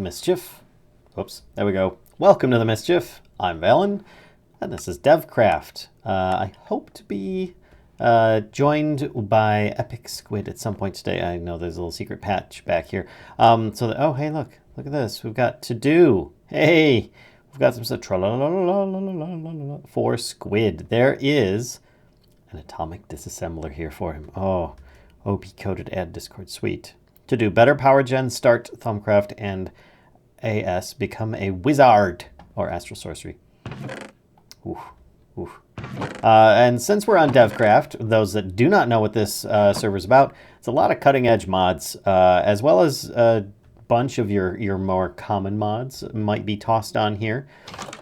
the Mischief. Oops, there we go. Welcome to the Mischief. I'm Valen, and this is DevCraft. I hope to be joined by Epic Squid at some point today. I know there's a little secret patch back here. Oh, hey, look at this. We've got to do. Hey, we've got some stuff for Squid. There is an atomic disassembler here for him. Oh, OP coded add Discord. Sweet. To do better power gen, start Thumbcraft and AS, become a wizard or astral sorcery. Oof, oof. And since we're on DevCraft, those that do not know what this server is about, it's a lot of cutting edge mods, as well as a bunch of your more common mods might be tossed on here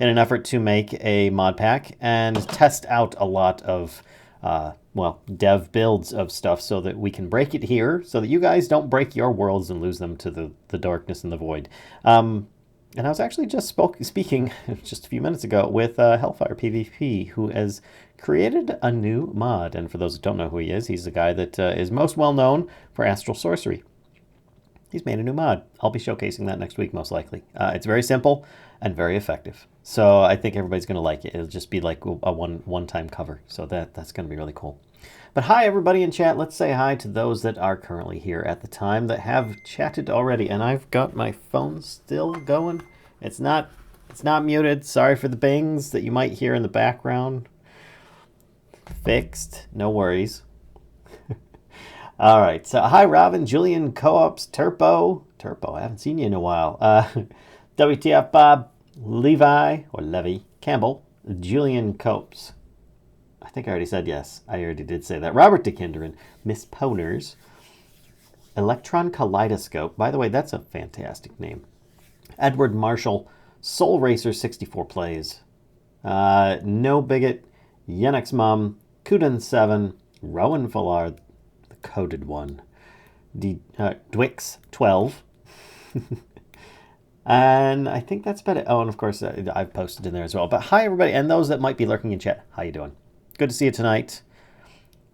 in an effort to make a mod pack and test out a lot of dev builds of stuff so that we can break it here so that you guys don't break your worlds and lose them to the darkness and the void. And I was actually just speaking just a few minutes ago with Hellfire PvP, who has created a new mod. And for those that don't know who he is, he's the guy that is most well known for astral sorcery. He's made a new mod. I'll be showcasing that next week, most likely. It's very simple and very effective. So I think everybody's going to like it. It'll just be like a one-time cover. So that's going to be really cool. But hi, everybody in chat. Let's say hi to those that are currently here at the time that have chatted already. And I've got my phone still going. It's not muted. Sorry for the bings that you might hear in the background. Fixed. No worries. All right. So hi, Robin, Julian, Co-ops, Turpo. I haven't seen you in a while. WTF Bob, Levi, or Levy, Campbell, Julian Copes. I think I already said yes. I already did say that. Robert DeKinderen, Miss Poners, Electron Kaleidoscope. By the way, that's a fantastic name. Edward Marshall, Soul Racer 64 Plays, No Bigot, Yenix Mom, Kuden 7, Rowan Fallard, the coded one, Dwix 12. And I think that's about it. Oh, and of course, I've posted in there as well. But hi, everybody, and those that might be lurking in chat. How you doing? Good to see you tonight.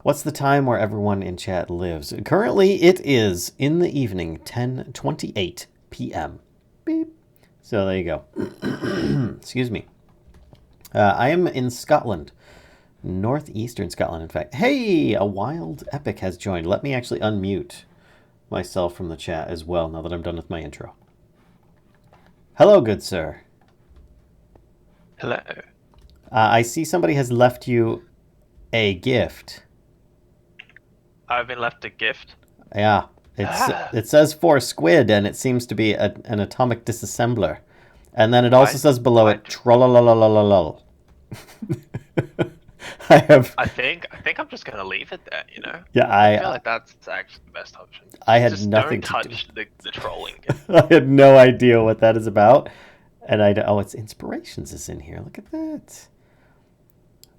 What's the time where everyone in chat lives? Currently, it is in the evening, 10:28 p.m. Beep. So there you go. Excuse me. I am in Scotland. Northeastern Scotland, in fact. Hey, a wild epic has joined. Let me actually unmute myself from the chat as well now that I'm done with my intro. Hello, good sir. Hello. I see somebody has left you a gift. I've been left a gift? Yeah. It says for Squid, and it seems to be an atomic disassembler. And then it also says below it, trollalalalalalalal. I think I'm just gonna leave it there, you know? Yeah, I feel like that's actually the best option. I had just nothing don't to touch the trolling. I had no idea what that is about. And it's inspirations is in here. Look at that.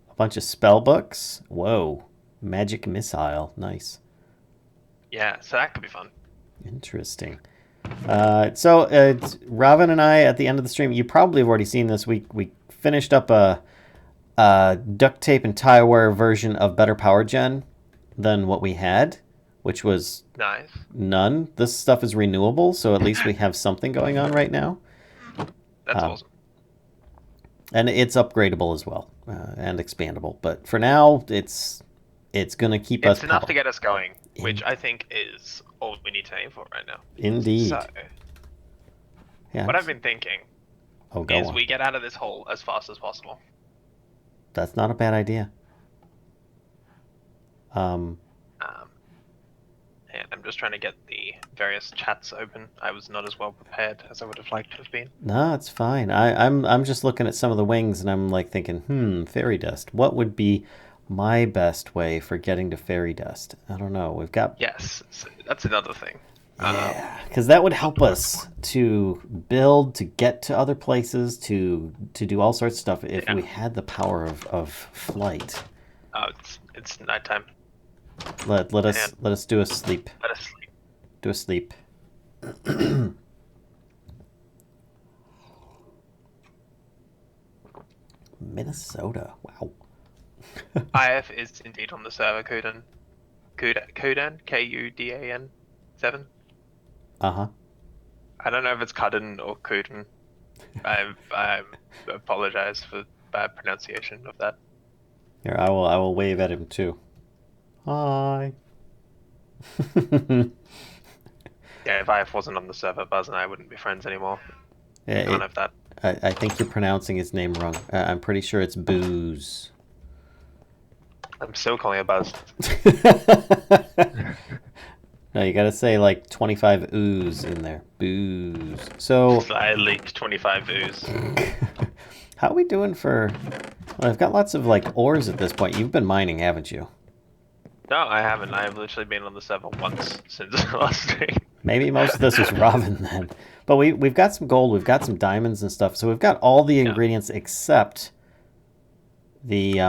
A bunch of spell books. Whoa. Magic missile. Nice. Yeah, so that could be fun. Interesting. So Robin and I, at the end of the stream, you probably have already seen this. We finished up a duct tape and tie wire version of better power gen than what we had, which was nice. None. This stuff is renewable, so at least we have something going on right now. That's awesome. And it's upgradable as well, and expandable. But for now, it's going to keep us. It's enough to get us going, which I think is all we need to aim for right now. Indeed. So, yeah, what I've been thinking is we get out of this hole as fast as possible. That's not a bad idea. And I'm just trying to get the various chats open. I was not as well prepared as I would have liked to have been. No, it's fine. I'm just looking at some of the wings, and I'm like thinking, fairy dust. What would be my best way for getting to fairy dust? I don't know. We've got... Yes, that's another thing. Yeah, because that would help us to build, to get to other places, to do all sorts of stuff if we had the power of flight. Oh, it's nighttime. Let us do a sleep. Let us sleep. Do a sleep. Minnesota. Wow. IF is indeed on the server. Kudan, Kudan, Kudan, Kudan 7. Uh-huh. I don't know if it's Kudden or Kuden. I apologize for bad pronunciation of that. Here, I will wave at him too. Hi. Yeah, if I wasn't on the server, Buzz and I wouldn't be friends anymore. Can't It, have that. I think you're pronouncing his name wrong. I'm pretty sure it's Booze. I'm still calling it Buzz. No, you gotta say like 25 ooze in there. Booze. So, I leaked 25 ooze. how are we doing for... Well, I've got lots of like ores at this point. You've been mining, haven't you? No, I haven't. I've literally been on the server once since last week. Maybe most of this was Robin then. But we've got some gold, we've got some diamonds and stuff. So we've got all the Yeah. ingredients except the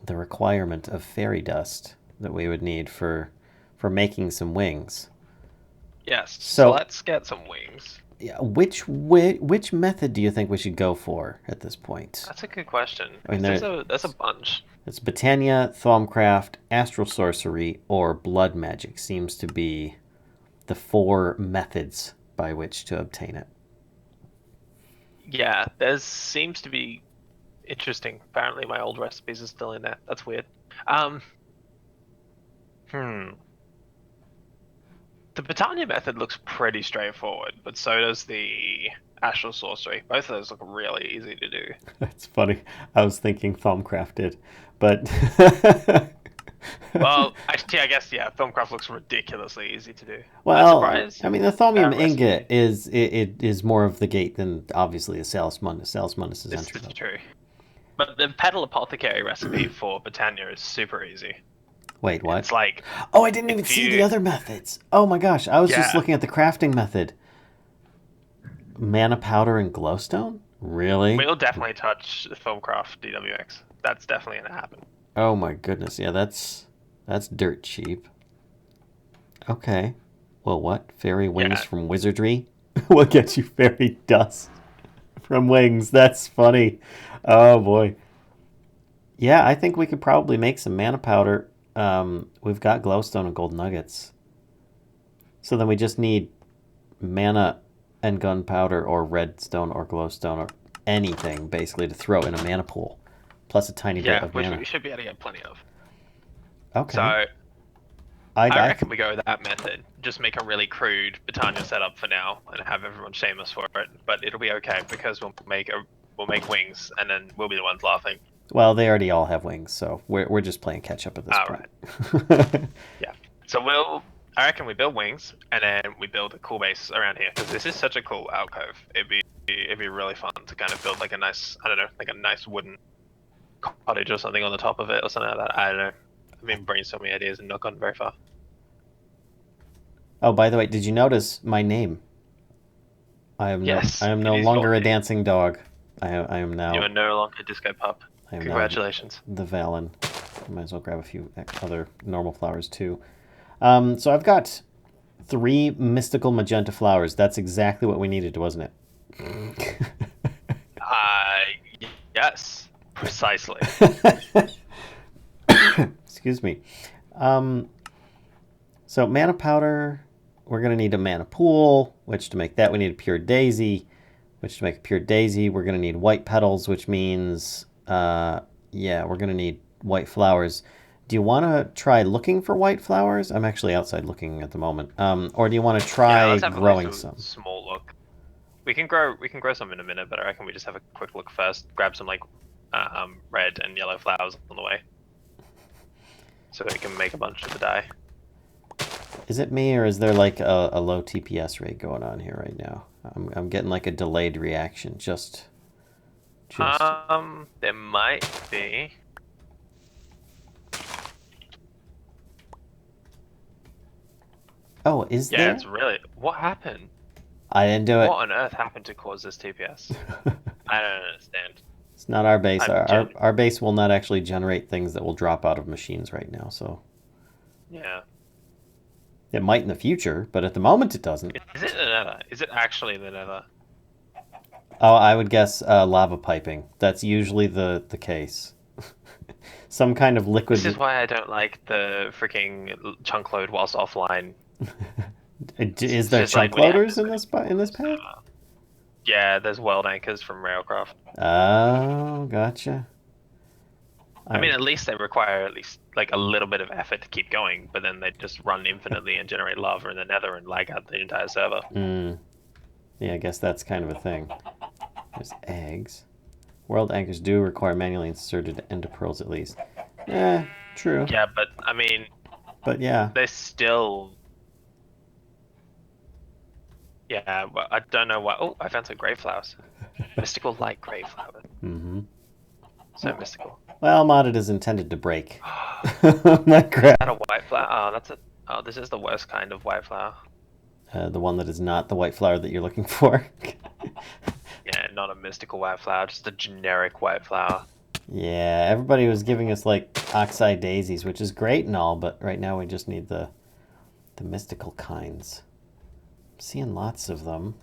requirement of fairy dust that we would need for making some wings. Yes. So- So let's get some wings. Yeah, which method do you think we should go for at this point? That's a good question. I mean, There's a bunch. It's Botania, Thaumcraft, Astral Sorcery, or Blood Magic seems to be the 4 methods by which to obtain it. Yeah, there seems to be interesting. Apparently, my old recipes are still in there. That's weird. Hmm. The Botania method looks pretty straightforward, but so does the Astral Sorcery. Both of those look really easy to do. That's funny. I was thinking Thaumcraft did, but Well, actually, I guess yeah, Filmcraft looks ridiculously easy to do. well, surprised I mean, the Thaumium that ingot it is more of the gate than obviously the Salus Mundus. Salus Mundus is This entry is level. true. But the Petal Apothecary recipe for Botania is super easy. Wait, what? It's like, Oh, I didn't even if see the you- other methods. Oh my gosh, I was just Yeah. looking at the crafting method. Mana powder and glowstone? Really? we'll definitely touch Filmcraft DWX. That's definitely gonna happen. Oh my goodness, yeah, that's dirt cheap. Okay. Well, what? Fairy wings Yeah. from wizardry? What gets you fairy dust from wings? That's funny. Oh boy. Yeah, I think we could probably make some mana powder. We've got glowstone and gold nuggets. So then we just need mana and gunpowder or redstone or glowstone or anything basically to throw in a mana pool. Plus a tiny bit Yeah, of which mana. we should be able to get plenty of. Okay. So I I reckon we go with that method. Just make a really crude Botania setup for now and have everyone shame us for it. But it'll be okay because we'll make wings and then we'll be the ones laughing. Well, they already all have wings, so we're just playing catch up at this All point. Yeah. So I reckon we build wings and then we build a cool base around here because this is such a cool alcove. It'd be really fun to kind of build like a nice, I don't know, like a nice wooden cottage or something on the top of it or something like that. I don't know. I've been brainstorming ideas and not gone very far. Oh, by the way, did you notice my name? Yes, I am it no is longer your a name. dancing dog. I am now. You are no longer a disco pup. I am Congratulations. now the Valen. Might as well grab a few other normal flowers too. So I've got 3 mystical magenta flowers. That's exactly what we needed, wasn't it? Yes, precisely. Excuse me. So mana powder, we're going to need a mana pool, which to make that we need a pure daisy, which to make a pure daisy, we're going to need white petals, which means, yeah, we're going to need white flowers. Do you want to try looking for white flowers? I'm actually outside looking at the moment. Or do you want to try Let's have growing a some? small look. We can grow some in a minute, but I reckon we just have a quick look first. Grab some like red and yellow flowers on the way, so we can make a bunch of the dye. Is it me, or is there like a low TPS rate going on here right now? I'm getting like a delayed reaction. Just. There might be. Oh, is Yeah, there? it's really. What happened? I didn't do it. What on earth happened to cause this TPS? I don't understand. It's not our base. I'm Our base will not actually generate things that will drop out of machines right now. So Yeah. it might in the future, but at the moment it doesn't. Is it the Nether? Is it actually the Nether? Oh, I would guess lava piping. That's usually the case. Some kind of liquid. This is why I don't like the freaking chunk load whilst offline Is there just like chunk we have loaders in this path? Yeah, there's world anchors from Railcraft. Oh, gotcha. I mean, at least they require at least like a little bit of effort to keep going, but then they just run infinitely and generate lava in the Nether and lag out the entire server. Yeah, I guess that's kind of a thing. There's eggs. World anchors do require manually inserted ender pearls at least. True. Yeah, but I mean, But yeah. they still. Yeah, well, I don't know why. Oh, I found some grey flowers. Mystical light grey flowers. Mm-hmm. So mystical. Well, modded is intended to break. My crap. Is that a white flower? Oh, that's a. Oh, this is the worst kind of white flower. The one that is not the white flower that you're looking for. Yeah, not a mystical white flower, just a generic white flower. Yeah, everybody was giving us like oxide daisies, which is great and all, but right now we just need the mystical kinds. I'm seeing lots of them,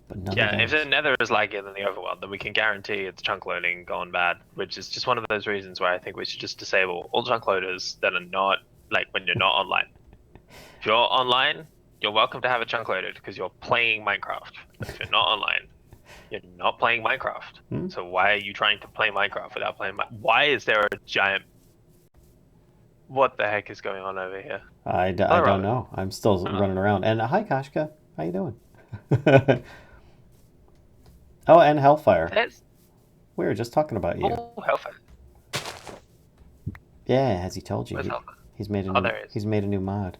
but none of Yeah, them. if the Nether is laggier than the Overworld, then we can guarantee it's chunk loading gone bad, which is just one of those reasons why I think we should just disable all chunk loaders that are not, like, when you're not online. If you're online, you're welcome to have a chunk loaded because you're playing Minecraft. But if you're not online, you're not playing Minecraft. So why are you trying to play Minecraft without playing Why is there a giant... What the heck is going on over here? I don't know. I'm still running around. And hi, Kashka. How you doing? Oh, and Hellfire. We were just talking about you. Oh, Hellfire. Yeah, has he told you? He's made a new mod.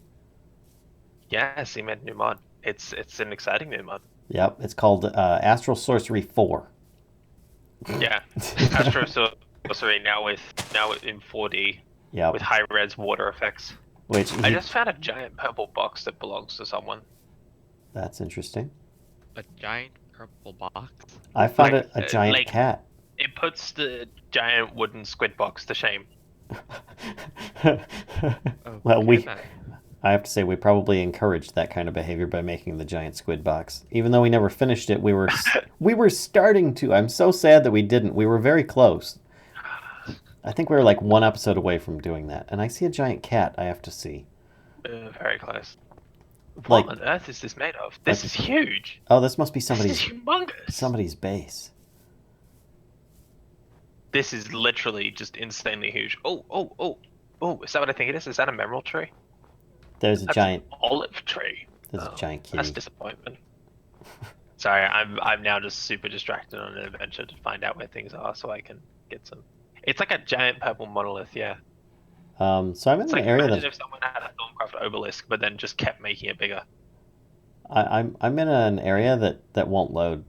Yes, he made a new mod. It's an exciting new mod. Yep, it's called Astral Sorcery 4. Yeah, Astral Sorcery now in 4D. Yep. With high res water effects. Which I just found a giant purple box that belongs to someone. That's interesting. A giant purple box? I found a giant cat. It puts the giant wooden squid box to shame. Well, I have to say we probably encouraged that kind of behavior by making the giant squid box. Even though we never finished it, we were starting to. I'm so sad that we didn't. We were very close. I think we were like one episode away from doing that. And I see a giant cat I have to see. Very close. What on earth is this made of? This is huge. Oh, this must be somebody's... This is humongous. Somebody's base. This is literally just insanely huge. Oh, is that what I think it is? Is that a emerald tree? There's a giant... olive tree. There's a giant kitty. That's disappointment. Sorry, I'm now just super distracted on an adventure to find out where things are so I can get some... It's like a giant purple monolith, yeah. So I'm in an area imagine if someone had a DevCraft obelisk, but then just kept making it bigger. I'm in an area that won't load.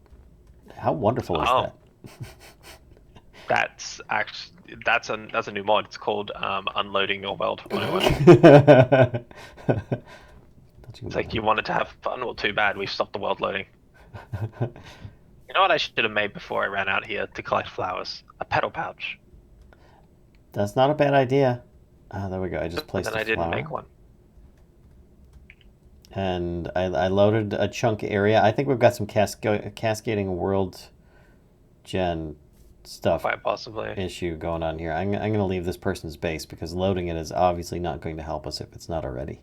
How wonderful is that? That's actually that's a new mod. It's called Unloading Your World 101. It's like you wanted to have fun. Well, too bad. We've stopped the world loading. You know what I should have made before I ran out here to collect flowers? A petal pouch. That's not a bad idea. Ah, there we go. I just placed a flower. I didn't make one. And I loaded a chunk area. I think we've got some cascading world gen stuff. Quite possibly. Issue going on here. I'm going to leave this person's base because loading it is obviously not going to help us if it's not already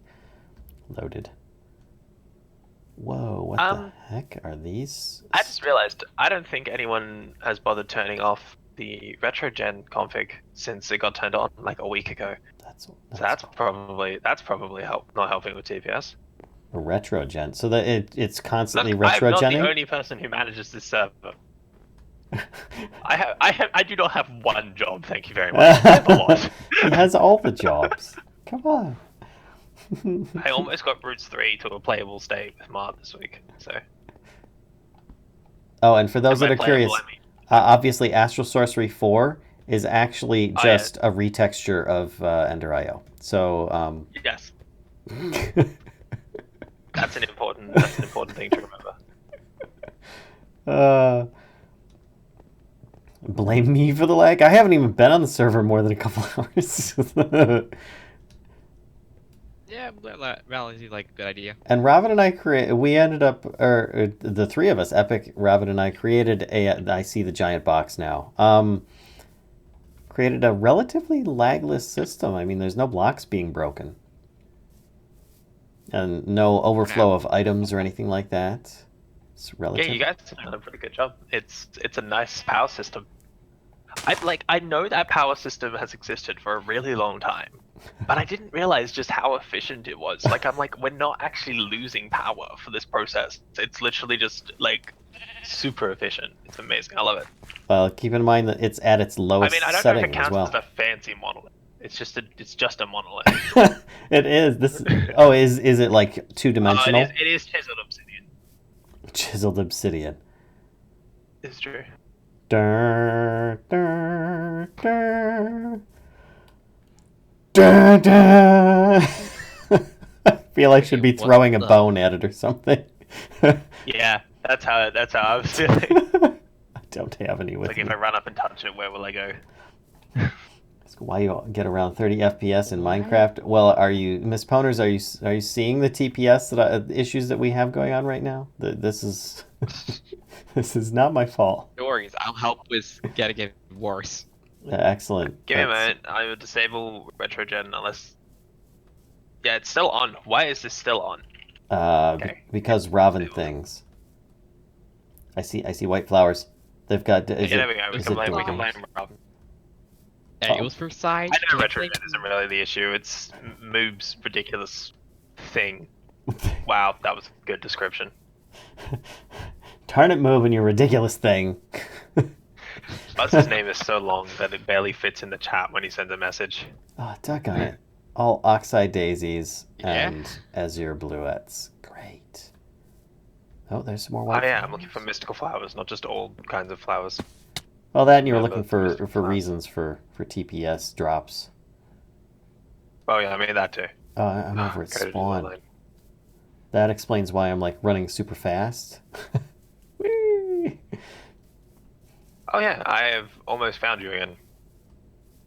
loaded. Whoa, what the heck are these? I just realized I don't think anyone has bothered turning off the RetroGen config since it got turned on like a week ago. That's probably not helping with TPS. RetroGen, so that it's constantly retrogenning. I'm not the only person who manages this server. I do not have one job. Thank you very much. I have a lot. He has all the jobs. Come on. I almost got Roots 3 to a playable state with Mart this week. So. Oh, and for those that are curious, obviously Astral Sorcery 4 is actually just a retexture of Ender.io. So yes. That's an important thing to remember. Blame me for the lag? I haven't even been on the server more than a couple hours. Yeah, relatively like good idea. And Raven and I the three of us, Epic, Raven and I created I see the giant box now. Created a relatively lagless system. I mean, there's no blocks being broken. And no overflow of items or anything like that. It's Yeah, relative. you guys have done a pretty good job. It's a nice power system. I know that power system has existed for a really long time, but I didn't realize just how efficient it was. Like, I'm like, we're not actually losing power for this process. It's literally just like super efficient. It's amazing. I love it. Well, keep in mind that it's at its I lowest mean, I don't know if it setting as counts well. as a fancy monolith. It's just a monolith. It is. This. Oh, is it like two-dimensional? It is chiseled obsidian. Chiseled obsidian. It's true. Dur, dur, dur. Dur, dur. I feel I should be What throwing a the- bone at it or something. Yeah, that's how I was feeling. I don't have any with Like me. if I run up and touch it, where will I go? Ask why you get around 30 FPS in Minecraft? Well, are you, Miss Poners? Are you seeing the TPS issues that we have going on right now? This is this is not my fault. No worries, I'll help with getting it worse. Excellent. Give me a That's- moment. I will disable retrogen unless. Yeah, it's still on. Why is this still on? Okay. Because Raven things. I see white flowers. They've got. Is Yeah, it, there we go. We is can it blame Debugging? Rob. Yeah, Oh. it was for side. I know retrogen isn't really the issue. It's Moob's ridiculous thing. Wow, that was a good description. Darn it, Move, and your ridiculous thing. Buzz's name is so long that it barely fits in the chat when he sends a message. Oh, doggone it. All oxeye daisies Yeah. and azure bluettes. Great. Oh, there's some more Oh white yeah, I'm flowers. looking for mystical flowers, not just all kinds of flowers. Well, that and you were Yeah, looking but for mystical flowers. reasons for TPS drops. Oh yeah, I mean that too. I'm over at Go to spawn. Deadline. That explains why I'm like running super fast. Whee! Oh yeah, I have almost found you again.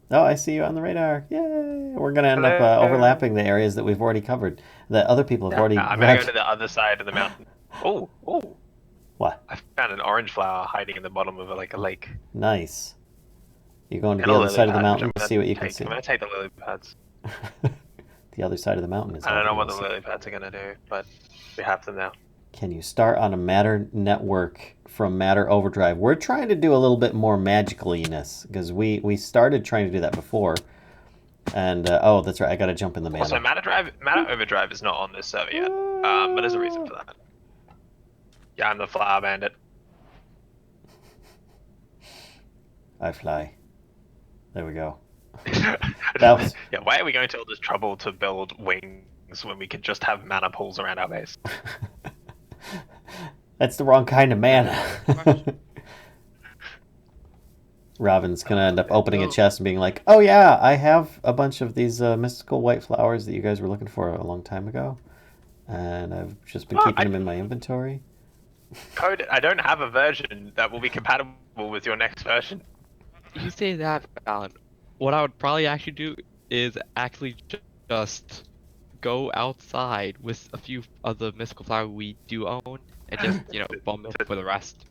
Oh, I see you on the radar. Yay! We're going to end up Hello. overlapping the areas that we've already covered. That other people have already I'm gonna go grabbed. to the other side of the mountain. Oh, What? I found an orange flower hiding in the bottom of like a lake. Nice. You're going to And the a other lily side of the pad, mountain which to I'm see gonna what you can take. see. I'm gonna take the lily pads. The other side of the mountain is I don't know what the everywhere. lily pads are gonna do, but we have them now. Can you start on a Matter network from Matter Overdrive? We're trying to do a little bit more magicaliness because we started trying to do that before. And oh, that's right. I got to jump in the mana. Also, Matter Overdrive is not on this server yet, but there's a reason for that. Yeah, I'm the flower bandit. I fly. There we go. That was- Yeah, why are we going to all this trouble to build wings when we could just have mana pools around our base? That's the wrong kind of mana. Robin's gonna end up opening a chest and being like, "Oh yeah, I have a bunch of these mystical white flowers that you guys were looking for a long time ago, and I've just been Oh, keeping them in my inventory." Code, I don't have a version that will be compatible with your next version. You say that, Alan. What I would probably actually do is actually just go outside with a few of the mystical flowers we do own and just, bump up for the rest.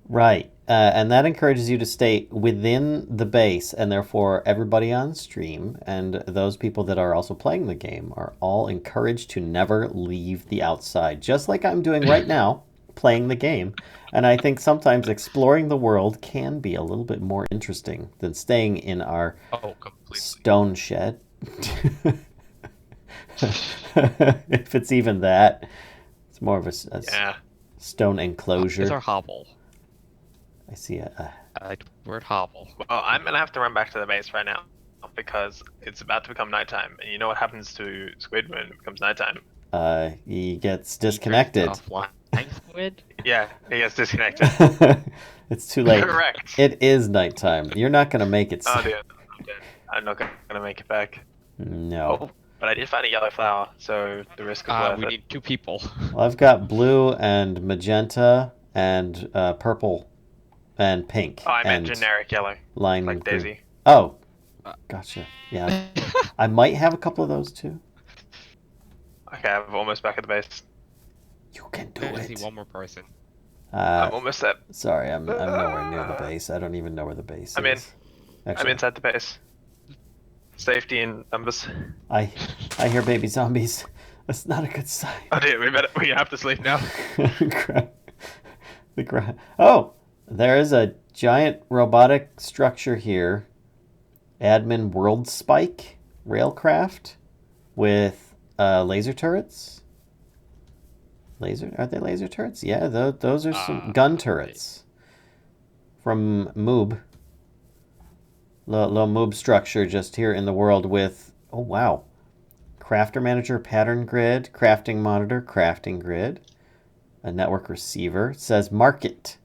Right, and that encourages you to stay within the base, and therefore everybody on stream and those people that are also playing the game are all encouraged to never leave the outside, just like I'm doing right now, playing the game. And I think sometimes exploring the world can be a little bit more interesting than staying in our Oh, completely. stone shed. If it's even that, it's more of a Yeah. stone enclosure. It's our hovel. I see a I like the word hovel. Well, I'm gonna have to run back to the base right now because it's about to become nighttime, and you know what happens to squid when it becomes nighttime? he gets disconnected. Offline squid? Yeah, he gets disconnected. It's too late. Correct. It is nighttime. You're not gonna make it. Oh dear, I'm dead. I'm not gonna make it back. No. Oh, but I did find a yellow flower, so the risk is worth We it. need 2 people. Well, I've got blue and magenta and purple and pink. Oh, I meant and generic yellow, lime like green. Daisy. Oh, gotcha. Yeah, I might have a couple of those too. Okay, I'm almost back at the base. You can do I just need it. one more person. I'm almost there. Sorry, I'm nowhere near the base. I don't even know where the base I'm in. is. I'm Actually, inside the base. Safety in numbers. I hear baby zombies. That's not a good sign. Oh dear, we have to sleep now. Oh, there is a giant robotic structure here. Admin World Spike Railcraft with laser turrets. Are they laser turrets? Yeah, those are some gun turrets from Moob. Little Moob structure just here in the world with, oh wow, crafter manager, pattern grid, crafting monitor, crafting grid, a network receiver. It says market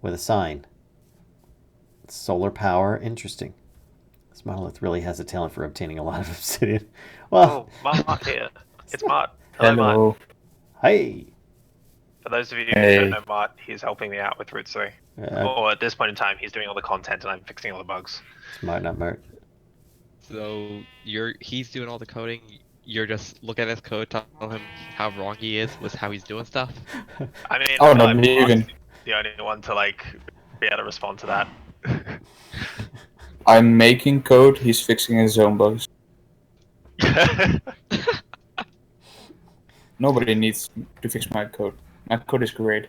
with a sign. Solar power, interesting. This monolith really has a talent for obtaining a lot of obsidian. Well, Mart here. It's Mart. Hello, Mart. Hey. For those of you who don't know Mart, he's helping me out with Route 3. Or at this point in time, he's doing all the content and I'm fixing all the bugs. Smart, not Mart. So he's doing all the coding. You're just looking at his code, telling him how wrong he is with how he's doing stuff. I mean, oh no, I'm even the only one to like be able to respond to that. I'm making code. He's fixing his own bugs. Nobody needs to fix my code. My code is great.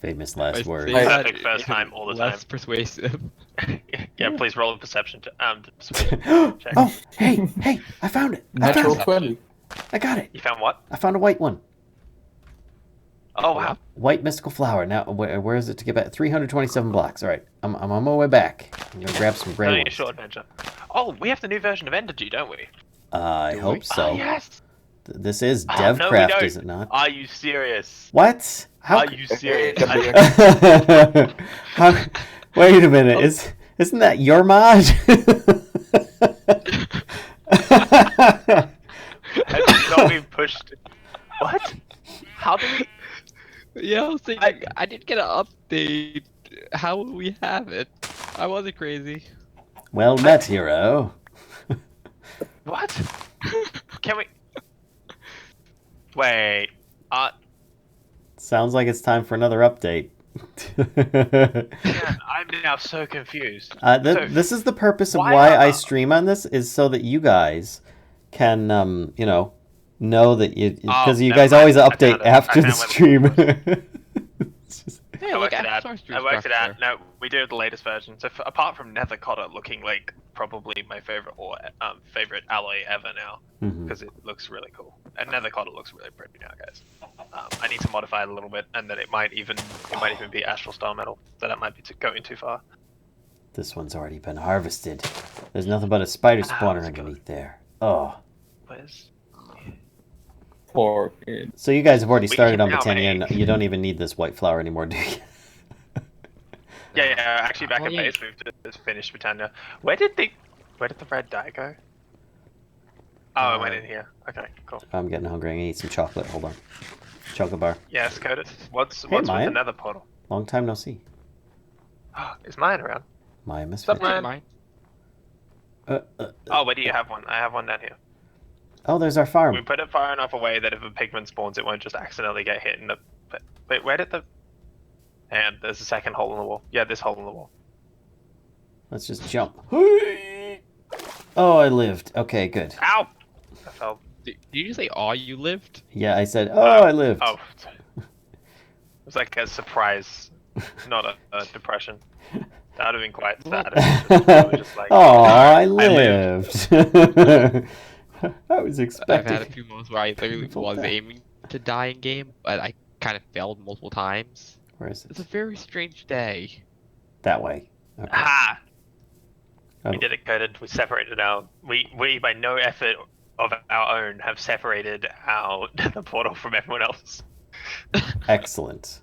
Famous last words. Perfect first time, all the time. Less persuasive. Yeah, please roll a perception persuasion check. Oh, hey, I found it. Natural 20. I got it. You found what? I found a white one. Oh wow. White mystical flower. Now, where is it to get back? 327 blocks. All right, I'm on my way back. I'm gonna grab some gray Only a ones. short adventure. Oh, we have the new version of Energy, don't we? I hope so. Oh, yes. This is No, DevCraft, we don't. is it not? Are you serious? What? How? Are you serious? Wait a minute. Isn't that your mod? Has not been pushed. What? How do we? Yeah, I was thinking, I didn't get an update. How will we have it? I wasn't crazy. Well met, hero. What? Can we? Wait. Sounds like it's time for another update. Man, I'm now so confused. This is the purpose of why I stream on this, is so that you guys can, know that because you guys always update after the stream. Hey, I look, worked it out. Source I worked it out. structure. No, we do the latest version. So apart from Nether looking like probably my favorite favorite alloy ever now, because it looks really cool. And Nether looks really pretty now, guys. I need to modify it a little bit, and then it might even be Astral Star Metal. So that might be going too far. This one's already been harvested. There's nothing but a spider spawner underneath there. Oh. Where's? Poor kid. So you guys have already started on now Botania, make- and you don't even need this white flower anymore, do you? Yeah. Actually, back Well, at yeah. base, we've just finished Botania. Where did the red dye go? Oh, it went in here. Okay, cool. I'm getting hungry. I need some chocolate. Hold on. Chocolate bar. Yes, code it. What's with the Mayan. Nether portal? Long time no see. Is mine around? My misfit. Mine? Mine. Oh, where do you have one? I have one down here. Oh, there's our farm. We put it far enough away that if a pigman spawns, it won't just accidentally get hit in the. Wait, where did the? And there's a second hole in the wall. Yeah, this hole in the wall. Let's just jump. Oh, I lived. Okay, good. Ow! I fell. Did you just say, "Oh, you lived"? Yeah, I said, I lived. Oh. It was like a surprise, not a depression. That would have been quite sad. If it was really just like, Oh, I lived. lived. I was I've expecting. had a few moments where I literally was aiming to die in game, but I kind of failed multiple times. Where is It's it? a very strange day. That way. Okay. Ha! Oh. We did it, coded. We separated our. We by no effort of our own have separated our the portal from everyone else. Excellent.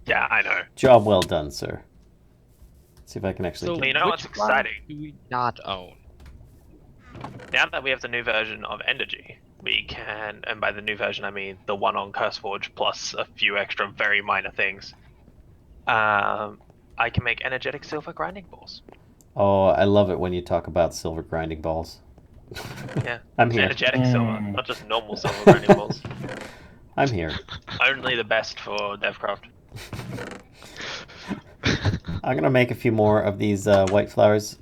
Yeah, I know. Job well done, sir. Let's see if I can actually. So get- you know which what's exciting? one do we not own? Now that we have the new version of Energy, we can, and by the new version I mean the one on CurseForge plus a few extra very minor things. I can make energetic silver grinding balls. Oh, I love it when you talk about silver grinding balls. Yeah, I'm here. energetic silver, not just normal silver grinding balls. I'm here. Only the best for DevCraft. I'm gonna make a few more of these white flowers.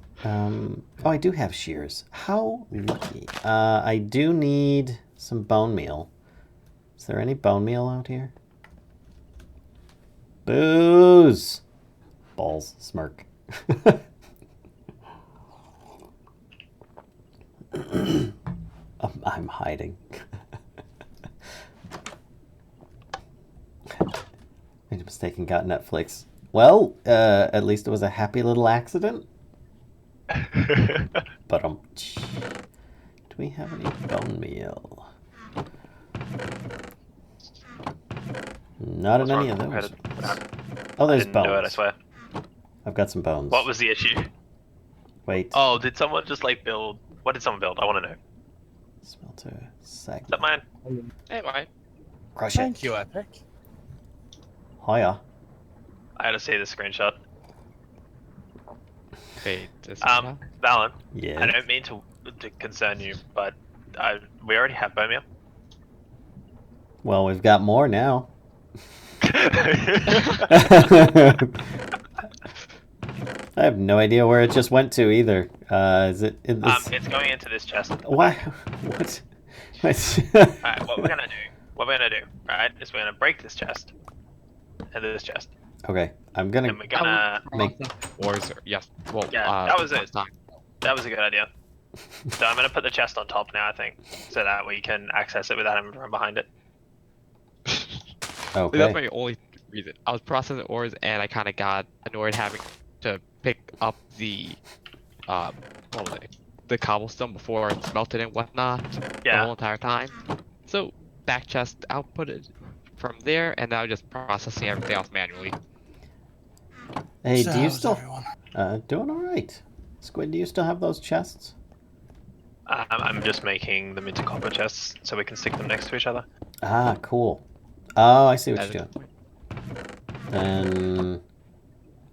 Oh, I do have shears. How lucky. I do need some bone meal. Is there any bone meal out here? Booze! Balls. Smirk. I'm hiding. Made a mistake and got Netflix. Well, at least it was a happy little accident. But do we have any bone meal? Not in any of those. Oh, there's bones. Do it, I swear. I've got some bones. What was the issue? Wait. Oh, did someone just like build? What did someone build? I want to know. Smelter segment. Is that mine? Hey, right. Crush it. Thank you, Epic. Hiya. I had to see the screenshot. Wait, Valen, Yeah. I don't mean to concern you, but we already have bone meal. Well, we've got more now. I have no idea where it just went to either. Is it in this? It's going into this chest. Why? What? Alright, what we're gonna do, right, is we're gonna break this chest and this chest, Okay, I'm gonna. and we're gonna make- Wars, yes. Well, Yeah, that was it. first time. That was a good idea. So I'm gonna put the chest on top now, I think, so that we can access it without having to run behind it. That's Okay. my only reason. I was processing ores and I kind of got annoyed having to pick up the, what was it? The cobblestone before it smelted and whatnot the Yeah. whole entire time. So back chest output it from there, and now just processing everything else manually. Hey, So do you how's still? everyone? Doing all right. Squid, do you still have those chests? I'm just making them into copper chests so we can stick them next to each other. Ah, cool. Oh, I see what As you're a- doing. Then,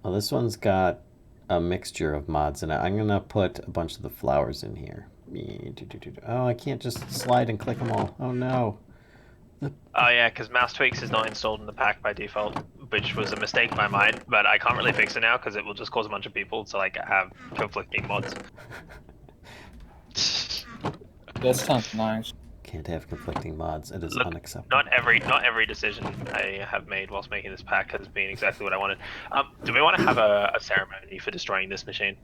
well, this one's got a mixture of mods in it. I'm gonna put a bunch of the flowers in here. Oh, I can't just slide and click them all. Oh no. Oh yeah, because mouse tweaks is not installed in the pack by default, which was a mistake by mine, but I can't really fix it now because it will just cause a bunch of people to like have conflicting mods. That sounds nice. Can't have conflicting mods. It is Look, unacceptable. Not every decision I have made whilst making this pack has been exactly what I wanted. Do we want to have a ceremony for destroying this machine?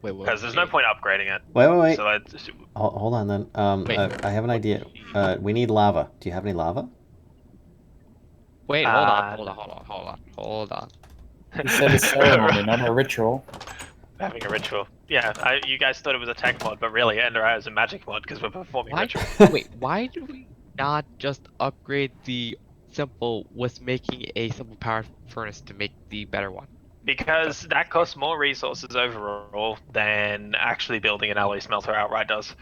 Wait, what? Because there's no point upgrading it. Wait. So let's. Hold on then. Wait. I have an idea. We need lava. Do you have any lava? Wait, hold on. You said a ceremony, not a ritual. Having a ritual. Yeah, you guys thought it was a tech mod, but really Ender Eye is a magic mod because we're performing Why? ritual. Wait, why do we not just upgrade the simple with making a simple power furnace to make the better one? Because that costs more resources overall than actually building an alloy smelter outright does.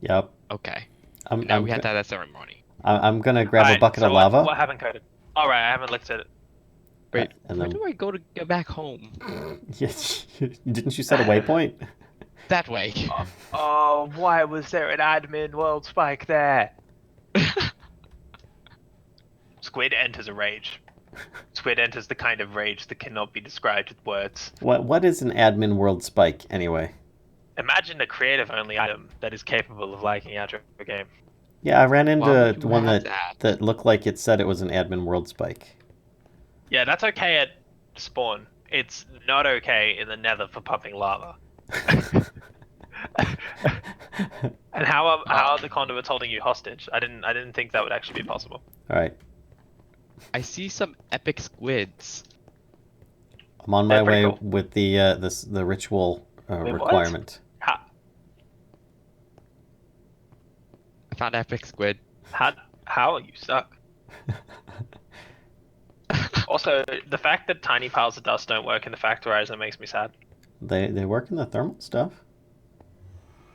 Yep. Okay. I'm Now we have to have that ceremony. I'm gonna grab a Alright, bucket so of lava. What happened, coded? Alright, I haven't looked at it. Wait, and where then do I go to get back home? didn't you set a waypoint? That way. Oh, why was there an admin world spike there? Squid enters a rage. Squid enters the kind of rage that cannot be described with words. What is an admin world spike anyway? Imagine a creative-only item that is capable of lagging out your game. Yeah, I ran Why into would you one have that looked like it said it was an admin world spike. Yeah, that's okay at spawn. It's not okay in the Nether for pumping lava. And how are the conduits holding you hostage? I didn't think that would actually be possible. All right, I see some epic squids. I'm on my They're pretty way cool. with the the ritual Wait, what? requirement. I found epic squid. How you suck. Also, the fact that tiny piles of dust don't work in the factorizer makes me sad. They work in the thermal stuff.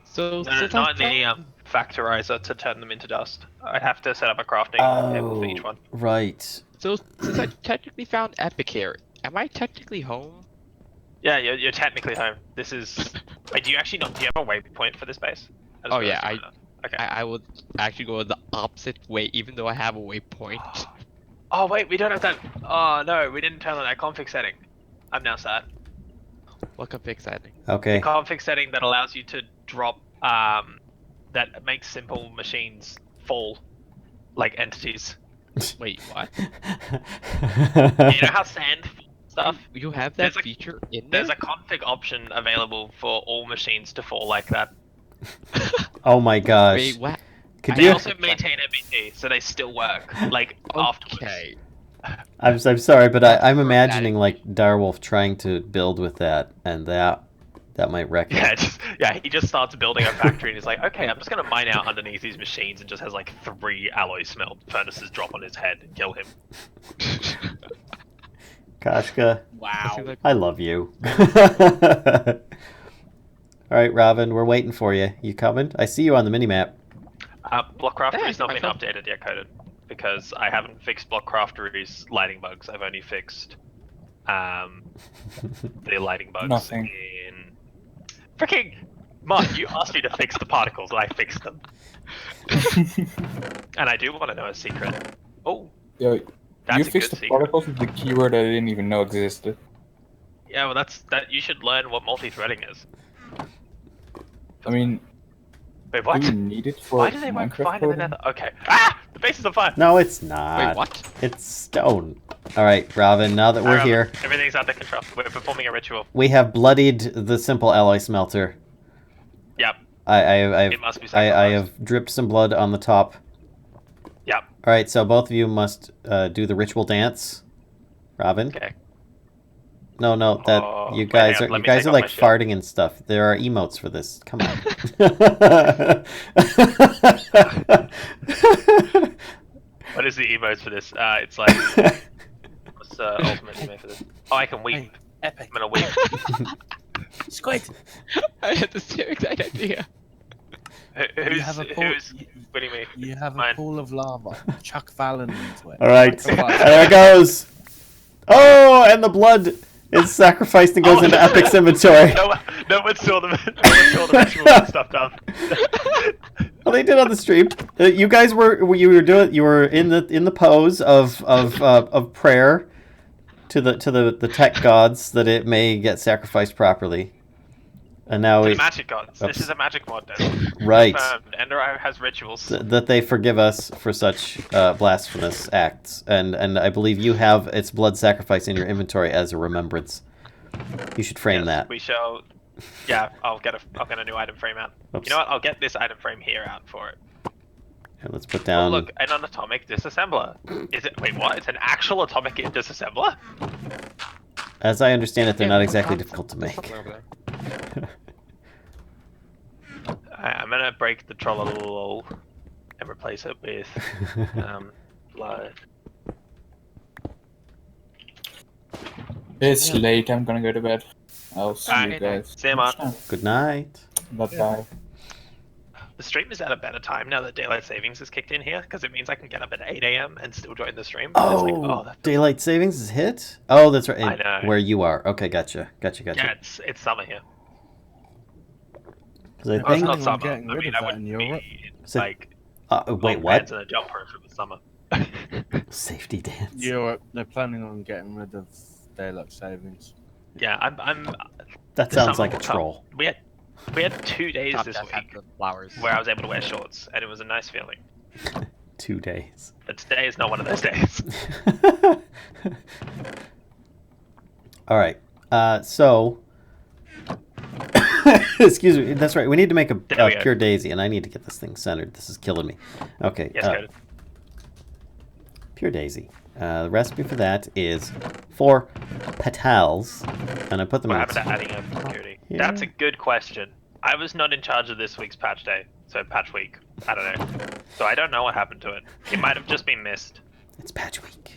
So No, since not I in the factorizer to turn them into dust. I'd have to set up a crafting table for each one. Right. So since I technically found epic here, am I technically home? Yeah, you're technically home. This is. Wait, do you actually not? Do you have a waypoint for this base? just Oh, yeah, realized Okay. I would actually go the opposite way, even though I have a waypoint. Oh wait, we don't have that. Oh no, we didn't turn on that config setting. I'm now sad. What config setting? Okay. Config setting that allows you to drop that makes simple machines fall like entities. Wait, what? You know how sand falls stuff? You have There's that a- feature in there? There's a config option available for all machines to fall like that. Oh my gosh. Wait, what? Could They you? also maintain MBT, so they still work. Like afterwards. Okay. I'm sorry, but I'm That's imagining dramatic. like Direwolf trying to build with that, and that might wreck it. Yeah, he just starts building a factory and he's like, okay, I'm just gonna mine out underneath these machines and just has like 3 alloy smelt furnaces drop on his head and kill him. Kashka, Wow. I love you. All right, Robin, we're waiting for you. You coming? I see you on the minimap. Blockcraftery's Yeah, not been myself. updated yet, coded, because I haven't fixed Blockcraftery's lighting bugs. I've only fixed the lighting bugs Nothing. in freaking Mark. You asked me to fix the particles, and I fixed them. And I do want to know a secret. Oh, Yo, that's you a fixed good the secret. particles with the keyword I didn't even know existed. Yeah, well, that's that. You should learn what multi-threading is. I mean, Wait, what? do we need it for Why do they work Minecraft fine in the coding? Nether? Okay. Ah, the base is on fire. No, it's not. Wait, what? It's stone. All right, Robin. Now that we're Alright, here, everything's under control. We're performing a ritual. we have bloodied the simple alloy smelter. Yep. I've It must be I sacrificed. have dripped some blood on the top. Yep. All right, so both of you must do the ritual dance. Robin. Okay. No, that Oh, you wait, guys hang on, are let you me guys take are off like my shirt. farting and stuff. There are emotes for this. Come on. What is the emotes for this? It's like what's the ultimate emote for this? Oh, I can weep. Hey, epic. I'm gonna weep. Squid. I had the same exact idea. You have a pool. Who's winning me? You have a Mine. pool of lava. Chuck Valen into it. All right, Chuck a Valen. there it goes. Oh, and the blood is sacrificed and goes Oh. into Epic's inventory. No one saw the ritual stuff done. Well, they did on the stream. You guys you were in the pose of prayer to the tech gods that it may get sacrificed properly. And now The we magic gods. Oops. This is a magic mod. Then. right Ender has rituals. that they forgive us for such blasphemous acts, and I believe you have its blood sacrifice in your inventory as a remembrance. You should frame Yes, that. We shall. Yeah, I'll get a new item frame out. Oops. You know what? I'll get this item frame here out for it. Here, let's put Oh, down. look, an atomic disassembler. Is it? Wait, what? It's an actual atomic disassembler? As I understand it, they're Yeah, not exactly there's difficult to make. something over there. I'm gonna break the trollolol and replace it with blood. It's late, I'm gonna go to bed. I'll see you Alright, guys. see you, man. Good night. Bye-bye. The stream is at a better time now that daylight savings is kicked in here because it means I can get up at 8 a.m. and still join the stream. And it's like, that's daylight savings is hit. Oh, that's right. I know. Where you are. Okay, gotcha. yeah, it's summer here. 'Cause I Well, it's think. not I'm summer. getting I rid mean, of I that in wouldn't be Europe. in, So- like Wait, long what? pants and a jumper if it was summer. Safety dance. Europe, they're planning on getting rid of daylight savings. Yeah, I'm. That the sounds summer like a will come. troll. We had 2 days Top this death had week the flowers. where I was able to wear shorts, and it was a nice feeling. 2 days. But today is not one of those days. All right. So. Excuse me. That's right. We need to make There we a go. pure daisy, and I need to get this thing centered. This is killing me. Okay. Yes, good. Pure daisy. The recipe for that is 4 petals, and I put them What in. happened to adding a security? Yeah. That's a good question. I was not in charge of this week's patch day, so patch week. I don't know. So I don't know what happened to it. It might have just been missed. It's patch week.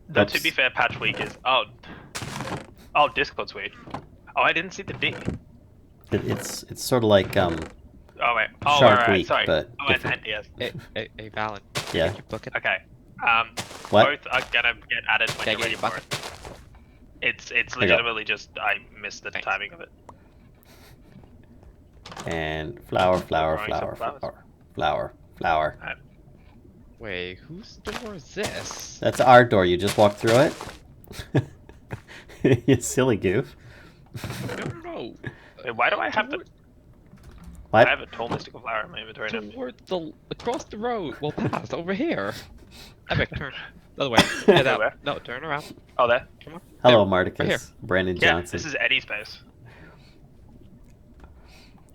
Though to Oops. be fair, patch week is Discord's weird. Oh, I didn't see the D. It's sort of like Oh wait. Oh Shark right, Week, sorry. but Oh, and different. yes. Hey, Valen. Yeah. Keep looking. Okay. What? Both are gonna get added when Can I you're get ready your for bucket? it. It's go. legitimately just I missed the Thanks. timing of it. And flower, flower, Growing flower, some flower, flower, flower. Wait, whose door is this? That's our door. You just walk through it. You silly goof. No. Wait, why do I have to? What? I have a tall mystical flower in my inventory now. Toward the across the road. Well, past over here. Epic, turn. The other way. Get out. Where? No, turn around. Oh, there. Come on. Hello, There, right here. Marticus. Brandon Yeah, Johnson. this is Eddie's base.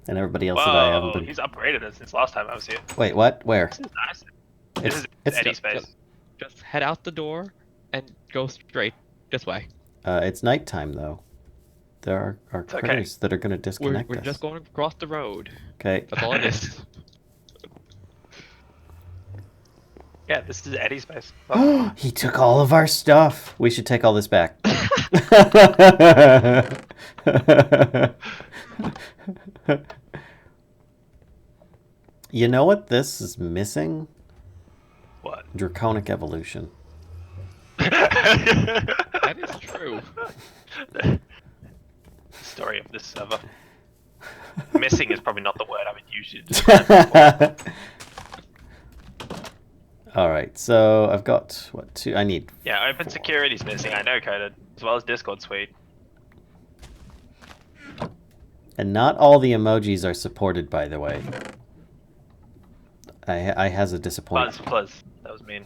And everybody else that I haven't Whoa, been. he's upgraded it since last time I was here. Wait, what? Where? This is nice. This is It's Eddie's base. Just head out the door and go straight this way. it's nighttime though. There are okay. critters that are going to disconnect We're us. just going across the road. Okay. That's all it is. Yeah, this is Eddie's base. He took all of our stuff. We should take all this back. You know what this is missing? What? Draconic evolution. That is true. Story of this server. Missing is probably not the word I would use to describe. All right, so I've got what two? I need. Yeah, open security's missing. I know coded, as well as Discord suite. And not all the emojis are supported, by the way. I has a disappointment. Plus. That was mean.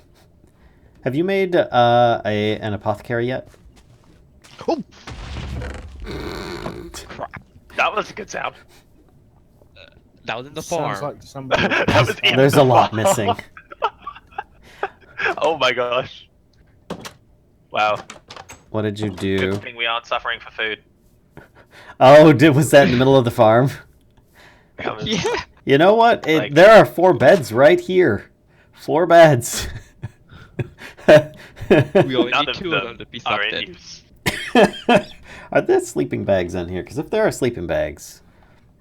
Have you made an apothecary yet? Oh! Crap. That was a good sound. That was in the farm. Sounds like somebody. That was in There's the a lot farm. missing. Oh my gosh. Wow. What did you do? Good thing we aren't suffering for food. Oh, was that in the middle of the farm? That was- Yeah. You know what? Like- There are 4 beds right here. 4 beds. We only None need of 2 of them to be are sucked in in. use. Are there sleeping bags on here? Because if there are sleeping bags,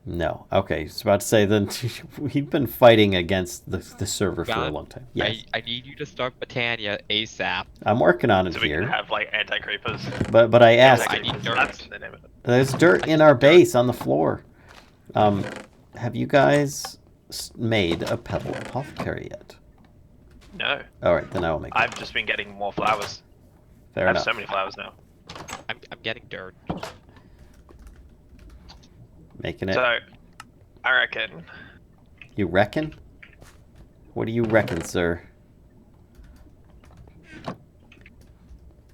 no. Okay, I was about to say then we've been fighting against the server for a Valid. long time. Yes, I need you to start Botania ASAP. I'm working on it So we can here. have like anti-creepers. But I asked. I need dirt. That's the name of it. There's dirt in our base on the floor. Have you guys made a pebble apothecary yet? No, All right, then I will make. I've just been getting more flowers. Fair I have enough. so many flowers now. I'm getting dirt. Making it. So, I reckon You reckon? What do you reckon, sir?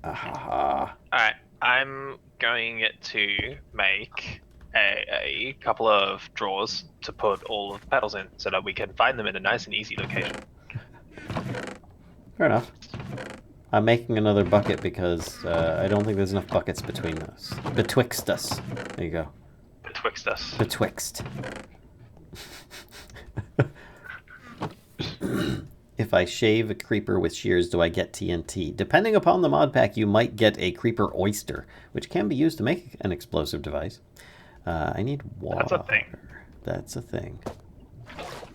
Ah. Alright, I'm going to make a couple of drawers to put all of the petals in so that we can find them in a nice and easy location. Fair enough. I'm making another bucket because I don't think there's enough buckets between us. Betwixt us. There you go. Betwixt us. Betwixt. If I shave a creeper with shears, do I get TNT? Depending upon the mod pack, you might get a creeper oyster, which can be used to make an explosive device. I need water. That's a thing. That's a thing.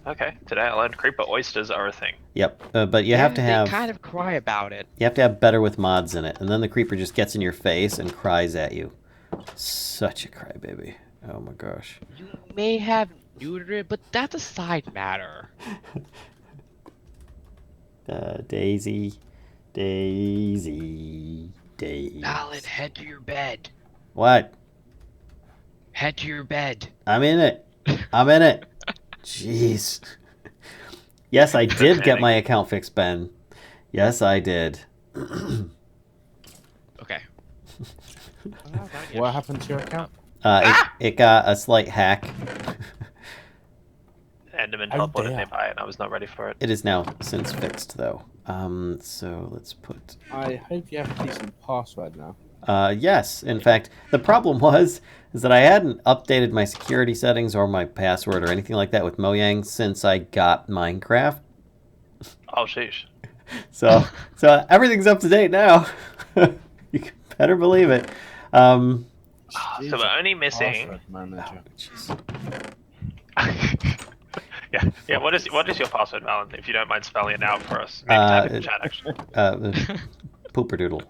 Okay, today I learned creeper oysters are a thing. Yep, but you have to have They kind of cry about it. you have to have better with mods in it, and then the creeper just gets in your face and cries at you. Such a crybaby. Oh my gosh. You may have neutered it, but that's a side matter. Daisy. Alan, head to your bed. What? Head to your bed. I'm in it. I'm in it. Jeez. Yes, I did get my account fixed, Ben. Yes, I did. Okay. What happened to your account? It got a slight hack. Enderman How teleported dare. nearby and I was not ready for it. It is now since fixed, though. So let's put... I hope you have a decent password now. Yes, in fact, the problem is that I hadn't updated my security settings or my password or anything like that with Mojang since I got Minecraft. Oh, sheesh. So everything's up to date now. You can better believe it. So we're only missing... Password manager. Jeez. Yeah. What is your password, Alan? If you don't mind spelling it out for us. Maybe type it in the chat, actually. Pooperdoodle.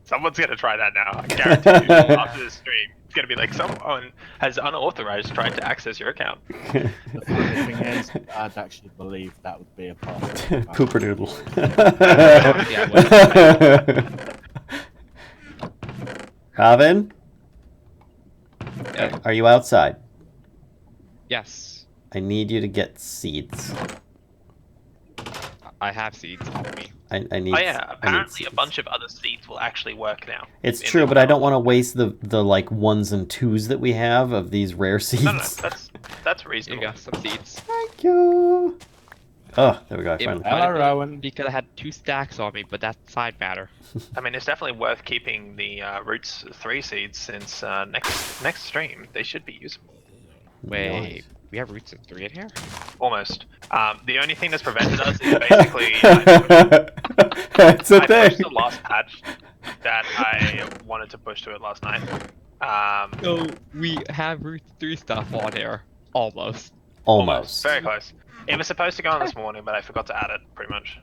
Someone's gonna try that now. I guarantee you. After this stream, it's gonna be like someone has unauthorized trying to access your account. The funny thing is, I'd actually believe that would be a password. Pooperdoodle. Robin, Yeah. are you outside? Yes, I need you to get seeds. I have seeds on me. I need. Oh yeah, I need apparently a seeds. bunch of other seeds will actually work now. It's in true, the but I don't world. want to waste the like 1s and 2s that we have of these rare seeds. No, that's You reasonable. got some seeds. Thank you. Oh, there we go. I It finally. might have Hello, been Rowan. because I had 2 stacks on me, but that's side matter. I mean, it's definitely worth keeping the Roots 3 seeds since next stream they should be usable. Wait, we have roots in 3 in here? Almost. The only thing that's prevented us is basically It's a I pushed thing. the last patch that I wanted to push to it last night. So we have root 3 stuff on here. Almost. Almost. Very close. It was supposed to go on this morning, but I forgot to add it, pretty much.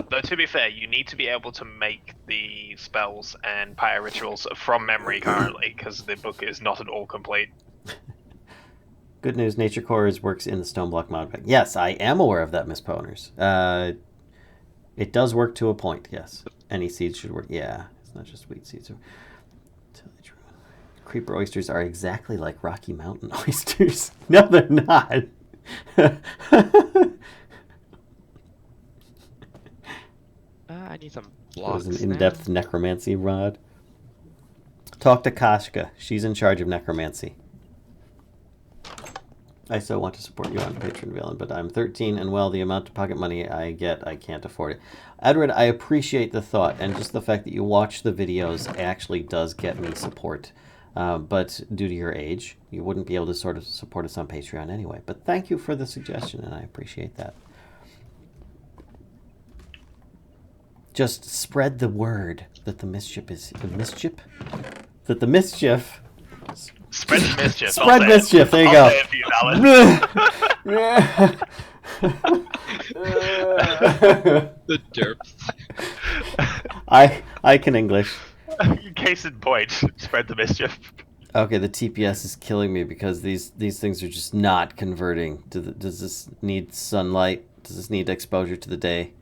Though to be fair, you need to be able to make the spells and pyre rituals from memory currently, because the book is not at all complete. Good news, Nature Cores works in the Stone Block mod pack. Yes, I am aware of that, Miss Poners. It does work to a point, yes. Any seeds should work. Yeah, it's not just wheat seeds. Creeper oysters are exactly like Rocky Mountain oysters. No, they're not. I need some That blocks. was an in-depth necromancy rod. Talk to Kashka. She's in charge of necromancy. I so want to support you on Patreon, Valen, but I'm 13, and well, the amount of pocket money I get, I can't afford it. Edward, I appreciate the thought, and just the fact that you watch the videos actually does get me support. But due to your age, you wouldn't be able to sort of support us on Patreon anyway. But thank you for the suggestion, and I appreciate that. Just spread the word that the mischief is mischief. That the mischief. Spread the mischief. Spread mischief. There you go. I'll say it for you, Alan. The derps. I can English. Case in point, spread the mischief. Okay, the TPS is killing me because these things are just not converting. Does this need sunlight? Does this need exposure to the day?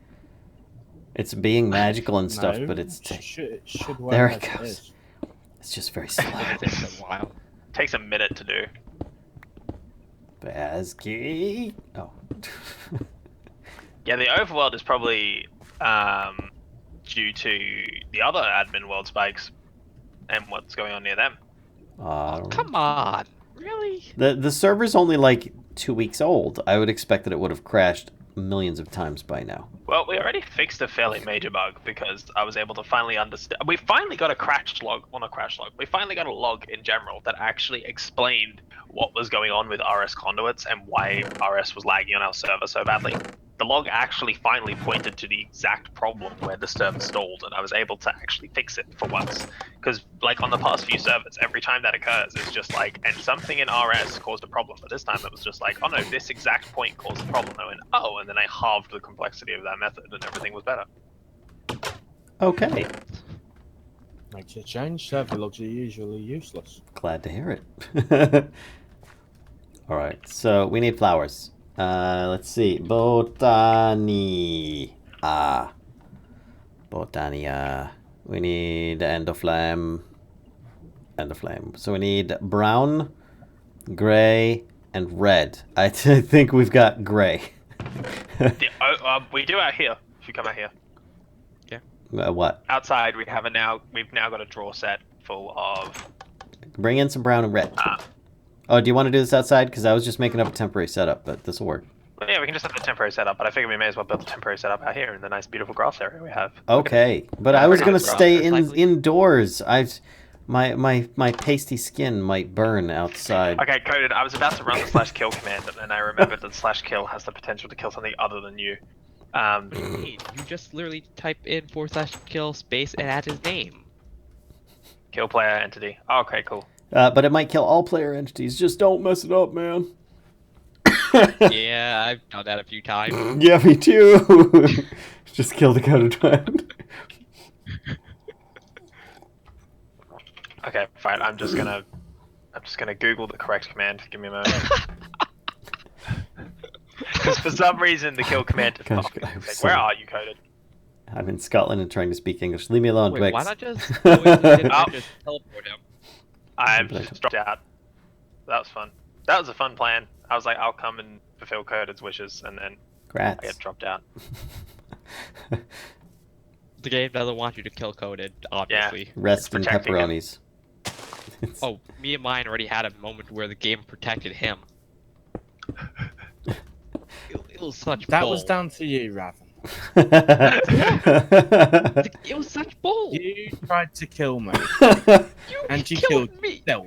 It's being magical and stuff, No, but it's should work there as it it goes. is. It's just very slow. It takes a while. Takes a minute to do. Bazkey. Oh. Yeah, the overworld is probably due to the other admin world spikes and what's going on near them. Come on. Really? The server's only like 2 weeks old. I would expect that it would have crashed millions of times by now. Well, we already fixed a fairly major bug because I was able to finally understand. We finally got a crash log, well, not crash log. We finally got a log in general that actually explained what was going on with RS conduits and why RS was lagging on our server so badly. The log actually finally pointed to the exact problem where the server stalled, and I was able to actually fix it for once. Because, like, on the past few servers, every time that occurs, it's just like, and something in RS caused a problem. But this time it was just like, oh no, this exact point caused a problem. I went, oh, and then I halved the complexity of that method, and everything was better. Okay. Makes a change. Server logs are usually useless. Glad to hear it. All right, so we need flowers. Let's see. Botania. Botania. We need endoflame. Endoflame. So we need brown, gray, and red. I think we've got gray. We do out here. If you come out here. What? Outside, we've now got a draw set full of. Bring in some brown and red. Oh, do you want to do this outside? Because I was just making up a temporary setup, but this will work. Well, yeah, we can just have the temporary setup, but I figure we may as well build the temporary setup out here in the nice, beautiful grass area we have. Okay, but I was pretty gonna good stay grass. indoors. My pasty skin might burn outside. Okay, Coded, I was about to run the /kill command, and then I remembered that /kill has the potential to kill something other than you. You just literally type in /kill space and add his name. Kill player entity. Oh, okay, cool. But it might kill all player entities. Just don't mess it up, man. Yeah, I've done that a few times. Yeah, me too. Just kill the coded one. Okay, fine. I'm just gonna Google the correct command. Give me a moment. Because for some reason the kill command. Gosh, Where are you, Coded? I'm in Scotland and trying to speak English. Leave me alone, Wait, Twix. why not just go into him Oh. and just teleport him? I've just dropped out. That was fun. That was a fun plan. I was like, I'll come and fulfill Coded's wishes, and then I Grats. get dropped out. The game doesn't want you to kill Coded, obviously. Rest in protecting him. pepperonis. Oh, me and mine already had a moment where the game protected him. It was such That bull. was down to you, Raven. It was such bull. You tried to kill me, You and you killed killed me. yourself.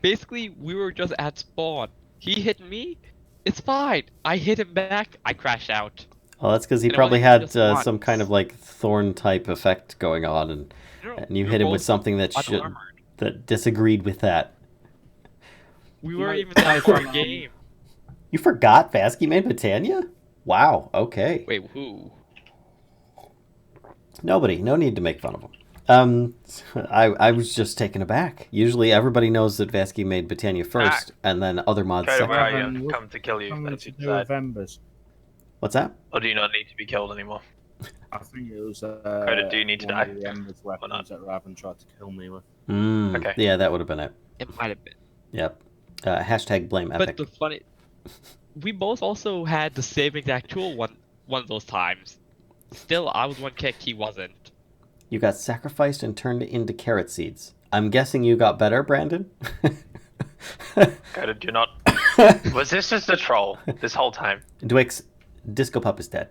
Basically, we were just at spawn. He hit me. It's fine. I hit him back. I crashed out. Well, that's because he And it probably only had just once. some kind of like thorn type effect going on, and you we hit were him with both something that unarmored. that disagreed with that. We weren't even I that far thought- game. You forgot Vasky made Botania? Wow. Okay. Wait, who? Nobody. No need to make fun of him. I was just taken aback. Usually everybody knows that Vasky made Botania first, and then other mods Coded, second. where are you? Raven, what- Come to kill you. Something That's to you do with decide. Embers. What's that? Or do you not need to be killed anymore? I think it was do you need to one die? of the Embers Or not? weapons that Raven tried to kill me with. Okay. Yeah, that would have been it. It might have been. Yep. Hashtag blame Epic. But the funny, we both also had the same exact tool one of those times. Still, I was one kick, he wasn't. You got sacrificed and turned into carrot seeds. I'm guessing you got better, Brandon? Coded, do not. Was this just a troll this whole time? Dwix, Disco Pup is dead.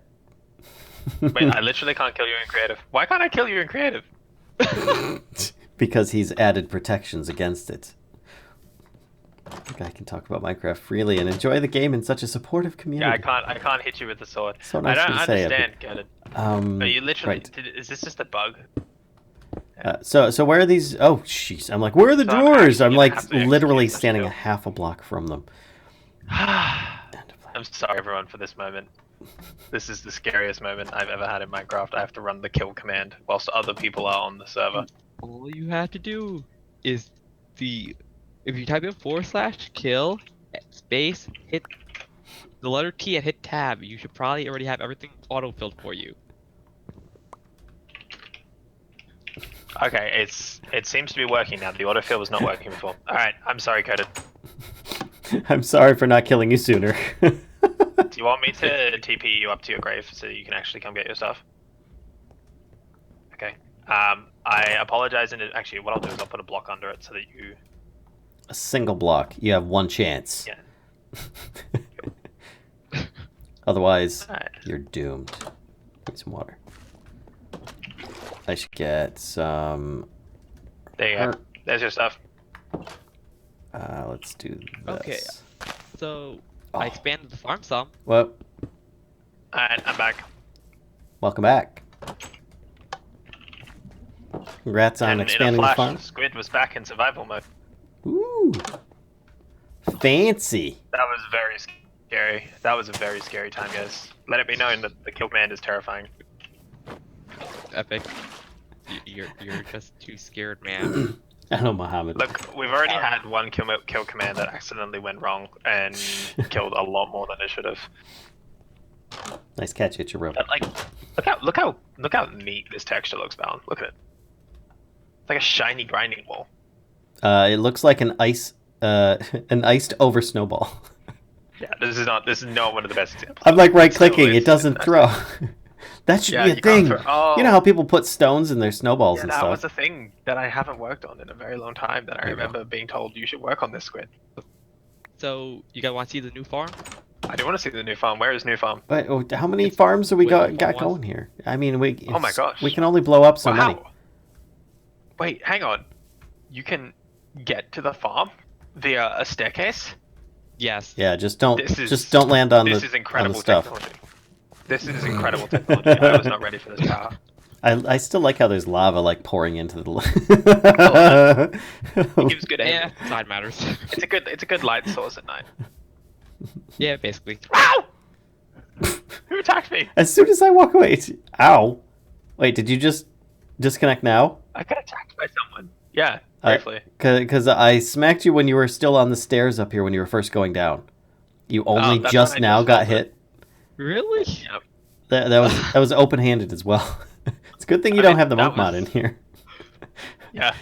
Wait, I literally can't kill you in creative. Why can't I kill you in creative? Because he's added protections against it. The guy can talk about Minecraft freely and enjoy the game in such a supportive community. Yeah, I can't hit you with the sword. So I nice don't of you to say, understand, Coded. Are you literally? right. Is this just a bug? So where are these? Oh, jeez. I'm like, where are the So I'm drawers? actually I'm gonna like have to literally execute this standing a kill. half a block from them. I'm sorry, everyone, for this moment. This is the scariest moment I've ever had in Minecraft. I have to run the kill command whilst other people are on the server. All you have to do is if you type in /kill space hit the letter T and hit tab, you should probably already have everything auto-filled for you. Okay, it seems to be working now. The autofill was not working before. Alright, I'm sorry, Coded. I'm sorry for not killing you sooner. Do you want me to TP you up to your grave so you can actually come get your stuff? Okay. I apologize, and actually what I'll do is I'll put a block under it so that you... A single block. You have one chance. Yeah. Otherwise, Alright. you're doomed. Need some water. I should get some. There you go. There's your stuff. Let's do this. Okay. So Oh. I expanded the farm some. Well, Alright, I'm back. welcome back. Congrats on And in a expanding the flash, farm. Squid was back in survival mode. Ooh, fancy. That was very scary. That was a very scary time, guys. Let it be known that the kill command is terrifying. Epic. You're just too scared, man. I know, Mohammed. Look, we've already had one kill command that accidentally went wrong and killed a lot more than it should have. Nice catch, Itch a rope. But, like, look how neat this texture looks, Balin. Look at it. It's like a shiny grinding wall. It looks like an an iced over snowball. Yeah, this is not one of the best examples. I'm like right clicking, Still, it doesn't throw. That should be a you can't thing. throw- You know how people put stones in their snowballs Yeah, and that stuff. was a thing that I haven't worked on in a very long time. That I There you go. remember being told you should work on this, Squid. So you guys want to see the new farm? I do want to see the new farm. Where is new farm? Wait, how many It's farms have we way got more got ones. going here? I mean, Oh my gosh. we can only blow up so Wow. many. Wait, hang on. You can get to the farm via a staircase? Yes. Yeah, just don't This is- land on This the is on incredible the stuff. technology. This is incredible technology. I was not ready for this power. I still like how there's lava like pouring into the. It gives good aim. Yeah, side matters. It's a good light source at night. Yeah, basically. Ow! Who attacked me? As soon as I walk away, ow! Wait, did you just disconnect now? I got attacked by someone. Yeah, briefly. Because I smacked you when you were still on the stairs up here when you were first going down. You only that's just when I now just got felt it. hit. Really? Yep. That was open-handed as well. a good thing you I don't mean, have the that monk mod was- in here. Yeah.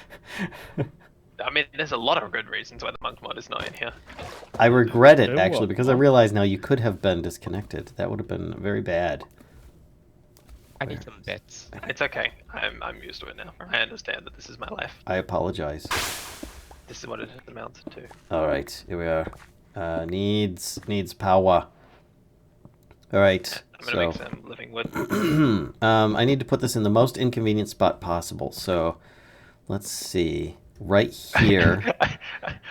I mean, there's a lot of good reasons why the monk mod is not in here. I regret it Do actually what? because I realize now you could have been disconnected. That would have been very bad. I need some bits. It's okay. I'm used to it now. I understand that this is my life. I apologize. This is what it amounts to. All right, here we are. Needs power. All right. I'm gonna make some living wood. I need to put this in the most inconvenient spot possible. So, let's see. Right here.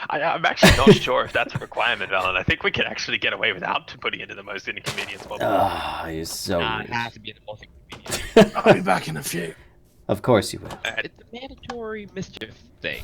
I'm actually not sure if that's a requirement, Alan. I think we can actually get away without putting it in the most inconvenient spot. Ah, you're so It rude. has to be in the most inconvenient. I'll be back in a few. Of course you will. It's a mandatory mischief thing.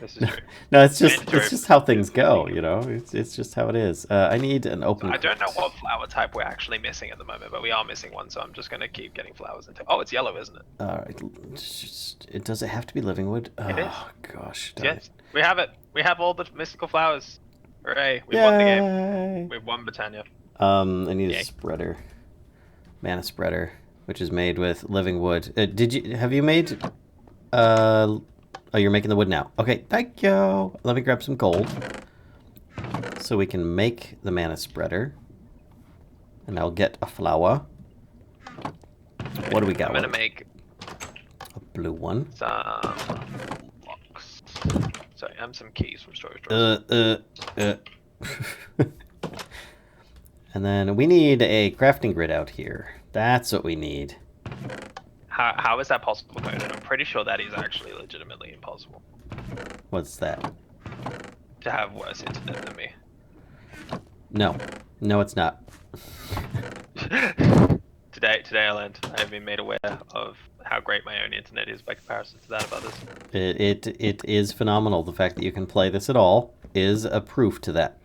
This is true. No, it's Mandatory. just how things go, you know. It's just how it is. I need an open. I don't know what flower type we're actually missing at the moment, but we are missing one, so I'm just gonna keep getting flowers into. Oh, it's yellow, isn't it? All right. Does it have to be living wood? It is. Oh gosh. Darn Yes, we have it. We have all the mystical flowers. Hooray! We won the game. Yay. We won Botania. I need Yay. a spreader, mana spreader, which is made with living wood. Have you made? Oh, you're making the wood now. Okay, thank you. Let me grab some gold, so we can make the mana spreader, and I'll get a flower. What do we got? I'm gonna make A blue one. some blocks. Sorry, some keys from storage. And then we need a crafting grid out here. That's what we need. How is that possible, Conan? I'm pretty sure that is actually legitimately impossible What's that? to have worse internet than me. No, it's not. Today I learned. I have been made aware of how great my own internet is by comparison to that of others. It is phenomenal. The fact that you can play this at all is a proof to that.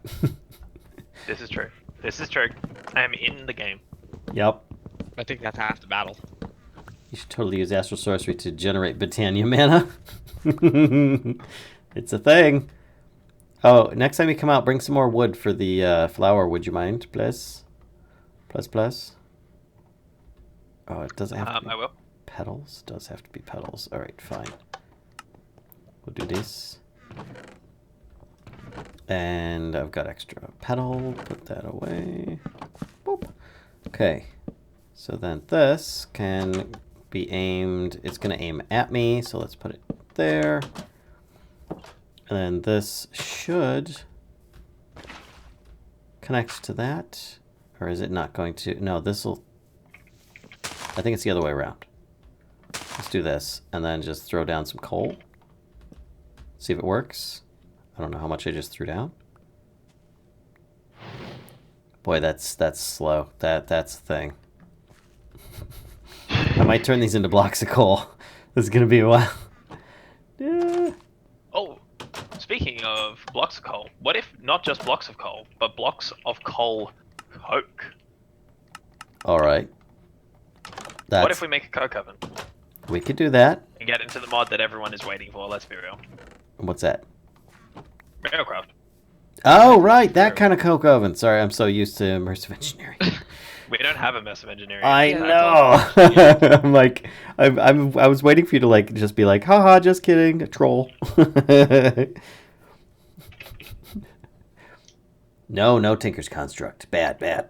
This is true. This is true. I am in the game. Yep. I think that's half the battle. You should totally use Astral Sorcery to generate Botania mana. It's a thing. Oh, next time you come out, bring some more wood for the flower, would you mind, please? Plus. Oh, it doesn't have to be I will. petals. It does have to be petals. All right, fine. We'll do this. And I've got extra petal. Put that away. Boop. Okay. So then this can be aimed. It's going to aim at me. So let's put it there. And then this should connect to that. Or is it not going to? No, this will. I think it's the other way around. Let's do this. And then just throw down some coal. See if it works. I don't know how much I just threw down. Boy, that's slow. That's the thing. I might turn these into blocks of coal. This is gonna be a while. Yeah. Oh, speaking of blocks of coal, what if not just blocks of coal, but blocks of coal coke? All right. What if we make a coke oven We could do that. and get into the mod that everyone is waiting for? Let's be real. What's that? DevCraft. Oh, right, that kind of coke oven. Sorry, I'm so used to immersive engineering. We don't have immersive engineering. I Yeah, know. I'm like, I was waiting for you to like just be like, haha, just kidding, a troll. No, Tinker's Construct. Bad.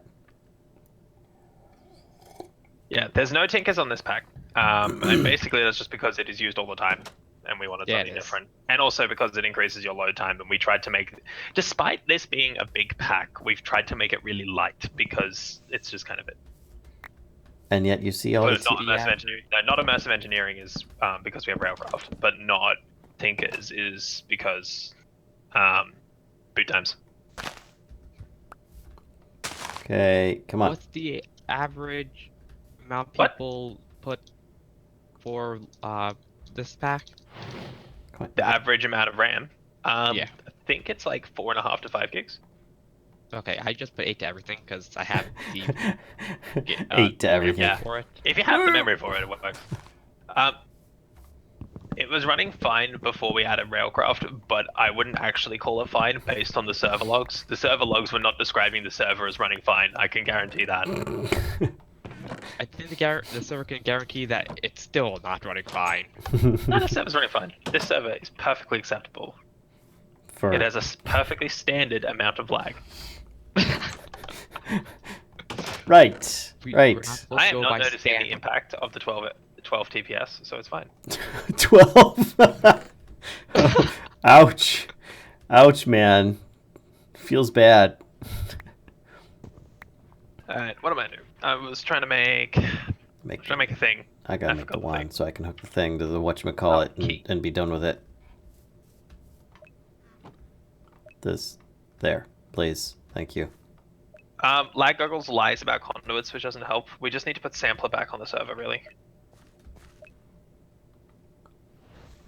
Yeah, there's no tinkers on this pack. And basically that's just because it is used all the time. And we wanted Yeah, something it is. different. And also because it increases your load time. And we tried to make, despite this being a big pack, we've tried to make it really light because it's just kind of it. And yet you see all But this. not immersive yeah. engineering. No, not immersive engineering is because we have railcraft, but not tinkers is because boot times. Okay, come on. What's the average amount What? people put for this pack? Come on. The average amount of RAM. Yeah. I think it's like 4.5 to 5 gigs. Okay, I just put 8 to everything because I have the 8 to everything. yeah. for it. If you have the memory for it, it works. It was running fine before we added Railcraft, but I wouldn't actually call it fine based on the server logs. The server logs were not describing the server as running fine. I can guarantee that. I think the server can guarantee that it's still not running fine. No, the server's running fine. This server is perfectly acceptable. For It has a perfectly standard amount of lag. right, We're right. not supposed to I am go not by noticing the standard. impact of the 12 TPS, so it's fine. 12. Ouch, ouch, man. Feels bad. Alright, what am I doing? I was trying to make a thing. I gotta I make the forgot the wand thing. so I can hook the thing to the whatchamacallit key. and be done with it. This. There. Please. Thank you. Lag goggles lies about conduits, which doesn't help. We just need to put sampler back on the server, really.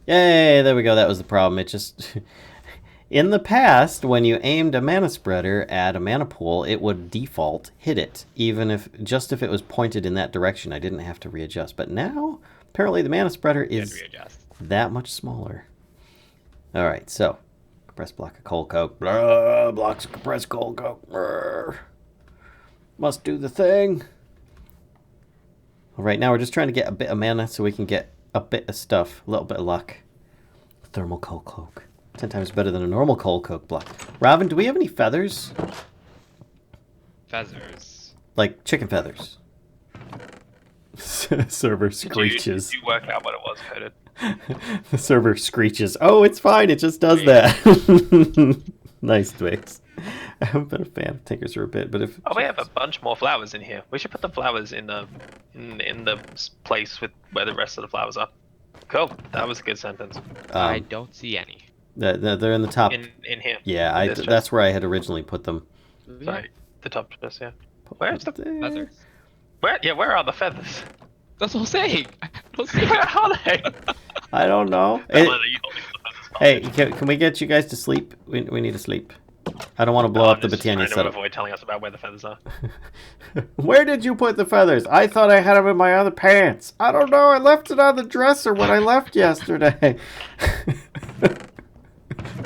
Yay! There we go. That was the problem. It just... In the past, when you aimed a mana spreader at a mana pool, it would default hit it, even if if it was pointed in that direction. I didn't have to readjust. But now, apparently, the mana spreader is Readjust. that much smaller. All right, so compressed block of coal coke. Blah, blocks of compressed coal coke. Brr. Must do the thing. All right, now we're just trying to get a bit of mana so we can get a bit of stuff, a little bit of luck. Thermal coal coke. 10 times better than a normal coal coke block. Robin, do we have any feathers? Feathers. Like chicken feathers. Server screeches. Did you work out what it was, Coded? The server screeches. Oh, it's fine. It just does that. Nice, Twix. I haven't been a fan of Tinkers for a bit, but if... Oh, we have a bunch more flowers in here. We should put the flowers in the place with where the rest of the flowers are. Cool. That was a good sentence. I don't see any. They're in the top. In here. Yeah, This chest. that's where I had originally put them. Sorry, the top chest. Yeah. Where's the Feathers. Where are the feathers? That's what I'm saying. I don't see Where are they? I don't know. Come on, are you holding the feathers? Hey, can we get you guys to sleep? We need to sleep. I don't want to blow up the I'm just Botania trying to setup. avoid telling us about where the feathers are. Where did you put the feathers? I thought I had them in my other pants. I don't know. I left it on the dresser when I left yesterday.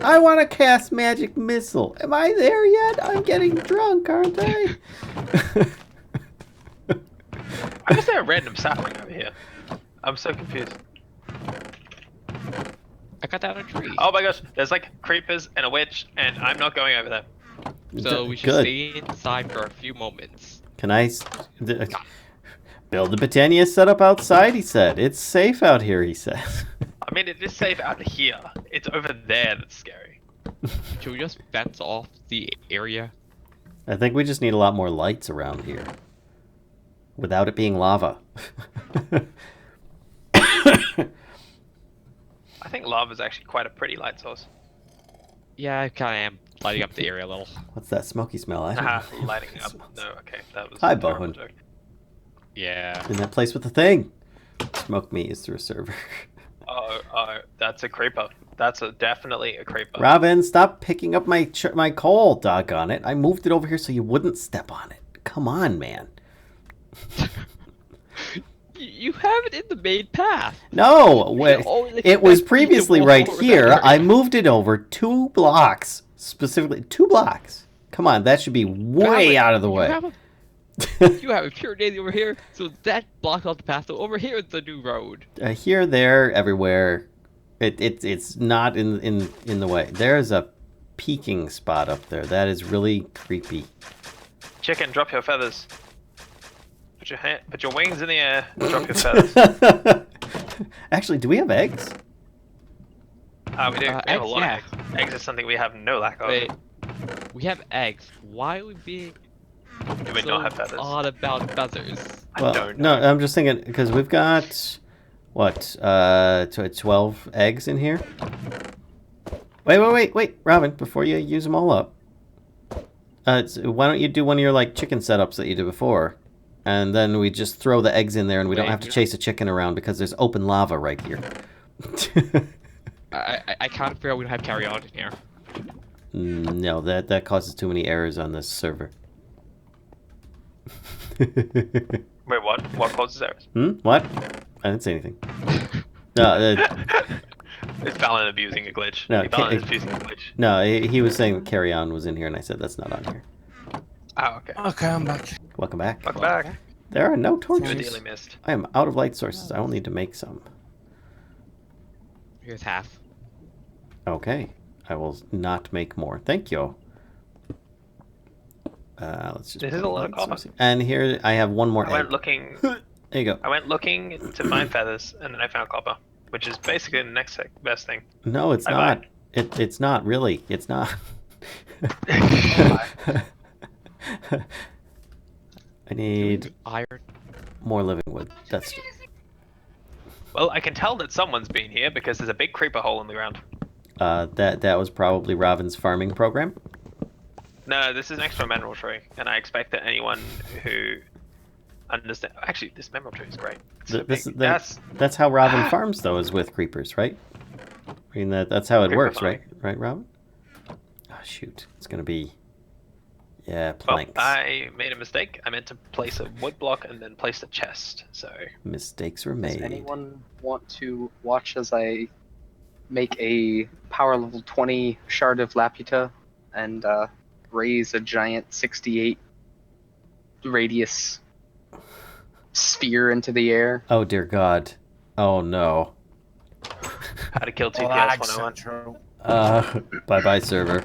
I want to cast magic missile. Am I there yet? I'm getting drunk, aren't I? Why is there a random sapling over here? I'm so confused. I cut down a tree. Oh my gosh, there's like creepers and a witch, and I'm not going over there. So we should Good. stay inside for a few moments. Can I build the Botania setup outside? He said it's safe out here. He said. I mean, it is safe out here. It's over there that's scary. Should we just fence off the area? I think we just need a lot more lights around here, without it being lava. I think lava is actually quite a pretty light source. Yeah, I kind of am lighting up the area a little. What's that smoky smell? I don't Haha, know. lighting up. No, okay, that was Hi, a terrible Bowen. joke. Yeah. In that place with the thing. Smoke me is through a server. Oh, that's a creeper. That's definitely a creeper. Robin, stop picking up my coal, doggone it. I moved it over here so you wouldn't step on it. Come on, man. You have it in the main path. No, only it was expect me to previously walk right over here. that I area. moved it over 2 blocks. Specifically, 2 blocks. Come on, that should be way out of the way. You have a pure daisy over here, so that blocks off the path. So over here is the new road. Here, there, everywhere. It's not in the way. There's a peeking spot up there. That is really creepy. Chicken, drop your feathers. Put your wings in the air. Drop your feathers. Actually, do we have eggs? We do. We have a Eggs, lot yeah. of eggs. Eggs is something we have no lack of. Wait, we have eggs. Why are we being Do we so not have feathers? odd about feathers? I don't no, know. I'm just thinking because we've got what 12 eggs in here. Wait, Robin! Before you use them all up, why don't you do one of your like chicken setups that you did before, and then we just throw the eggs in there, and we don't Wait, have to chase a chicken around because there's open lava right here. I can't figure out we don't have carry on in here. No, that causes too many errors on this server. Wait, what? What causes errors? What? I didn't say anything. It's Valen abusing a glitch. No, Valen is abusing a glitch. No, he was saying carry on was in here, and I said that's not on here. Oh, okay. Okay, I'm back. Welcome back. Welcome back. There are no Too torches. dearly missed. I am out of light sources. I will need to make some. Here's half. Okay. I will not make more. Thank you. Let's just This put is a lot of light copper. sources. And here I have one more I went egg. looking. There you go. I went looking to find feathers, and then I found copper, which is basically the next best thing. No, it's I not. It's not really. It's not. I need Iron. more living wood. That's Well, I can tell that someone's been here because there's a big creeper hole in the ground. that was probably Robin's farming program. No, this is next to a mineral tree, and I expect that anyone who understands... Actually, this mineral tree is great. It's so This big. that's how Robin farms though, is with creepers, right? I mean that's how it Creeper works, farming. right? Right, Robin? Oh shoot, it's gonna be Well, planks. I made a mistake. I meant to place a wood block and then place a chest, so... Mistakes were Does made. anyone want to watch as I make a power level 20 shard of Laputa and raise a giant 68 radius sphere into the air? Oh dear God. Oh no. How to kill TPS Lag 101. central. Bye bye server.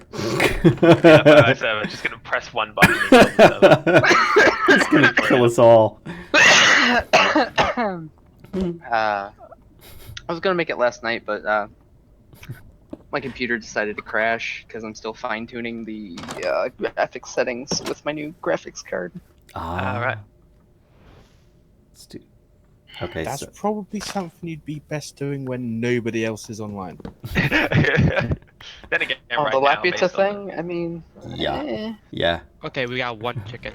Yeah, so I'm just gonna press one button and kill the server. It's gonna kill us all. I was gonna make it last night, but my computer decided to crash because I'm still fine tuning the graphics settings with my new graphics card. Alright. Let's do. Okay, That's so probably something you'd be best doing when nobody else is online. Then again, right The now, Laputa based on thing, I mean, yeah, yeah. Okay, we got one chicken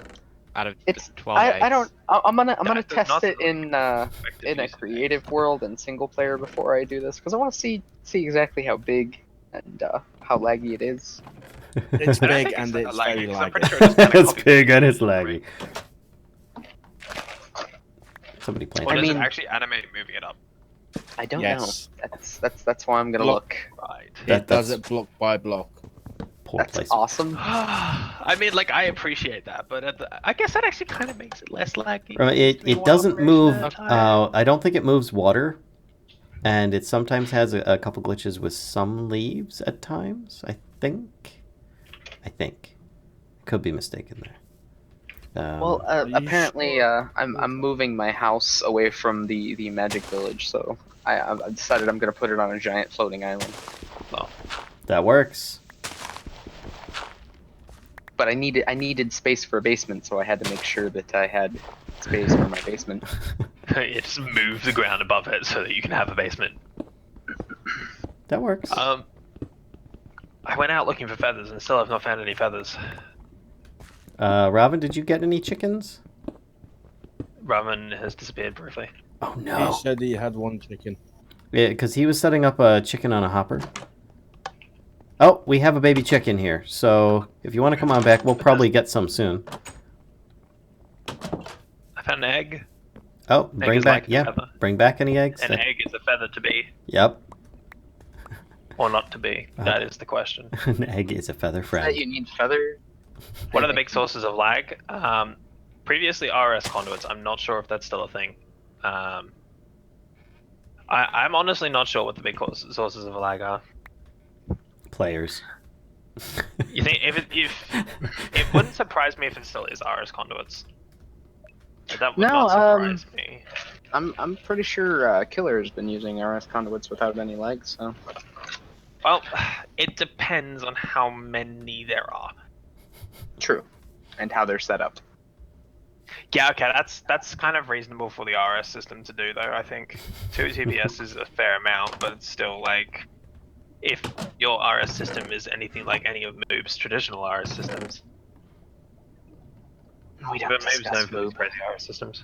out of it's 12 I eggs. don't. I'm gonna That does test not it sound in a use creative world and single player before I do this because I want to see exactly how big and how laggy it is. It's I don't big think and that it's laggy, very 'cause I'm laggy. pretty sure it's kinda It's copy- big and it's laggy. Somebody Or planted. does mean- it actually animate moving it up? I don't Yes. know. That's why I'm gonna Look. look. Right. It does that's- it block by block. Poor That's place. awesome. I mean, like, I appreciate that, but I guess that actually kind of makes it less laggy. It doesn't move. I don't think it moves water, and it sometimes has a couple glitches with some leaves at times. I think. Could be mistaken there. Well, you apparently, sure? I'm moving my house away from the magic village, so I decided I'm gonna put it on a giant floating island. that works. But I needed space for a basement, so I had to make sure that I had space for my basement. You just move the ground above it so that you can have a basement. That works. I went out looking for feathers and still have not found any feathers. Robin, did you get any chickens? Ramen has disappeared briefly. Oh He no. said he had one chicken. Yeah, because he was setting up a chicken on a hopper. Oh, we have a baby chicken here. So if you want to come on back, we'll probably get some soon. I found an egg. Oh, Egg bring is back, like a yeah, feather. bring back any eggs. An egg is a feather to be, Yep, or not to be. That is the question. an egg is a feather That friend. you need feather. What are the big sources of lag? Previously RS conduits. I'm not sure if that's still a thing. I'm honestly not sure what the big sources of lag are. Players. You think if it wouldn't surprise me if it still is RS conduits. That would No, not surprise me. I'm pretty sure Killer has been using RS conduits without any legs. So Well, it depends on how many there are. true, and how they're set up. Yeah, okay, that's kind of reasonable for the RS system to do, though. I think 2 TPS is a fair amount, but it's still like, if your RS system is anything like any of Moob's traditional RS systems, We but don't Moob's known discuss for these Moob. crazy RS systems.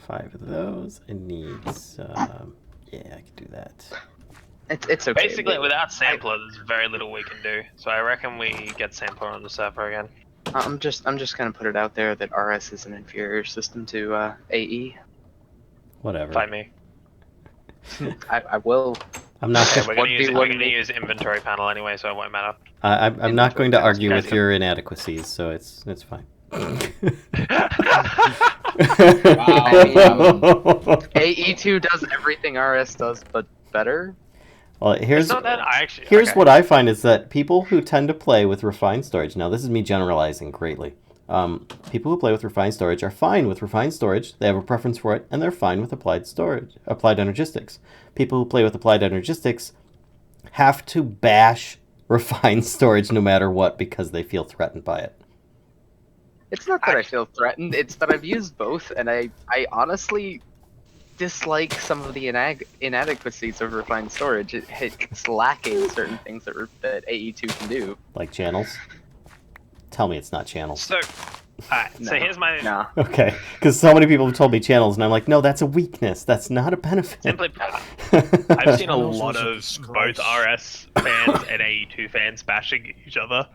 5 of those. I need some. Yeah, I can do that. It's okay. Basically, without sampler, there's very little we can do. So I reckon we get sampler on the server again. I'm just gonna put it out there that RS is an inferior system to AE. Whatever. Find me. I will. I'm not. Okay, Gonna, we're gonna use 1v1 use inventory panel anyway, so it won't matter. I'm not going to argue with Okay. your inadequacies, so it's fine. AE2 does everything RS does, but better. Well, It's not that here's okay. what I find is that people who tend to play with refined storage. Now, this is me generalizing greatly. People who play with refined storage are fine with refined storage. They have a preference for it, and they're fine with applied energistics. People who play with applied energistics have to bash refined storage no matter what because they feel threatened by it. It's not that I feel threatened, it's that I've used both, and I honestly dislike some of the inadequacies of refined storage. It's lacking certain things that AE2 can do. Like channels? Tell me it's not channels. So, so here's my... Nah. Okay, because so many people have told me channels, and I'm like, no, that's a weakness. That's not a benefit. Simply put, I've seen a Channels lot are of disgrace. both RS fans and AE2 fans bashing each other.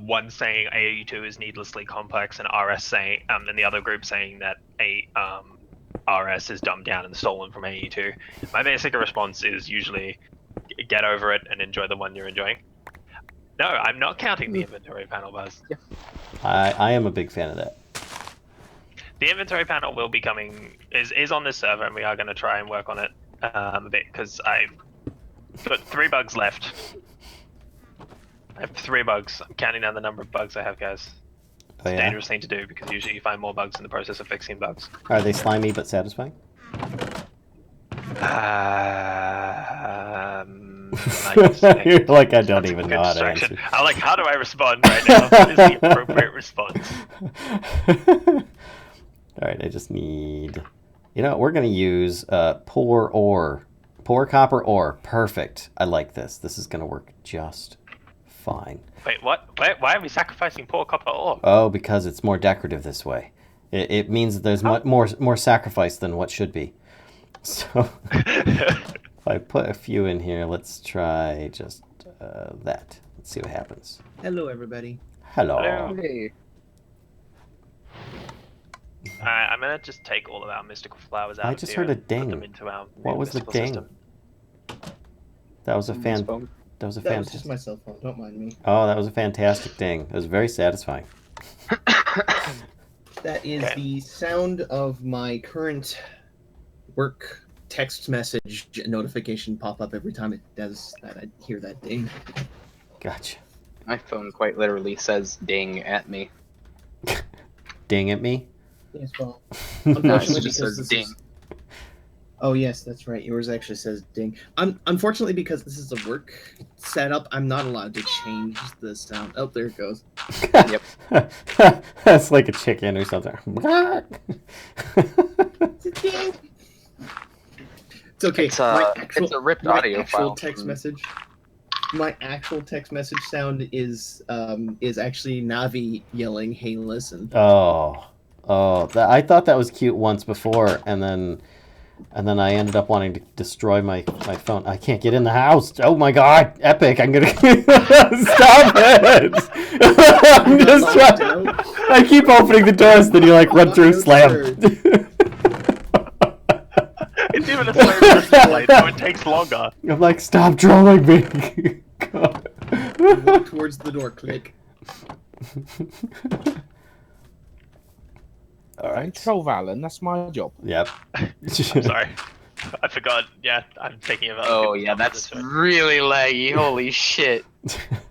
One saying AE2 is needlessly complex, and RS saying, and the other group saying that RS is dumbed down and stolen from AE2. My basic response is usually get over it and enjoy the one you're enjoying. No, I'm not counting the inventory panel, Buzz. I am a big fan of that. The inventory panel will be coming, is on this server, and we are going to try and work on it a bit, because I've got 3 bugs left. I have 3 bugs. I'm counting down the number of bugs I have, guys. It's Oh, a yeah? dangerous thing to do, because usually you find more bugs in the process of fixing bugs. Are they slimy but satisfying? You're like, I don't even know how to answer. I'm like, how do I respond right now? What is the appropriate response? Alright, I just need... You know what? We're going to use poor ore. Poor copper ore. Perfect. I like this. This is going to work just fine. Wait, what? Why are we sacrificing poor copper ore? Oh, because it's more decorative this way. It means that there's more sacrifice than what should be. So, if I put a few in here, let's try just that. Let's see what happens. Hello, everybody. Hello. Hello. Hey. I'm gonna just take all of our mystical flowers out. I of just here heard a and put ding. them into our What was the mystical ding? system. That was a His phone. That was a That was just fantastic. my cell phone. Don't mind me. Oh, that was a fantastic ding. It was very satisfying. That is Okay. the sound of my current work text message notification pop up every time it does that. I hear that ding. Gotcha. My phone quite literally says ding at me. Ding at me. Yes, well, No, it unfortunately, just because says this ding. is... Oh yes, that's right. Yours actually says ding. Unfortunately, because this is a work setup, I'm not allowed to change the sound. Oh, there it goes. Yep. That's like a chicken or something. It's okay. It's a ripped my audio actual file. text message. My actual text message sound is actually Navi yelling, "Hey, listen." Oh, I thought that was cute once before, and then I ended up wanting to destroy my phone. I can't get in the house. Oh my god, epic! I'm gonna stop it. I'm just trying. I keep opening the doors, then you like run through, slam. It's even a slow display, so it takes longer. I'm like, stop trolling me. God. Walk towards the door. Click. All right. Troll Valen, that's my job. Yep. I'm sorry. I forgot. Yeah, I'm taking about. Oh yeah, that's really laggy. Holy shit!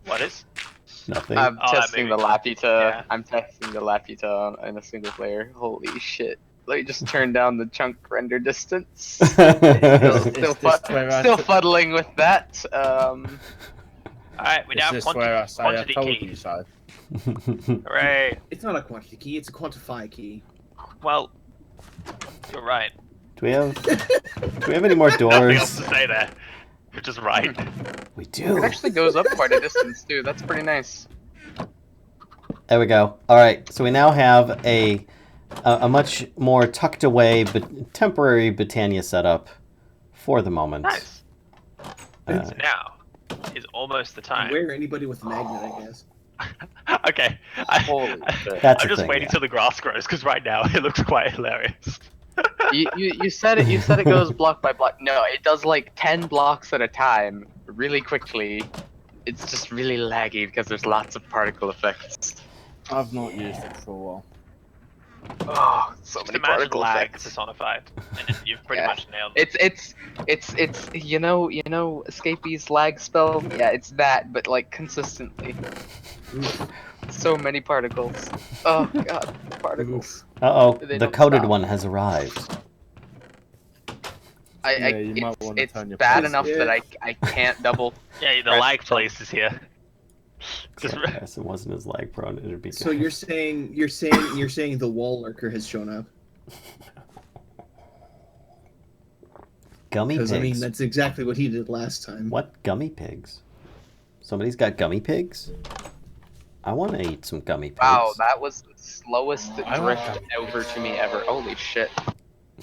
What is? Nothing. I'm Oh, that testing maybe- the Laputa. yeah. I'm testing the Laputa in a single player. Holy shit! Let me just turn down the chunk render distance. Still fuddling with that. Alright, we now have Is this where I say I quantity told key. you so? Hooray! It's not a quantity key. It's a quantify key. Well, you're right. Do we have any more Nothing else doors? to say there. You're just right. We do. It actually goes up quite a distance too. That's pretty nice. There we go. All right, so we now have a much more tucked away but temporary Botania setup for the moment. Nice. So now is almost the time. Where anybody with a magnet, I guess. Okay. Holy shit. That's I'm the just thing, waiting yeah. till the grass grows because right now it looks quite hilarious. You said it. You said it goes block by block. No, it does like 10 blocks at a time, really quickly. It's just really laggy because there's lots of particle effects. I've not used it for a while. Oh, so Just many imagine particle lag effects. personified, and then you've pretty Yeah. much nailed it. It's you know Escapee's lag spell. Yeah, it's that, but like consistently. So many particles. Oh god, particles. Uh-oh, They the don't coded stop. one has arrived. Yeah, you might wanna It's turn your bad particles enough that I can't double. Yeah, the press lag jump. police is here. Just If it wasn't as lag prone, it'd be good. So you're saying the wall lurker has shown up? Gummy Because pigs. I mean that's exactly what he did last time. What gummy pigs? Somebody's got gummy pigs? I want to eat some gummy pigs. Wow, that was the slowest I like drift that. over to me ever. Holy shit.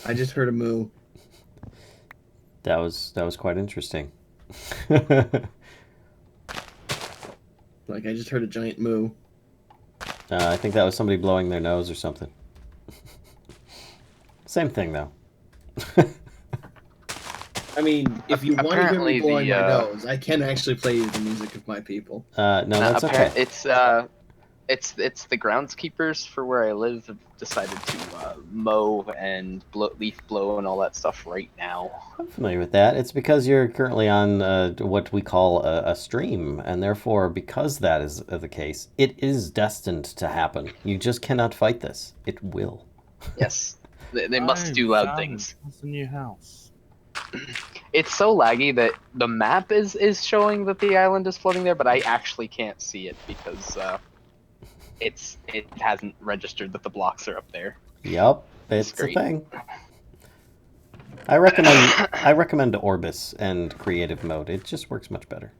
I just heard a moo. That was quite interesting. Like I just heard a giant moo. I think that was somebody blowing their nose or something. Same thing though. I mean, if you want to hear Apparently me blowing the, my nose, I can actually play you the music of my people. No, that's okay. It's the groundskeepers for where I live have decided to mow and leaf blow and all that stuff right now. I'm familiar with that. It's because you're currently on what we call a stream, and therefore, because that is the case, it is destined to happen. You just cannot fight this. It will. Yes, they must do loud things. What's the new house? It's so laggy that the map is showing that the island is floating there, but I actually can't see it because it hasn't registered that the blocks are up there. Yep, it's a great. thing. I recommend Orbis and creative mode. It just works much better.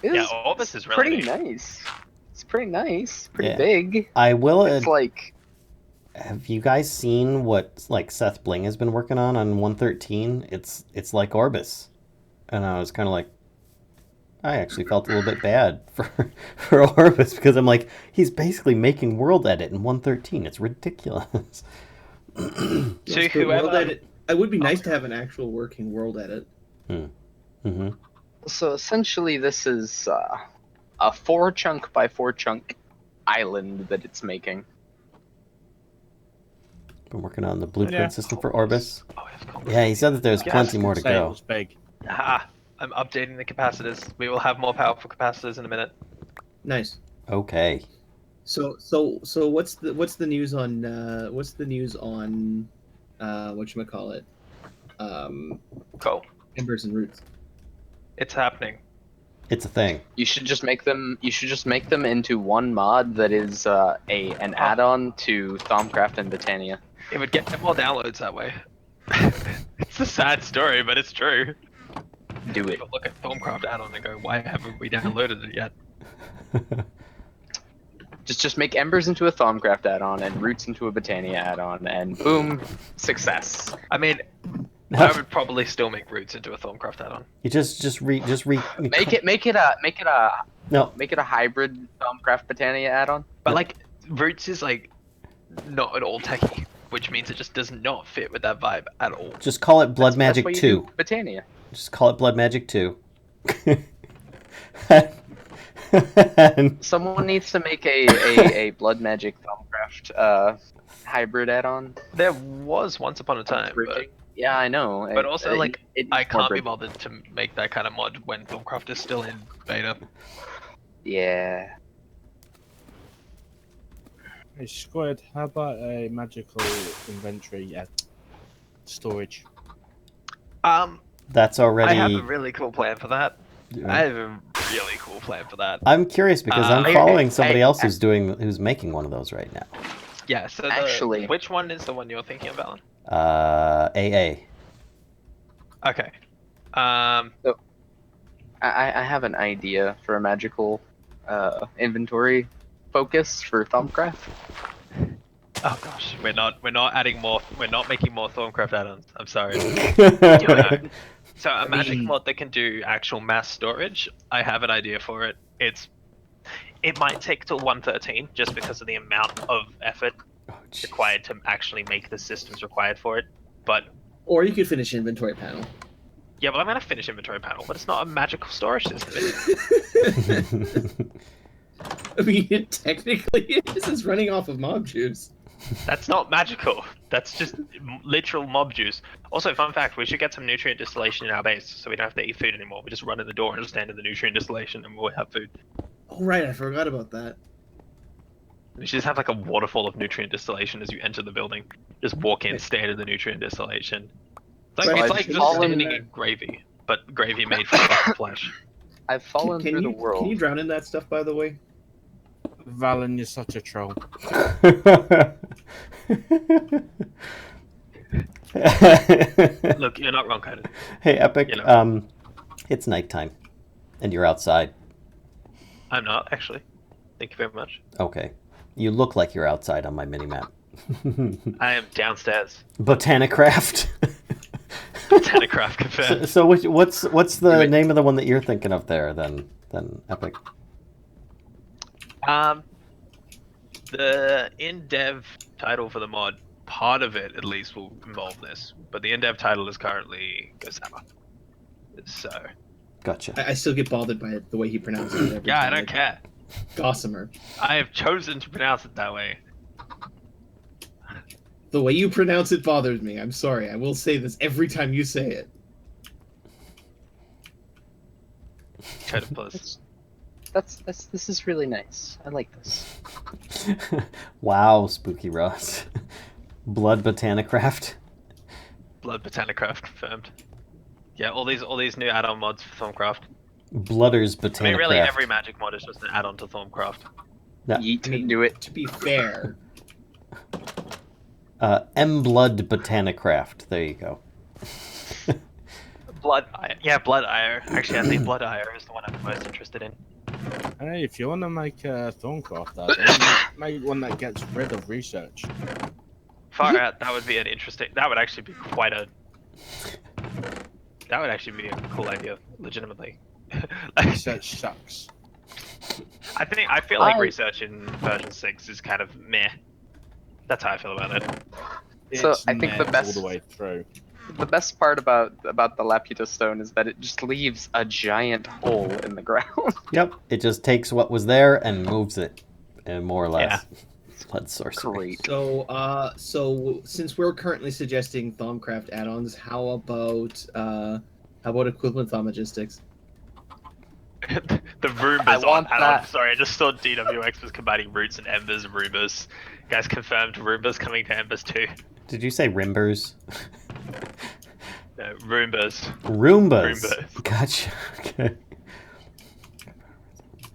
Yeah, Orbis is really pretty neat. nice. It's pretty nice, pretty Yeah. big. I will. It's like Have you guys seen what like Seth Bling has been working on 113? It's like Orbis, and I was kind of like, I actually felt a little bit bad for Orbis because I'm like, he's basically making world edit in 113. It's ridiculous. To Yes, but world whoever. edit. It would be nice to have an actual working world edit. Mm-hmm. so. Essentially, this is a 4-chunk by 4-chunk island that it's making. Been working on the blueprint Yeah. system for Orbis. Oh, it's cool. Yeah, he said that there's Yes, plenty more to Say it go. was big. Ah, I'm updating the capacitors. We will have more powerful capacitors in a minute. Nice. Okay. So what's the news on whatchamacallit? Cool. Embers and Roots. It's happening. It's a thing. You should just make them. You should just make them into one mod that is an add-on to Thaumcraft and Botania. It would get more downloads that way. It's a sad story, but it's true. Do it. People look at Thaumcraft add-on and go, why haven't we downloaded it yet? Just make Embers into a Thaumcraft add-on and Roots into a Botania add-on, and boom, success. I mean, I would probably still make Roots into a Thaumcraft add-on. You just Make it a hybrid Thaumcraft Botania add-on. But like, Roots is like not at all techy, which means it just does not fit with that vibe at all. Just call it Blood That's Magic why you 2. do Botania. Just call it Blood Magic 2. Someone needs to make a Blood Magic Thaumcraft hybrid add-on. There was once upon a time, but, Yeah, I know. but also like I can't be more bothered to make that kind of mod when Thaumcraft is still in beta. Yeah. Hey, Squid, how about a magical inventory storage? That's already. I have a really cool plan for that. Yeah. I have a really cool plan for that. I'm curious because I'm I- following somebody I- else who's making one of those right now. Yeah, so Actually- which one is the one you're thinking about? AA. Okay. I have an idea for a magical inventory focus for Thaumcraft. Oh gosh, we're not making more Thorncraft add-ons. I'm sorry. So a magic mod that can do actual mass storage, I have an idea for it. It might take till 113 just because of the amount of effort Oh, jeez. required to actually make the systems required for it. But Or you could finish inventory panel. yeah, but I'm gonna finish inventory panel, but it's not a magical storage system. I mean, it technically is. It's running off of mob juice. That's not magical. That's just literal mob juice. Also, fun fact: we should get some nutrient distillation in our base, so we don't have to eat food anymore. We just run in the door and just stand in the nutrient distillation, and we'll have food. Oh right, I forgot about that. We should just have like a waterfall of nutrient distillation as you enter the building. Just walk in, stand in the nutrient distillation. It's like, Right, it's I've like just fallen- standing in gravy, but gravy made from fucking flesh. I've fallen Can through you the world. can you drown in that stuff, by the way? Valen, you're such a troll. Look, you're not wrong, Conan. Hey, Epic. You know. It's nighttime, and you're outside. I'm not actually. Thank you very much. Okay, you look like you're outside on my minimap. I am downstairs. Botanicraft. DevCraft confirmed. So what's the name of the one that you're thinking of there? Then Epic. The in-dev title for the mod, part of it at least will involve this, but the in-dev title is currently Gosama. So. Gotcha. I still get bothered by the way he pronounces it every Yeah, I time. don't care. Gossamer. I have chosen to pronounce it that way. The way you pronounce it bothers me. I'm sorry. I will say this every time you say it. Code plus. This is really nice. I like this. Wow, Spooky Ross. Blood Botanicraft. Blood Botanicraft confirmed. Yeah, all these new add-on mods for Thorncraft. Blooders Botanicraft. I mean, really, every magic mod is just an add-on to Thorncraft. No. Yeet, I mean, do it. To be fair, M-Blood Botanicraft. There you go. Blood Ire. Actually, I think Blood Ire is the one I'm most interested in. Hey, if you want to make a Thorncraft out there, make one that gets rid of research. Far out. That would be an interesting. That would actually be quite a. That would actually be a cool idea, legitimately. Research sucks. I feel like research in version 6 is kind of meh. That's how I feel about it. So, It's I think the meh best- all the way through. The best part about the Laputa stone is that it just leaves a giant hole in the ground. Yep. It just takes what was there and moves it, more or less. Blood sorcery. Great. So since we're currently suggesting Thomcraft add-ons, how about equivalent thaumagistics? The Roombas I want add-on. that. Sorry, I just saw DWX was combining roots and embers and Roombas. Guys confirmed Roombas coming to embers too. Did you say Rimbers? No, Roombas. Roombas. Roombas. Gotcha. Okay.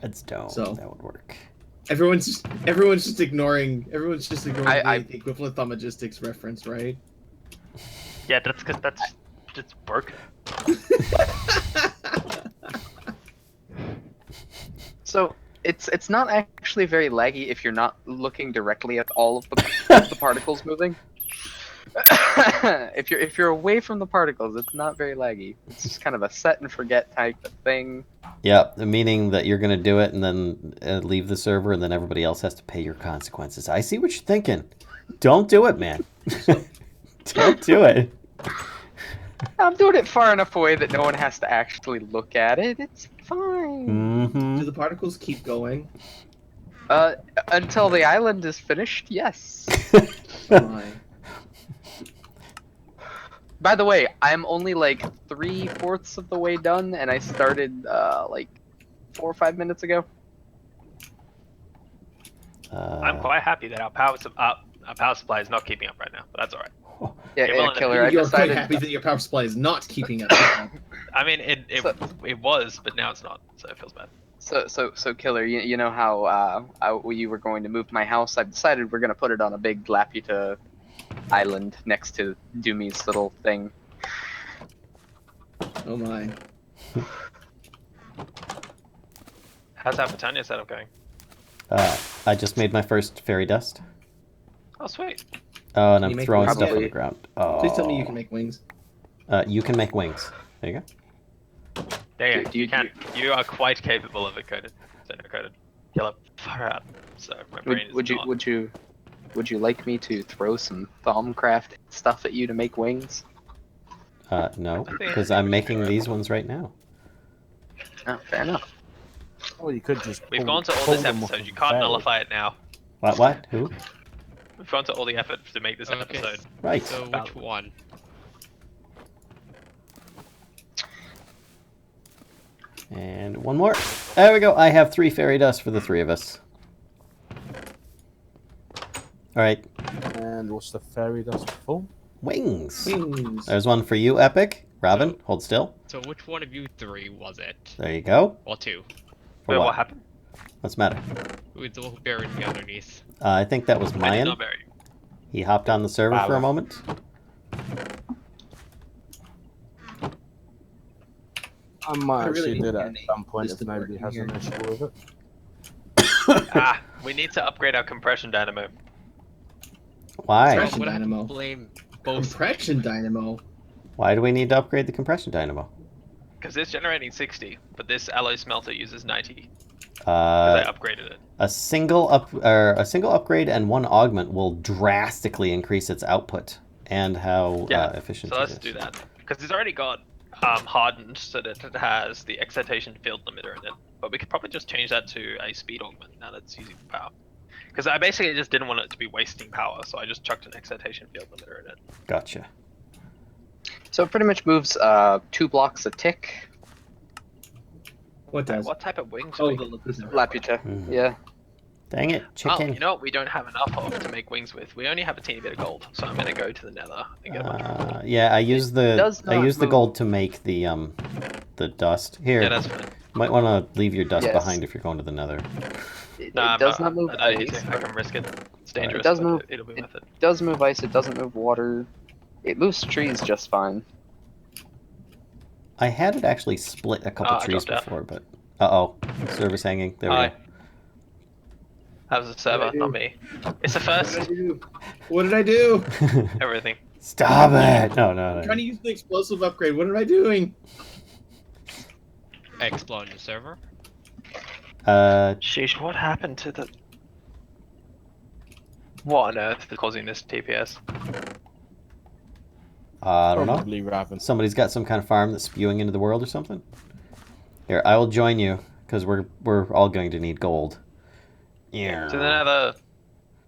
Redstone. So- That would work. Everyone's just ignoring the equivalent thaumagistics reference, right? Yeah, that's because that's just broken. So it's not actually very laggy if you're not looking directly at all of the particles moving. if you're away from the particles, it's not very laggy. It's just kind of a set and forget type of thing. Yep, meaning that you're going to do it and then leave the server and then everybody else has to pay your consequences. I see what you're thinking. Don't do it, man. Don't do it. I'm doing it far enough away that no one has to actually look at it. It's fine. Mm-hmm. Do the particles keep going? Until the island is finished, yes. Fine. By the way, I'm only like 3/4 of the way done, and I started like 4 or 5 minutes ago. I'm quite happy that our power supply is not keeping up right now, but that's alright. Yeah, Okay, well, yeah, Killer. I You're quite decided. happy that your power supply is not keeping up. I mean, it was, but now it's not, so it feels bad. So Killer, you know how you were going to move my house? I've decided we're gonna put it on a big Laputa island next to Doomy's little thing. Oh my. How's that Botania setup going? I just made my first fairy dust. Oh, sweet. Oh, and Can you I'm make throwing wings? stuff on the Probably. ground. Oh. Please tell me you can make wings. You can make wings. There you go. There you Do go. You can. You are quite capable of it, Coded. Center Coded. Killer. Far out. So my brain is not. Would you like me to throw some Thaumcraft stuff at you to make wings? No, because I'm making these ones right now. Oh, fair enough. Or you could just. We've pull- gone to all pull this them off episode. of You the can't ferry. nullify it now. What? Who? We've gone to all the effort to make this Okay. episode. Right. So which one? And one more. There we go. I have 3 fairy dust for the 3 of us. All right. And what's the fairy dust for? Wings. Wings. There's one for you, Epic. Robin, hold still. So which one of you 3 was it? There you go. Well, 2. For Wait, what? what happened? What's the matter? Who is the one who buried me underneath? I think that was I did Mayan. not bury you. He hopped on the server for a Wow. moment. I might I really actually do need that an at some point this if to work nobody in has here. an issue with it. We need to upgrade our compression dynamo. Why? Compression Would I have to dynamo. blame both? Compression dynamo. Why do we need to upgrade the compression dynamo? Because it's generating 60, but this alloy smelter uses 90. Because I upgraded it. A single upgrade and 1 augment will drastically increase its output and how efficient So let's it do is. that. Because it's already got hardened so that it has the excitation field limiter in it. But we could probably just change that to a speed augment now that it's using power. Because I basically just didn't want it to be wasting power, so I just chucked an excitation field limiter in it. Gotcha. So it pretty much moves 2 blocks a tick. What does? What type of wings? Oh, wing? the Laputa. Laputa. Mhm. Yeah. Dang it, Oh, chicken. you know what we don't have enough of to make wings with? We only have a teeny bit of gold, so I'm gonna go to the Nether and get a bunch of gold. Yeah, I use the does not move. gold to make the dust. Here, Yeah, that's fine. might want to leave your dust Yes. behind if you're going to the Nether. It, Nah, it does not move I don't need ice. to. I can risk it. It's dangerous, does but move- it'll be worth it. It does move ice, it doesn't move water. It moves trees just fine. I had it actually split a couple I trees dropped out. before, but server's hanging. There we Hi. go. That was a server, What did I not do? me. It's the What did I first. do? What did I do? Everything. Stop it! No, I'm no, trying no. to use the explosive upgrade. What am I doing? Explode the server. Sheesh, what happened to the... What on earth is causing this TPS? I don't know. Probably Raven. Somebody's got some kind of farm that's spewing into the world or something. Here, I will join you because we're all going to need gold. Yeah. To the Nether.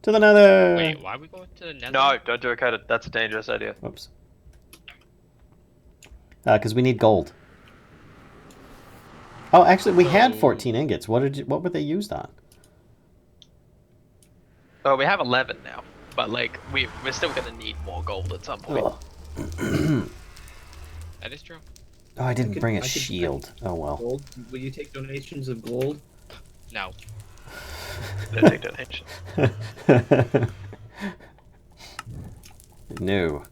To the Nether. Wait, why are we going to the Nether? No, don't do it, Coded. That's a dangerous idea. Whoops. Because we need gold. Oh, actually, we had So- 14 ingots. What were they used on? Oh, we have 11 now. But, like, we're still gonna need more gold at some point. Ugh. That is true. Oh, I didn't could- bring a I could- shield. Oh well. Gold? Will you take donations of gold? No. Don't take donations. No.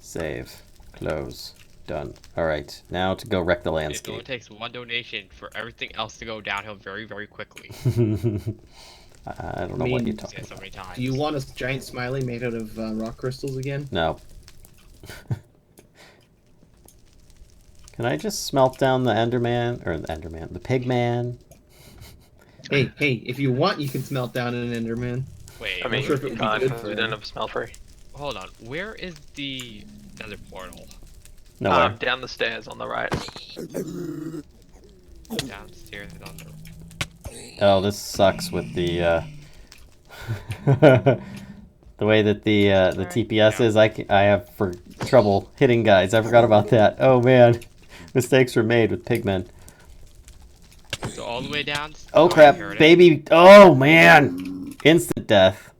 Save. Close. Done. All right. Now to go wreck the It only landscape. takes 1 donation for everything else to go downhill very, very quickly. I don't know I what mean- you're I've talking said so about. many times. Do you want a giant smiley made out of rock crystals again? No. Can I just smelt down the Enderman or the Pigman? Hey, if you want, you can smelt down an Enderman. Wait, I mean, sure if it you would be can't good because for we him. don't have a smell free. hold on. Where is the Nether portal? Nowhere. Down the stairs on the right. Downstairs on the... Oh, this sucks with the the way that the TPS is. I have trouble hitting guys. I forgot about that. Oh man, mistakes were made with pigmen. So all the way down? Oh I crap, heard it. baby! Oh man, instant death.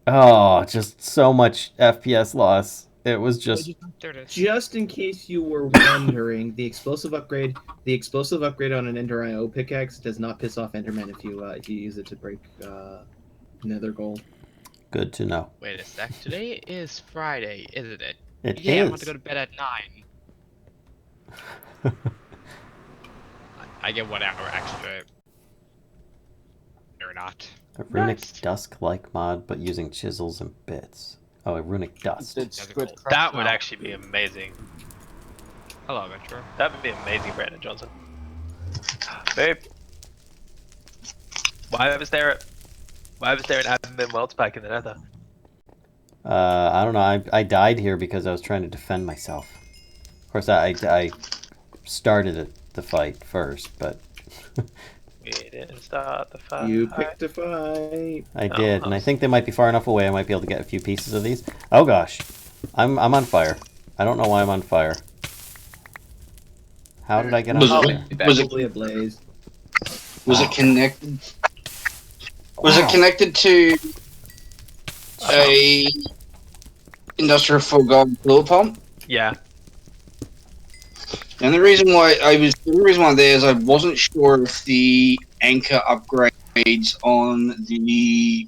Oh, just so much FPS loss. It was just There it is. Just in case you were wondering, the explosive upgrade on an Ender IO pickaxe does not piss off Endermen if you use it to break Nether gold. good to know. Wait a sec. Today is Friday, isn't it? It Yeah, I'm is. about to go to bed at 9. I get 1 hour extra. Or not. A runic Nice. dusk-like mod, but using chisels and bits. Oh, a runic dust. Did Squid That craft That would out? actually be amazing. Hello, Metro. That would be amazing, Brandon Johnson. Babe. Why was there an admin worlds pack in the Nether? I don't know. I died here because I was trying to defend myself. Of course, I started the fight first, but We didn't start the fight. You picked a fight. I Oh, did, and I nice. think they might be far enough away. I might be able to get a few pieces of these. Oh gosh, I'm on fire. I don't know why I'm on fire. How did I get on Was fire? it Probably a blaze. was it connected? Was Wow. it connected to a industrial foregone fuel pump? Yeah. And the reason why there is I wasn't sure if the anchor upgrades on the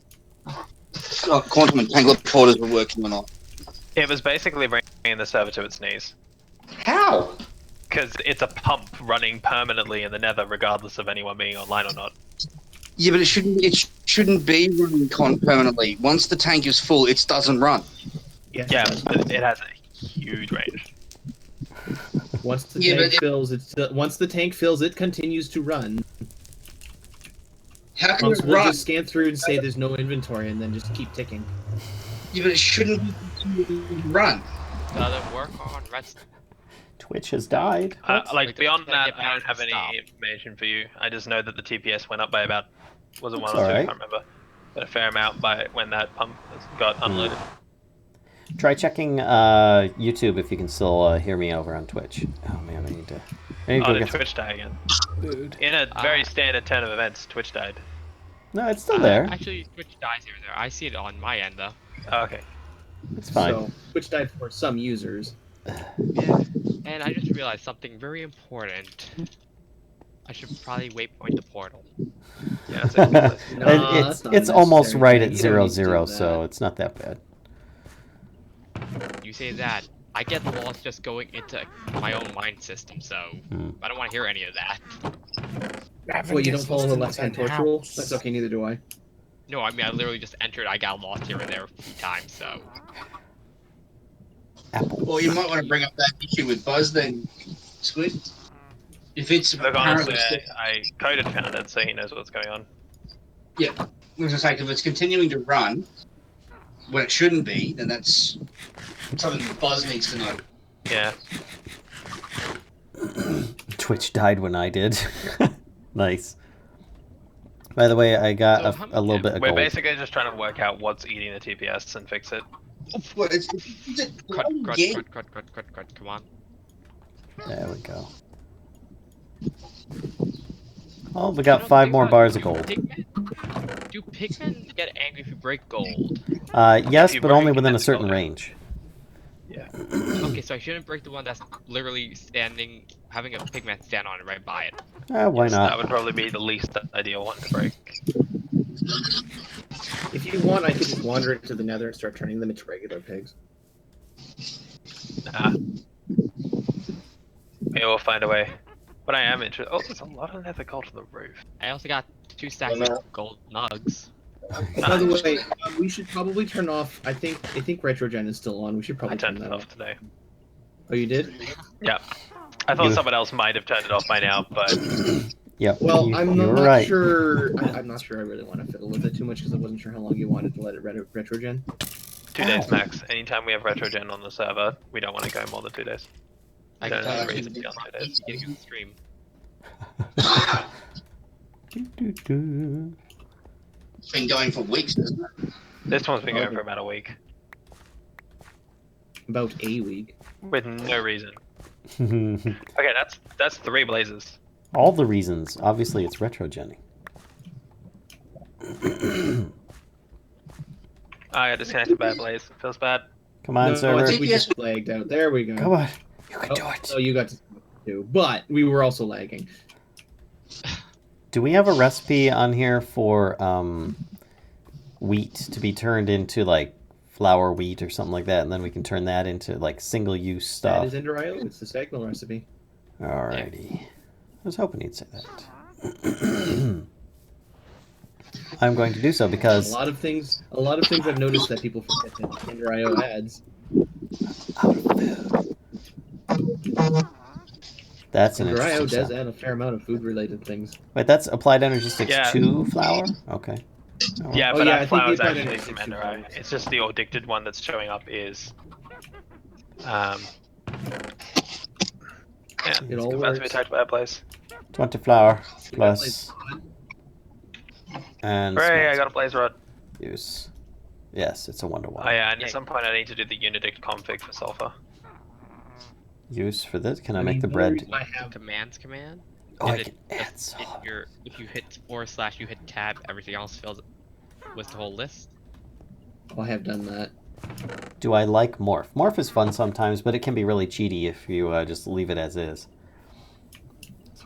quantum entanglement porters were working or not. It was basically bringing the server to its knees. How? Because it's a pump running permanently in the Nether, regardless of anyone being online or not. Yeah, but it shouldn't be running permanently. Once the tank is full, it doesn't run. Yes, Yeah, it does. but it has a huge range. Once the Yeah, tank but fills, once the tank fills, it continues to run. How can Pumps it will run? just scan through and say there's no inventory, and then just keep ticking. Yeah, but it shouldn't be continuing to run. Doesn't work on redstone. Twitch has died. What? Like, beyond Like, that, I don't have any stop. information for you. I just know that the TPS went up by about, was it That's 1 or 2? I alright. can't remember. But a fair amount by when that pump got unloaded. Try checking YouTube if you can still hear me over on Twitch. Oh man, I need to Oh, go did get some Twitch die again? food. In a very standard turn of events, Twitch died. No, it's still there. Actually, Twitch dies here and there. I see it on my end though. Oh, okay. It's fine. So, which died for some users. Yeah. And I just realized something very important. I should probably waypoint the portal. Yeah, that's it. Nah, it's that's not it's almost necessary, right man. at You don't need to 0, do so that. it's not that bad. You say that. I get lost just going into my own mind system, so I don't want to hear any of that. Well, you don't follow the left-hand torch rule? That's okay, neither do I. No, I mean I literally just entered. I got lost here and there a few times, so. Apple. Well, you might want to bring up that issue with Buzz then, Squid. If it's Look, apparently honestly, I coded found it, so he knows what's going on. yeah, I was gonna say if it's continuing to run when it shouldn't be, then that's something that Buzz needs to know. Yeah. Twitch died when I did. Nice. By the way, I got So how a little bit of We're gold. basically just trying to work out what's eating the TPS and fix it. Well, it's Crud, come on. There we go. Oh, we got 5 more bars of gold. Do pigmen get angry if you break gold? Yes, you but only break within a it, certain gold. range. Yeah. Okay, so I shouldn't break the one that's literally standing, having a pigman stand on it right by it. Why That not? would probably be the least ideal one to break. If you want, I could just wander into the Nether and start turning them into regular pigs. Nah. Maybe we'll find a way. But I am interested. Oh, there's a lot of nether gold on the roof. I also got 2 stacks of gold nugs. By the way, we should probably turn off. I think Retrogen is still on. We should I probably turn turned it that off off. today. Oh, you did? Yeah. I thought You- someone else might have turned it off by now, but Yep. Well, you, I'm you're not right. sure. I'm not sure. I really want to fiddle with it too much because I wasn't sure how long you wanted to let it Retrogen. 2 days max. Anytime we have retrogen on the server, we don't want to go more than 2 days. I don't can know tell the you reason beyond 2 days. beginning of the stream. It's been going for weeks, hasn't it? This one's been going for about a week. About a week. With no reason. Okay, that's 3 blazes. All the reasons. Obviously, it's retrogenning. I got disconnected by a blaze. Feels bad. Come on, No, I server. think we just lagged out. There we go. Come on. You can do it. Oh, you got to do, but we were also lagging. Do we have a recipe on here for wheat to be turned into like flour wheat or something like that, and then we can turn that into like single-use That stuff? is Ender IO. It's the Stagnal recipe. Alrighty. I was hoping you'd say that. I'm going to do so A because lot of things I've noticed that people forget that Ender IO adds. that's an Ender IO interesting does sound. add a fair amount of food-related things. Wait, that's applied energy sticks Yeah. to flour? Okay. Alright. Yeah, Oh, but yeah, I that think flower is the applied actually energy from sticks Enderai. are- It's just the addicted one that's showing up is Yeah, It all it's about to be works. attacked by a place. 20 flour Blaze plus and Hooray, I smelter got a blaze rod. use. Yes, it's a 1-to-1. Oh yeah, and at some point I need to do the Unedict config for sulfur. Use for this. Can I, I make mean, the the bread? reason I The have commands command. Oh, I and can it add just salt. if you hit / you hit tab, everything else fills with the whole list. I have done that. Do I like morph? Morph is fun sometimes, but it can be really cheaty if you just leave it as is.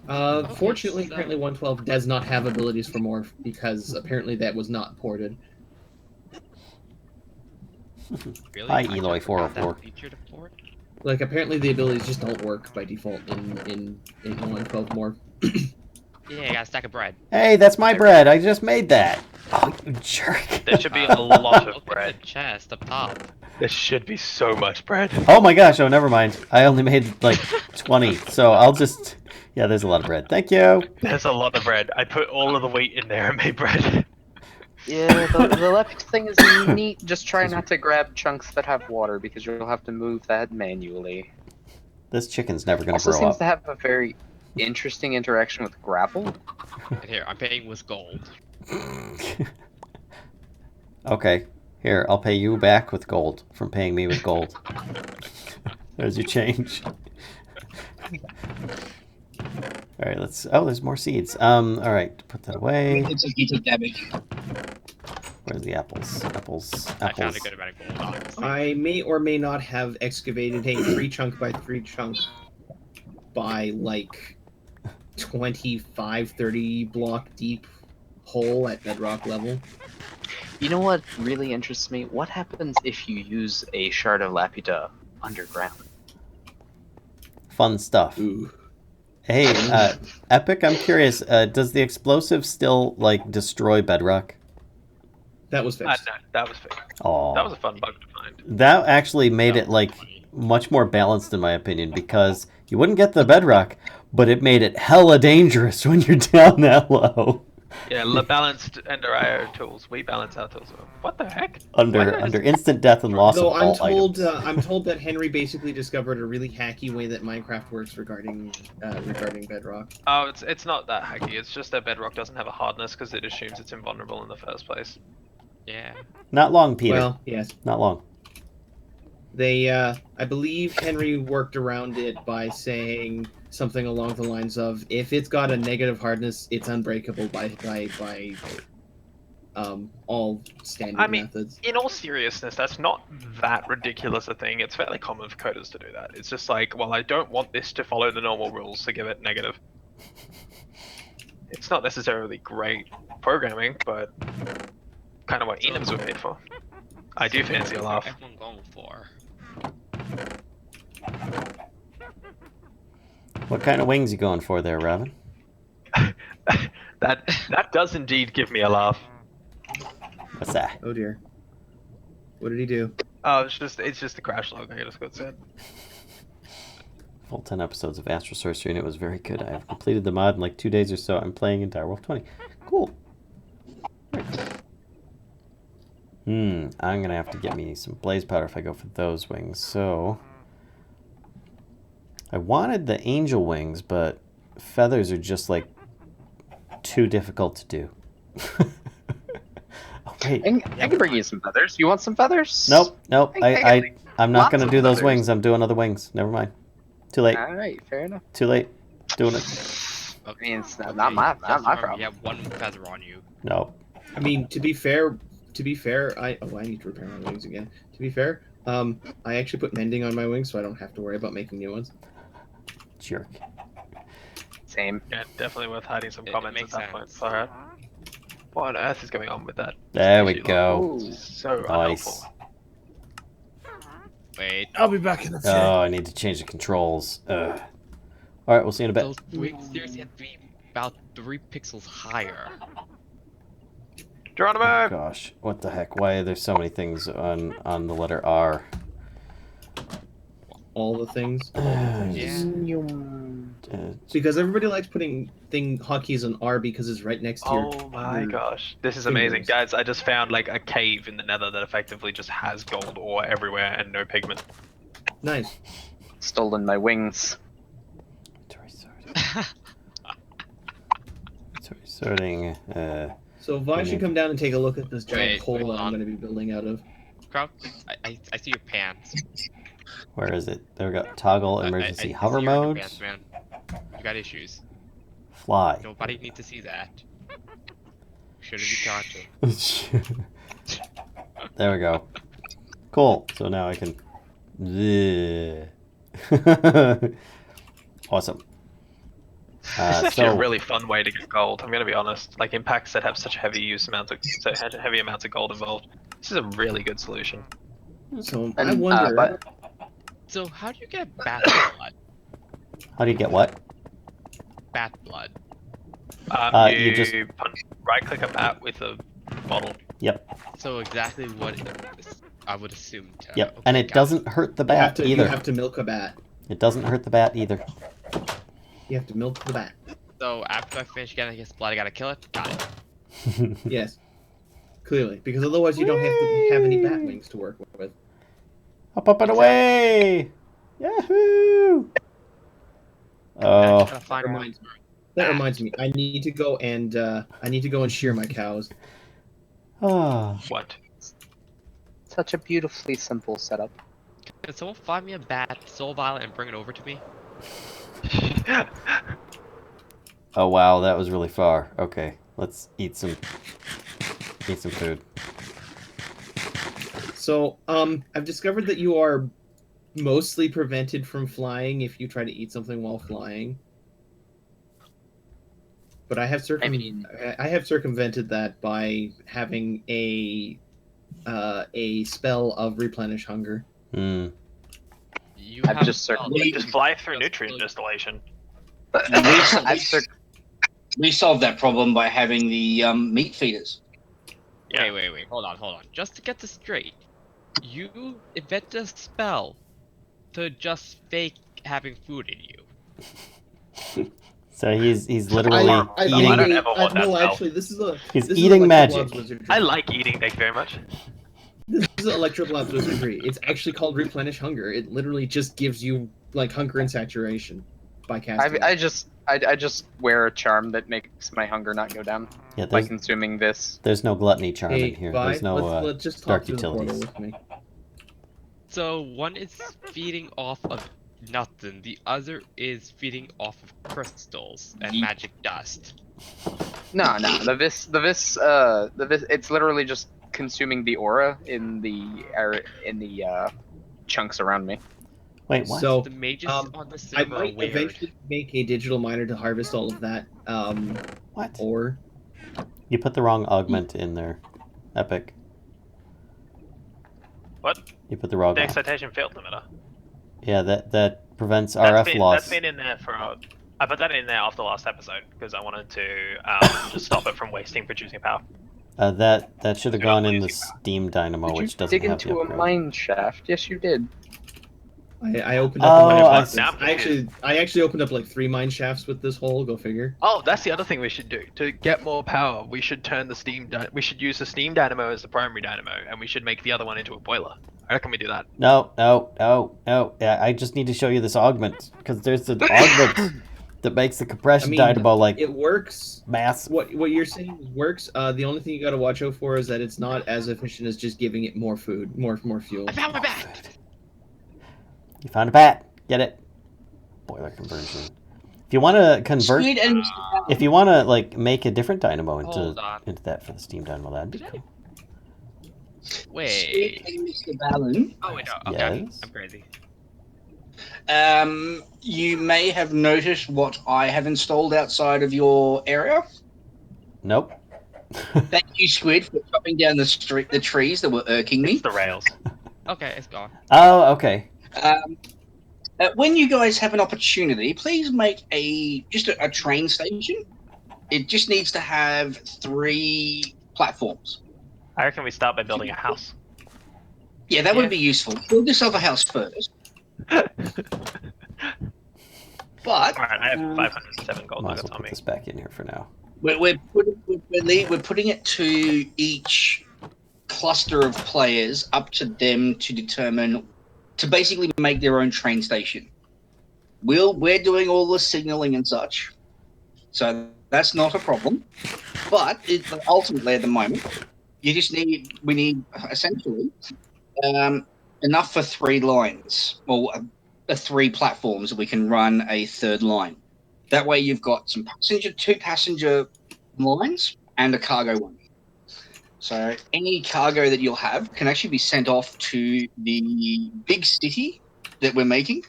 Fortunately, so- apparently 112 does not have abilities for morph because apparently that was not ported. Really? Hi, I Eloy never got that 404. feature to port. Like apparently the abilities just don't work by default in 112 morph. Yeah, I got a stack of bread. Hey, that's my bread. I just made that. Oh, you jerk. There should be a lot of Look bread. at the chest up top. There should be so much bread. Oh my gosh. Oh, never mind. I only made like 20, so I'll just... Yeah, there's a lot of bread. Thank you. There's a lot of bread. I put all of the wheat in there and made bread. Yeah, the left thing is neat. Just try not to grab chunks that have water because you'll have to move that manually. This chicken's never going to Also grow seems up. to have a very interesting interaction with gravel. And here, I'm paying with gold. Okay. Here, I'll pay you back with gold from paying me with gold. There's your change. All right, let's... Oh, there's more seeds. All right, put that away. It's like you took damage. Where's the apples? Apples. I found a Apples. good amount of gold, honestly. I may or may not have excavated a 3 chunk by 3 chunk by like 25-30 block deep hole at bedrock level. You know what really interests me? What happens if you use a shard of Laputa underground? Fun stuff. Ooh. Hey, Epic, I'm curious, does the explosive still, like, destroy bedrock? That was fixed. No, that was fixed. Oh, That was a fun bug to find. that actually made it, like, much more balanced in my opinion, because you wouldn't get the bedrock, but it made it hella dangerous when you're down that low. Yeah, balanced Ender IO tools. We balance our tools. What the heck? Under instant death and loss Though of I'm all told, items. I'm told that Henry basically discovered a really hacky way that Minecraft works regarding bedrock. Oh, it's not that hacky. It's just that bedrock doesn't have a hardness because it assumes it's invulnerable in the first place. Yeah. Not long, Peter. Well, yes. Not long. They, I believe Henry worked around it by saying something along the lines of, if it's got a negative hardness, it's unbreakable by all standard methods. In all seriousness, that's not that ridiculous a thing. It's fairly common for coders to do that. It's just like, well, I don't want this to follow the normal rules, so give it negative. It's not necessarily great programming, but kind of what enums were made for. I do fancy a laugh. Everyone going for. What kind of wings you going for there, Robin? That does indeed give me a laugh. What's that? Oh dear. What did he do? Oh, it's just the crash log. I just got said. Full 10 episodes of Astral Sorcery, and it was very good. I have completed the mod in like 2 days or so. I'm playing in Direwolf 20. Cool. I'm gonna have to get me some blaze powder if I go for those wings. So I wanted the angel wings, but feathers are just like too difficult to do. Okay. I can bring you some feathers. You want some feathers? Nope. I'm not Lots gonna of do those feathers. wings. I'm doing other wings. Never mind. Too late. All right, fair enough. Too late. Doing it. I mean, it's not Okay, my just problem. remember, you have 1 feather on you. No. I mean, to be fair, I need to repair my wings again. To be fair, I actually put mending on my wings, so I don't have to worry about making new ones. Jerk. Same. Yeah, definitely worth hiding some It comments at makes that point. sense. Alright. What on earth is going on with that? There we Species go. log? This is so Nice. unhelpful. Wait. I'll be back in a sec. Oh, I need to change the controls. Ugh. All right, we'll see you in a bit. Those wings seriously have to be about 3 pixels higher. Geronimo! Oh, gosh, what the heck? Why are there so many things on the letter R? All the things. Yeah. Because everybody likes putting hotkeys on R because it's right next to your. Oh my your- gosh, this is fingers. amazing, guys! I just found like a cave in the Nether that effectively just has gold ore everywhere and no pigment. Nice. Stolen my wings. So we're sorting. So Vaughn should come down and take a look at this giant Wait, hole hold that I'm on. going to be building out of. Crowd, I see your pants. Where is it? There we go. Toggle emergency I hover see your mode. underpants, man. You got issues. Fly. Nobody needs to see that. Shouldn't be talking. There we go. Cool. So now I can. Awesome. This is actually so a really fun way to get gold. I'm gonna be honest. Like impacts that have such a heavy heavy amounts of gold involved. This is a really good solution. So And, I wonder. but So how do you get bat blood? how do you get what? Bat blood. You just- right-click a bat with a bottle. Yep. So exactly what I would assume. Yep. Okay, And it got doesn't hurt the bat you either. have to milk a bat. It doesn't hurt the bat either. You have to milk the bat. So after I finish getting his blood, I gotta kill it. Got it. Yes. Clearly, because otherwise you don't have to have any bat wings to work with. Up and away! Yahoo! Oh, Gotta find That reminds me. I need to go and shear my cows. oh. What? such a beautifully simple setup. Can someone find me a bat, soul violet, and bring it over to me? Oh wow, that was really far. Okay, let's eat some food. So, I've discovered that you are mostly prevented from flying if you try to eat something while flying. But I have I have circumvented that by having a spell of replenish hunger. Hmm. You I've have just spells. circled- Just fly through nutrient distillation. We solved that problem by having the meat feeders. Yeah. Wait, hold on. Just to get this straight, you invented a spell to just fake having food in you. So he's literally I eating. don't ever want that no, spell. actually, this is a. He's this eating is magic. Electroblob's wizardry. I like eating, thank you very much. This is Electroblob's wizardry. It's actually called replenish hunger. It literally just gives you like hunger and saturation by casting. I just wear a charm that makes my hunger not go down Yeah, by there's consuming this. no gluttony charm Hey, in here. Vi, There's no let's just dark talk through the portal utilities. with me. So one is feeding off of nothing, the other is feeding off of crystals and magic dust. No, the vis, it's literally just consuming the aura in the chunks around me. Wait, what? The mages on the I server are might weird. eventually make a digital miner to harvest all of that What? ore. You put the wrong augment in there. Epic. What? You put the wrong. The excitation field limiter. Yeah, that prevents RF loss. That's been in there for. I put that in there after the last episode because I wanted to just stop it from wasting producing power. That should have gone in the Using power. steam dynamo, Did you which doesn't dig have the into a upgrade. mine shaft? Yes, you did. I opened up. Oh, a mine I shaft. see. I actually opened up like 3 mine shafts with this hole. Go figure. Oh, that's the other thing we should do. To get more power, we should turn the we should use the steam dynamo as the primary dynamo, and we should make the other one into a boiler. I reckon we do that. No. Yeah, I just need to show you this augment because there's an augment that makes the compression dynamo like It works. mass. What you're saying works. The only thing you got to watch out for is that it's not as efficient as just giving it more food, more fuel. I found my bat! You found a bat. Get it. Boiler conversion. If you want to convert, Squid and if you want to like make a different dynamo Hold on. into that for the steam dynamo, that'd be Did I- cool. Squid Wait. and Mr. Ballon. Oh wait, no. Okay, Yes. I'm crazy. You may have noticed what I have installed outside of your area. Nope. Thank you, Squid, for chopping down the trees that were irking me. It's the rails. Okay, it's gone. Oh, okay. When you guys have an opportunity, please make just a train station. It just needs to have 3 platforms. I reckon we start by building a house. Yeah, that Yeah. would be useful. Build yourself a house first. But Alright, I have 507 gold Might as nuggets well on put me. this back in here for now. we're putting it to each cluster of players, up to them to determine, to basically make their own train station. We're doing all the signaling and such, so that's not a problem. But ultimately, at the moment, we need essentially enough for 3 lines, or 3 platforms that we can run a 3rd line. That way, you've got 2 passenger lines and a cargo one. So any cargo that you'll have can actually be sent off to the big city that we're making.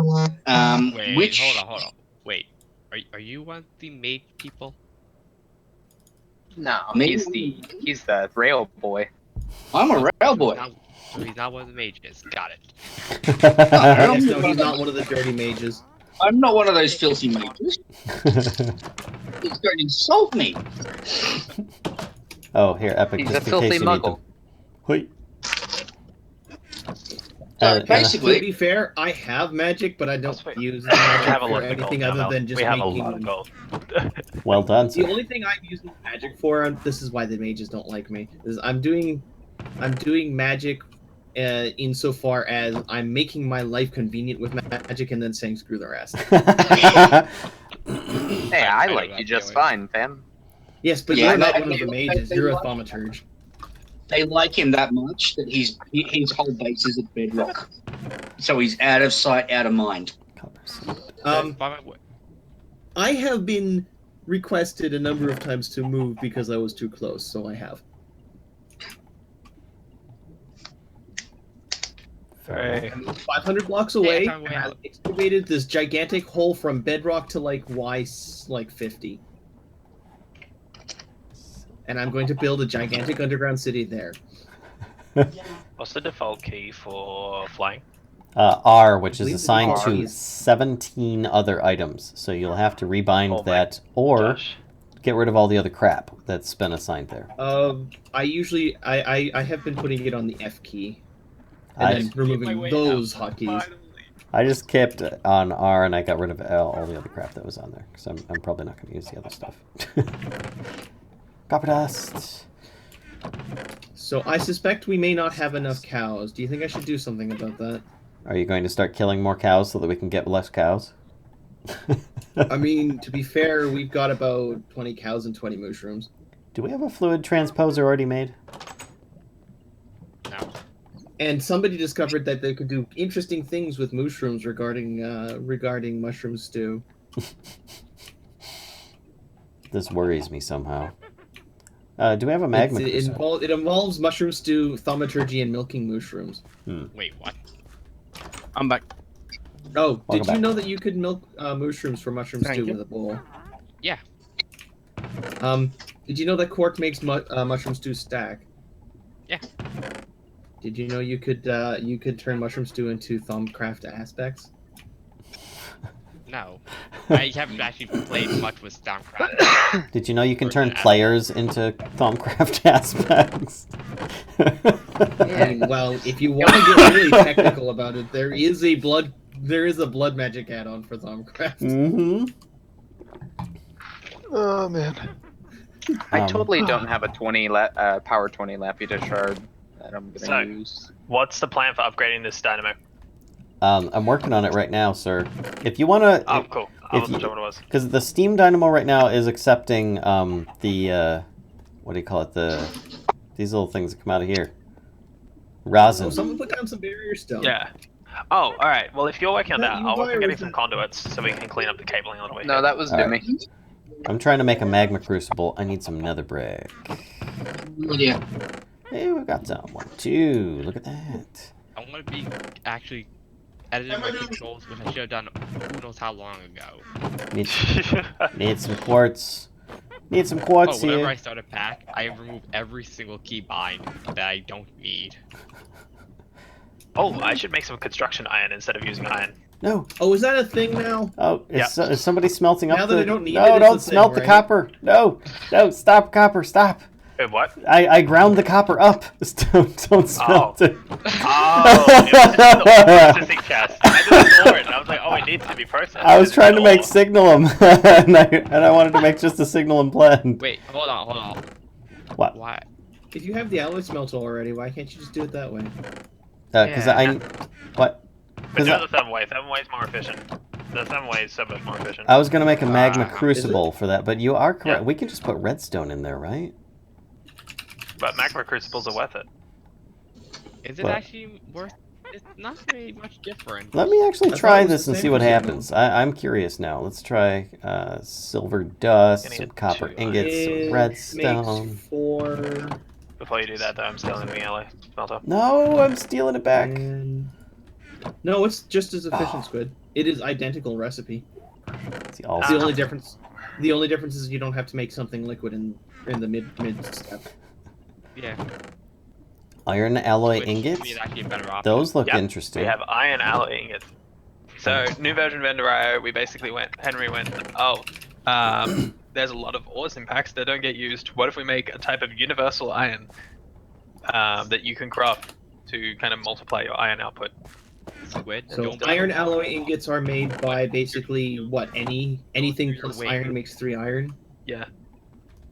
Wait, Which hold on. Wait, are you one of the mage people? No, Me? he's the rail boy. I'm a rail boy. So he's not one of the mages. Got it. Yes, no, he's not one of the dirty mages. I'm not one of those filthy mages. He's going to insult me. Oh, here, Epic, He's just a in case filthy you need them. muggle. Hui. So To basically, be fair, I have magic, but I don't Wait. use We have magic a for lot of gold anything now, other Mel. than just We have a making. lot of gold. Well done, The sir. only thing I'm using magic for, and this is why the mages don't like me, is I'm doing magic insofar as I'm making my life convenient with magic and then saying screw the rest. Hey, I know like that you just feeling. fine, fam. Yes, but Yeah, you're not they- one of the they- mages. they You're a like- thaumaturge. they like him that much that his whole base is at bedrock. So he's out of sight, out of mind. I have been requested a number of times to move because I was too close, so I have. Hey. 500 blocks away, Yeah, and I excavated this gigantic hole from bedrock to like Y50. And I'm going to build a gigantic underground city there. What's the default key for flying? R, which is Believe the assigned default to is- 17 other items. So you'll have to rebind Oh my that, or Gosh. get rid of all the other crap that's been assigned there. I have been putting it on the F key. And then removing those hotkeys. I just kept it on R and I got rid of all the other crap that was on there. Because I'm probably not going to use the other stuff. Copper dust. So I suspect we may not have enough cows. Do you think I should do something about that? Are you going to start killing more cows so that we can get less cows? I mean, to be fair, we've got about 20 cows and 20 mushrooms. Do we have a fluid transposer already made? No. And somebody discovered that they could do interesting things with mushrooms regarding mushroom stew. This worries me somehow. Do we have a magma crucible? It involves mushroom stew, thaumaturgy, and milking mushrooms. Wait, what? I'm back. Oh, Welcome did you back. know that you could milk mushrooms for mushroom Thank stew you. with a bowl? Yeah. Did you know that Quark makes mushroom stew stack? Yeah. Did you know you could turn mushroom stew into ThumbCraft aspects? No. I haven't actually played much with DevCraft. Did you know you can Or turn the players into Thumbcraft aspects? I mean, well, if you want to get really technical about it, there is a blood magic add-on for ThumbCraft. Mm-hmm. Oh man. I totally don't have a power 20 Lapita shard that I'm gonna So- use. What's the plan for upgrading this dynamo? I'm working on it right now, sir. If you want to... Oh, cool. I if wasn't you- sure what it was. Because the Steam Dynamo right now is accepting the... what do you call it? These little things that come out of here. Rosin. Oh, someone put down some barrier stone. Yeah. Oh, alright. Well, if you're working on That that, you I'll work on getting virus some it. conduits so we can clean up the cabling a little bit. No, that was Alright. Doomy. I'm trying to make a magma crucible. I need some nether brick. Yeah. Hey, we got some. 1, 2. Look at that. I want to be actually editing my controls, which I should have done who knows how long ago. Need some quartz. Need some quartz Whenever here. I start a pack, I remove every single keybind that I don't need. Oh, I should make some construction iron instead of using iron. No. Oh, is that a thing now? Oh, is somebody smelting up Now that the... I don't need no, it, it's don't a thing, smelt the right? copper. No. No, stop copper. Stop. Wait, what? I ground the copper up. Don't smelt it. Oh, it was just in the processing chest. I just saw it, and I was like, oh, it needs to be processed. I was It's trying to make ore. signalum, and I wanted to make just a signalum blend. Wait, hold on. What? Why? If you have the alloy smelter already, why can't you just do it that way? Because Yeah. What? But do it the thermal way. Thermal way is more efficient. The thermal way is so much more efficient. I was going to make a magma crucible is for that, but you are correct. Yeah. We can just put redstone in there, right? But magma crucibles are worth it. Is it What? actually worth? It's not very much different. Let me actually I thought try it was this the and same see what for signal. happens. I'm curious now. Let's try silver dust, Gonna some get copper 2 ingots, some It redstone. makes 4 Before you do that, though, I'm stealing the yellow smelter. No, I'm stealing it back. and... No, it's just as efficient, Oh. Squid. It is identical recipe. See, all The only difference is you don't have to make something liquid in the mid step. Yeah. iron alloy Which to me ingots. is actually a better option. Those look Yep, interesting. We have iron alloy ingots. So, new version of Ender.io, we basically Henry went, there's a lot of ores in packs that don't get used. What if we make a type of universal iron that you can craft to kind of multiply your iron output? Squid. So don't- iron alloy ingots are made by basically what anything plus Wait. iron makes 3 iron. Yeah.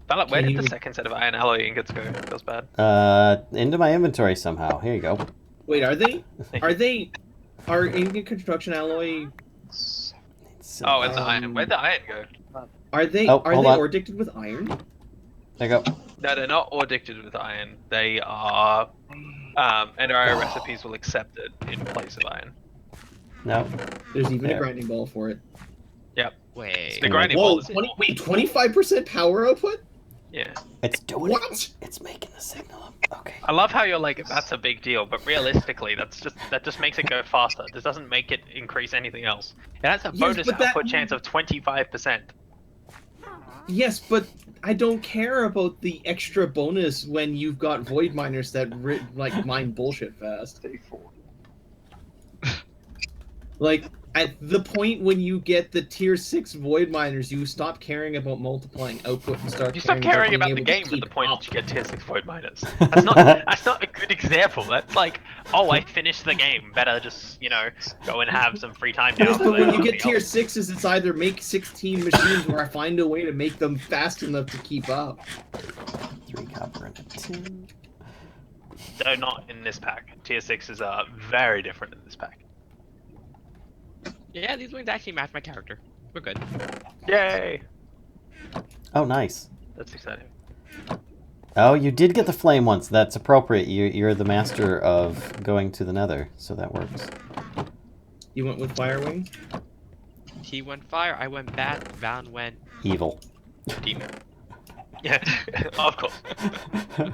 But where Can did the you- second set of iron alloy ingots go? Feels bad. Into my inventory somehow. Here you go. Wait, are ingot construction alloy? Oh, and the iron. Um, Where'd the iron go? Are they Oh, hold on. ore addicted with iron? There you go. No, they're not ore addicted with iron. They are. Ender.io recipes will accept it in place of iron. No. There's even There. a grinding ball for it. Wait. The grinding Whoa, ball is 25% power output? Yeah. It's doing What? it. It's making the signal. Okay. I love how you're like, that's a big deal, but realistically, that just makes it go faster. This doesn't make it increase anything else. It has a Yes, bonus but that- output chance of 25%. Yes, but I don't care about the extra bonus when you've got void miners that mine bullshit fast. Like at the point when you get the tier 6 void miners, you stop caring about multiplying output and start You stop caring caring about being the able to game at the keep point up. that you get tier 6 void miners. That's not a good example. That's like, oh, I finished the game. Better just, go and have some free time now. Yes, but when you Something get tier else. 6s, it's either make 16 machines or I find a way to make them fast enough to keep up. 3 copper and a tin. No, not in this pack. Tier 6s are very different in this pack. Yeah, these wings actually match my character. We're good. Yay! Oh, nice. That's exciting. Oh, you did get the flame once. That's appropriate. You're the master of going to the Nether, so that works. You went with fire wing? He went fire, I went bat, Val went Evil. Demon. Yeah, of course.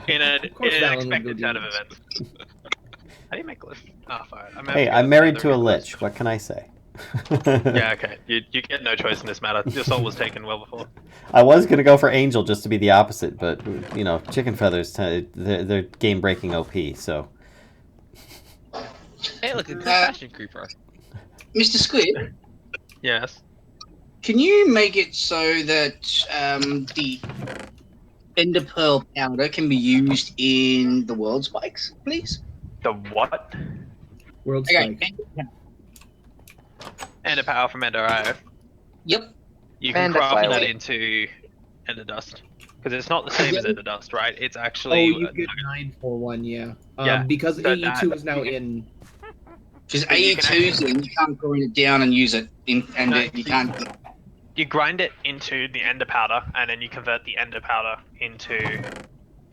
In an course Valen would expected go turn of demons. events. How do you make lift? Oh, fine. Hey, I'm married to a lich. What can I say? Yeah, okay. You get no choice in this matter. Your soul was taken well before. I was gonna go for Angel just to be the opposite, but chicken feathers, they're game-breaking OP. So Hey, look, a confession creeper. Mr. Squid, Yes. can you make it so that the Ender Pearl powder can be used in the world spikes, please? The what? World Okay. spike. Ender power from Ender.io. Yep. You can Ender craft that flyweight. into Ender Dust. Because it's not the same as Ender Dust, right? It's Oh, actually... you get 9 for 1, yeah. Yeah, Because so AE2 that- is now in. Because But you can AE2's in, you can't grind it down and use it, you can't. You grind it into the Ender powder, and then you convert the Ender powder into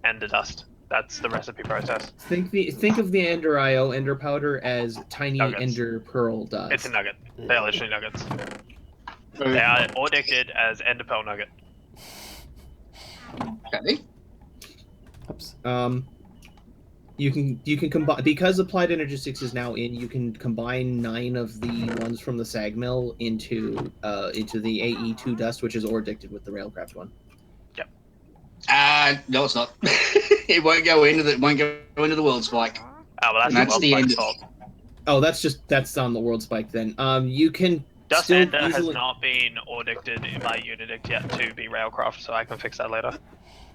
Ender Dust. That's the recipe process. Think of the Ender IO Ender powder as tiny Nuggets. Ender pearl dust. It's a nugget. They are literally nuggets. They are addicted as Ender Pearl nugget. Okay. oops. You can combine, because Applied Energy 6 is now in. You can combine 9 of the ones from the sag mill into the AE2 dust, which is ore addicted with the Railcraft one. No, it's not. It won't go into the world spike. Oh, well, that's, That's the the world end. fault. Oh, that's on the world spike then. You can Dust still Ender has easily. not been addicted by Unedict yet to be Railcraft, so I can fix that later.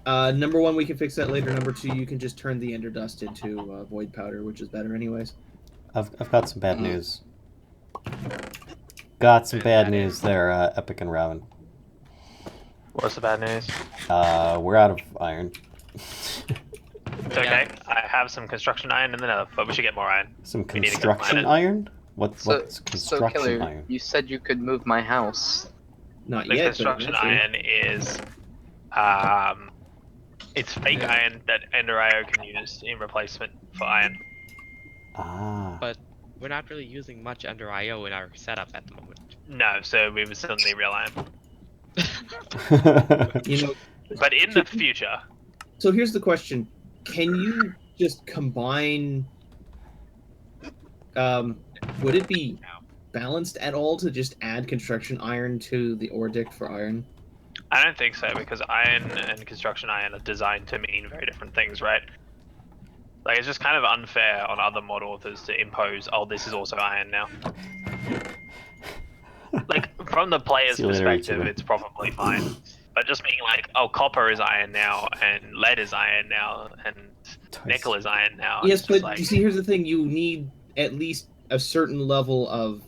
Number 1, we can fix that later. Number 2, you can just turn the Ender dust into void powder, which is better anyways. I've got some bad news. Got some bad news there, Epic and Raven. What's the bad news? We're out of iron. It's okay. I have some construction iron in the Nether, but we should get more iron. Some We need to go construction mine it. iron? What's So construction Killer, iron? you said you could move my house. Not The yet, but construction eventually. iron is, it's fake Yeah. iron that Ender IO can use in replacement for iron. Ah. But we're not really using much under IO in our setup at the moment. No, so we would still need real iron. You know, But in the future, so here's the question: can you just combine? Would it be balanced at all to just add construction iron to the ore dict for iron? I don't think so, because iron and construction iron are designed to mean very different things, right? Like, it's just kind of unfair on other mod authors to impose, oh, this is also iron now. Like, from the player's See you later, perspective, Ichigo. it's probably fine. But just being like, oh, copper is iron now, and lead is iron now, and nickel is iron now. Yes, it's but just like, you see, here's the thing: you need at least a certain level of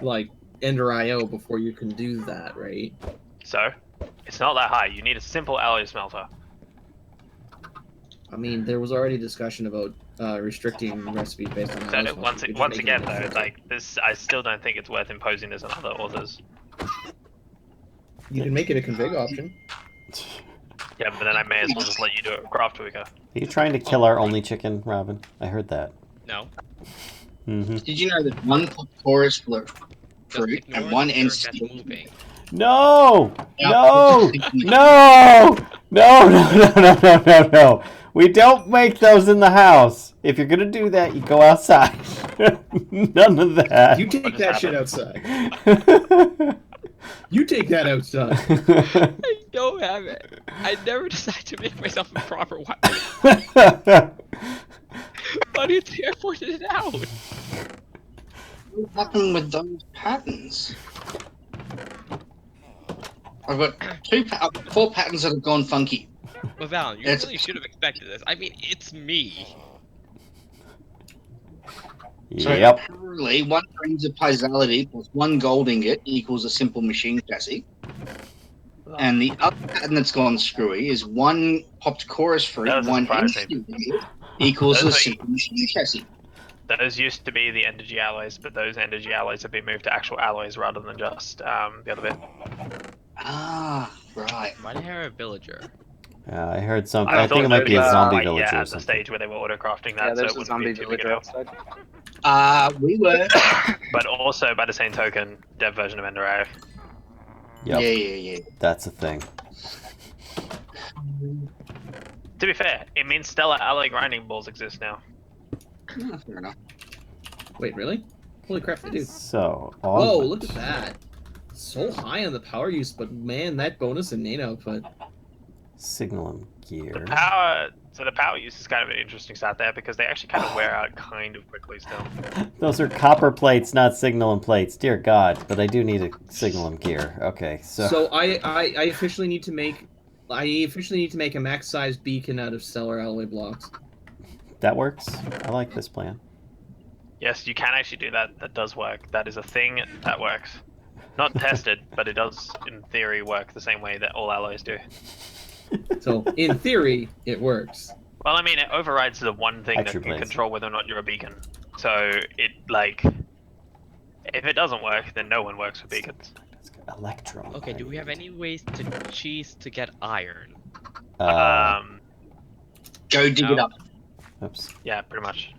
like Ender IO before you can do that, right? so, it's not that high. You need a simple alloy smelter. I mean, there was already discussion about restricting recipes based on So alloy smelter. once You could just once make it again, a though, filter. like this, I still don't think it's worth imposing this on other authors. You can make it a config option. Yeah, but then I may as well just let you do it with Craft Tweaker. Are you trying to kill our only chicken, Robin? I heard that. No. Mm-hmm. Did you know that one chorus Just fruit ignore and one the dirt end that's moving. No! Yeah, No! just- No! No! No! No! No! No! No! No! We don't make those in the house. If you're gonna do that, you go outside. None of that. You take that shit outside. You take that outside. I don't have it. I never decide to make myself a proper weapon. Why do you think I pointed it out? What happened with those patterns? I've got four patterns that have gone funky. Well, Val, you It's- really should have expected this. I mean, it's me. So Yep. apparently, one grains of piezomality plus one gold ingot equals a simple machine chassis. And the other pattern that's gone screwy is one popped chorus fruit, That doesn't one surprise me. instant equals a Those are- simple machine chassis. Those used to be the energy alloys, but those energy alloys have been moved to actual alloys rather than just the other bit. Ah, right. Why did I hear a villager? I heard some. I I think it thought might be a those were, zombie like, villager yeah, or at the something. stage where they were auto-crafting that, Yeah, so there's it a wouldn't zombie be too big a villager deal. outside. We were. But also, by the same token, dev version of Ender IO. Yep. Yeah. That's a thing. To be fair, it means stellar alloy grinding balls exist now. Oh, fair enough. Wait, really? Holy crap, they do. So. Whoa, onward. look at that. So high on the power use, but man, that bonus in nade output. Signalum gear. The power use is kind of an interesting stat there because they actually kind of wear out kind of quickly still. Those are copper plates, not signalum plates. Dear God, but I do need a signalum gear. Okay, So I officially need to make a max size beacon out of stellar alloy blocks. that works. I like this plan. Yes, you can actually do that. That does work. That is a thing that works. Not tested, but it does, in theory, work the same way that all alloys do. So in theory, it works. Well, I mean, it overrides the one thing that Extra can blades. control whether or not you're a beacon. So, it, like... If it doesn't work, then no one works for beacons. Electron. Okay, do we have any ways to cheese to get iron? Go dig it No. up. Oops. Yeah, pretty much.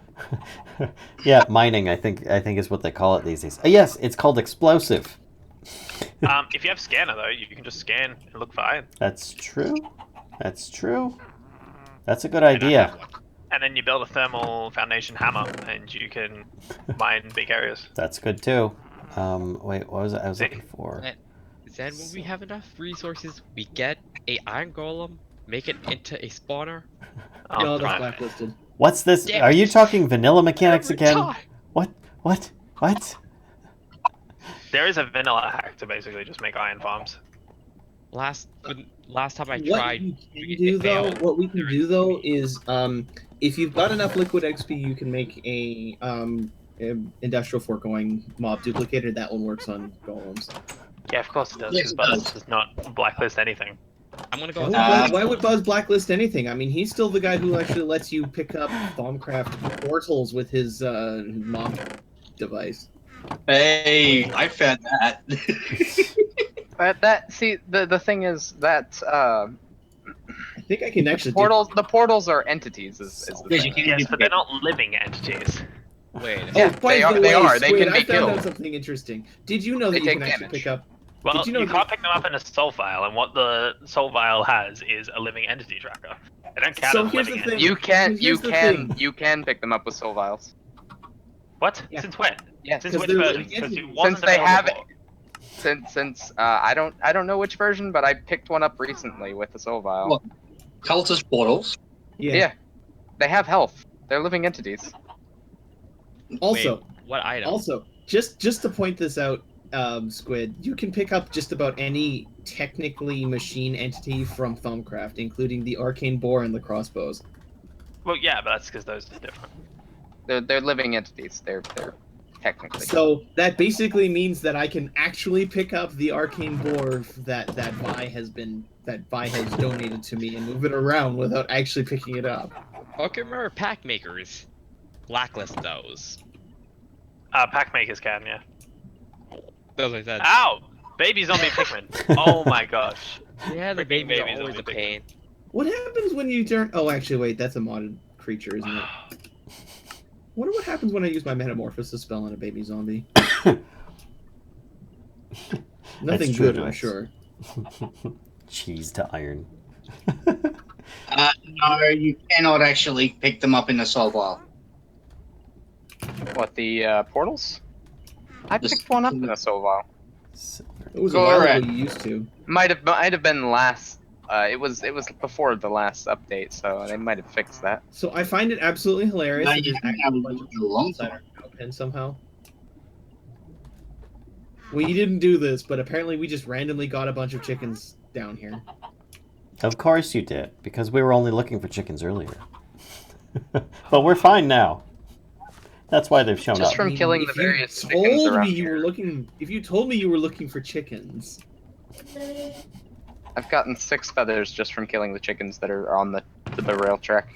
Yeah, mining. I think is what they call it these days. Yes, it's called explosive. If you have scanner, though, you can just scan and look for iron. That's true. That's true. That's a good I don't idea. have one. And then you build a thermal foundation hammer, and you can mine big areas. That's good too. Wait, what was it? I was looking for? Then when we have enough resources, we get a iron golem, make it into a spawner. Oh, No, that's right. blacklisted. What's this? Damn Are it. you talking vanilla mechanics Every again? time. What? There is a vanilla hack to basically just make iron farms. Last time I What tried, we can do it though, failed. what we can do though is, if you've got enough liquid XP, you can make a industrial foregoing mob duplicator. That one works on golems. Yeah, of course it does, Yes, because it Buzz does not blacklist anything. I'm gonna go Why with would, that. Why would Buzz blacklist anything? I mean, he's still the guy who actually lets you pick up DevCraft portals with his mob. device. Hey, I found that. But the thing is that I think I can actually the portals are entities. Is the Yes, thing. you can Yes, but they're duplicate. not living entities. Wait. Oh, Yeah, by they are- the they way, are. They Squid, can be I found out killed. something interesting. Did you know They that you take can actually damage. pick up? Well, Did you know can't pick them up in a soul file, and what the soul file has is a living entity tracker. They don't count So as here's living the thing. entities. You Here's the thing. can pick them up with soul vials. What? Yeah. Since when? Yeah. Since 'Cause which they're version? living Because it entities. wasn't Since they available have before. Since I don't know which version, but I picked one up recently with the soul vial. What? Cultist portals. Yeah. They have health. They're living entities. Also, Wait, what item? Also, just to point this out, Squid, you can pick up just about any technically machine entity from Thumbcraft, including the arcane boar and the crossbows. Well, yeah, but that's because those are different. They're living entities. They're technically. So that basically means that I can actually pick up the arcane boar that Vi has donated to me and move it around without actually picking it up. Okay, remember pack makers. Blacklist those. Pack makers can, yeah. Those I said. Ow! Baby zombie Pikmin. Oh my gosh. Yeah, the Freaking babies are babies always on a the pain. What happens when you turn? Oh, actually, wait, that's a modded creature, isn't it? Wonder what happens when I use my Metamorphosis spell on a baby zombie. Nothing true, good, I'm Max. sure. Cheese to iron. No, you cannot actually pick them up in the soul file. What, the portals? I Just- picked one up in a soul vial. Silver. It was a while ago Correct. you used to. Might have been last. It was before the last update, so they might have fixed that. So I find it absolutely hilarious No, that you there's can actually a have bunch of a long inside our cow pen somehow. We didn't do this, but apparently we just randomly got a bunch of chickens down here. Of course you did, because we were only looking for chickens earlier. But we're fine now. That's why they've shown Just up. from killing if the you various chickens told around me you here. were looking, if you told me you were looking for chickens, I've gotten 6 feathers just from killing the chickens that are on the rail track.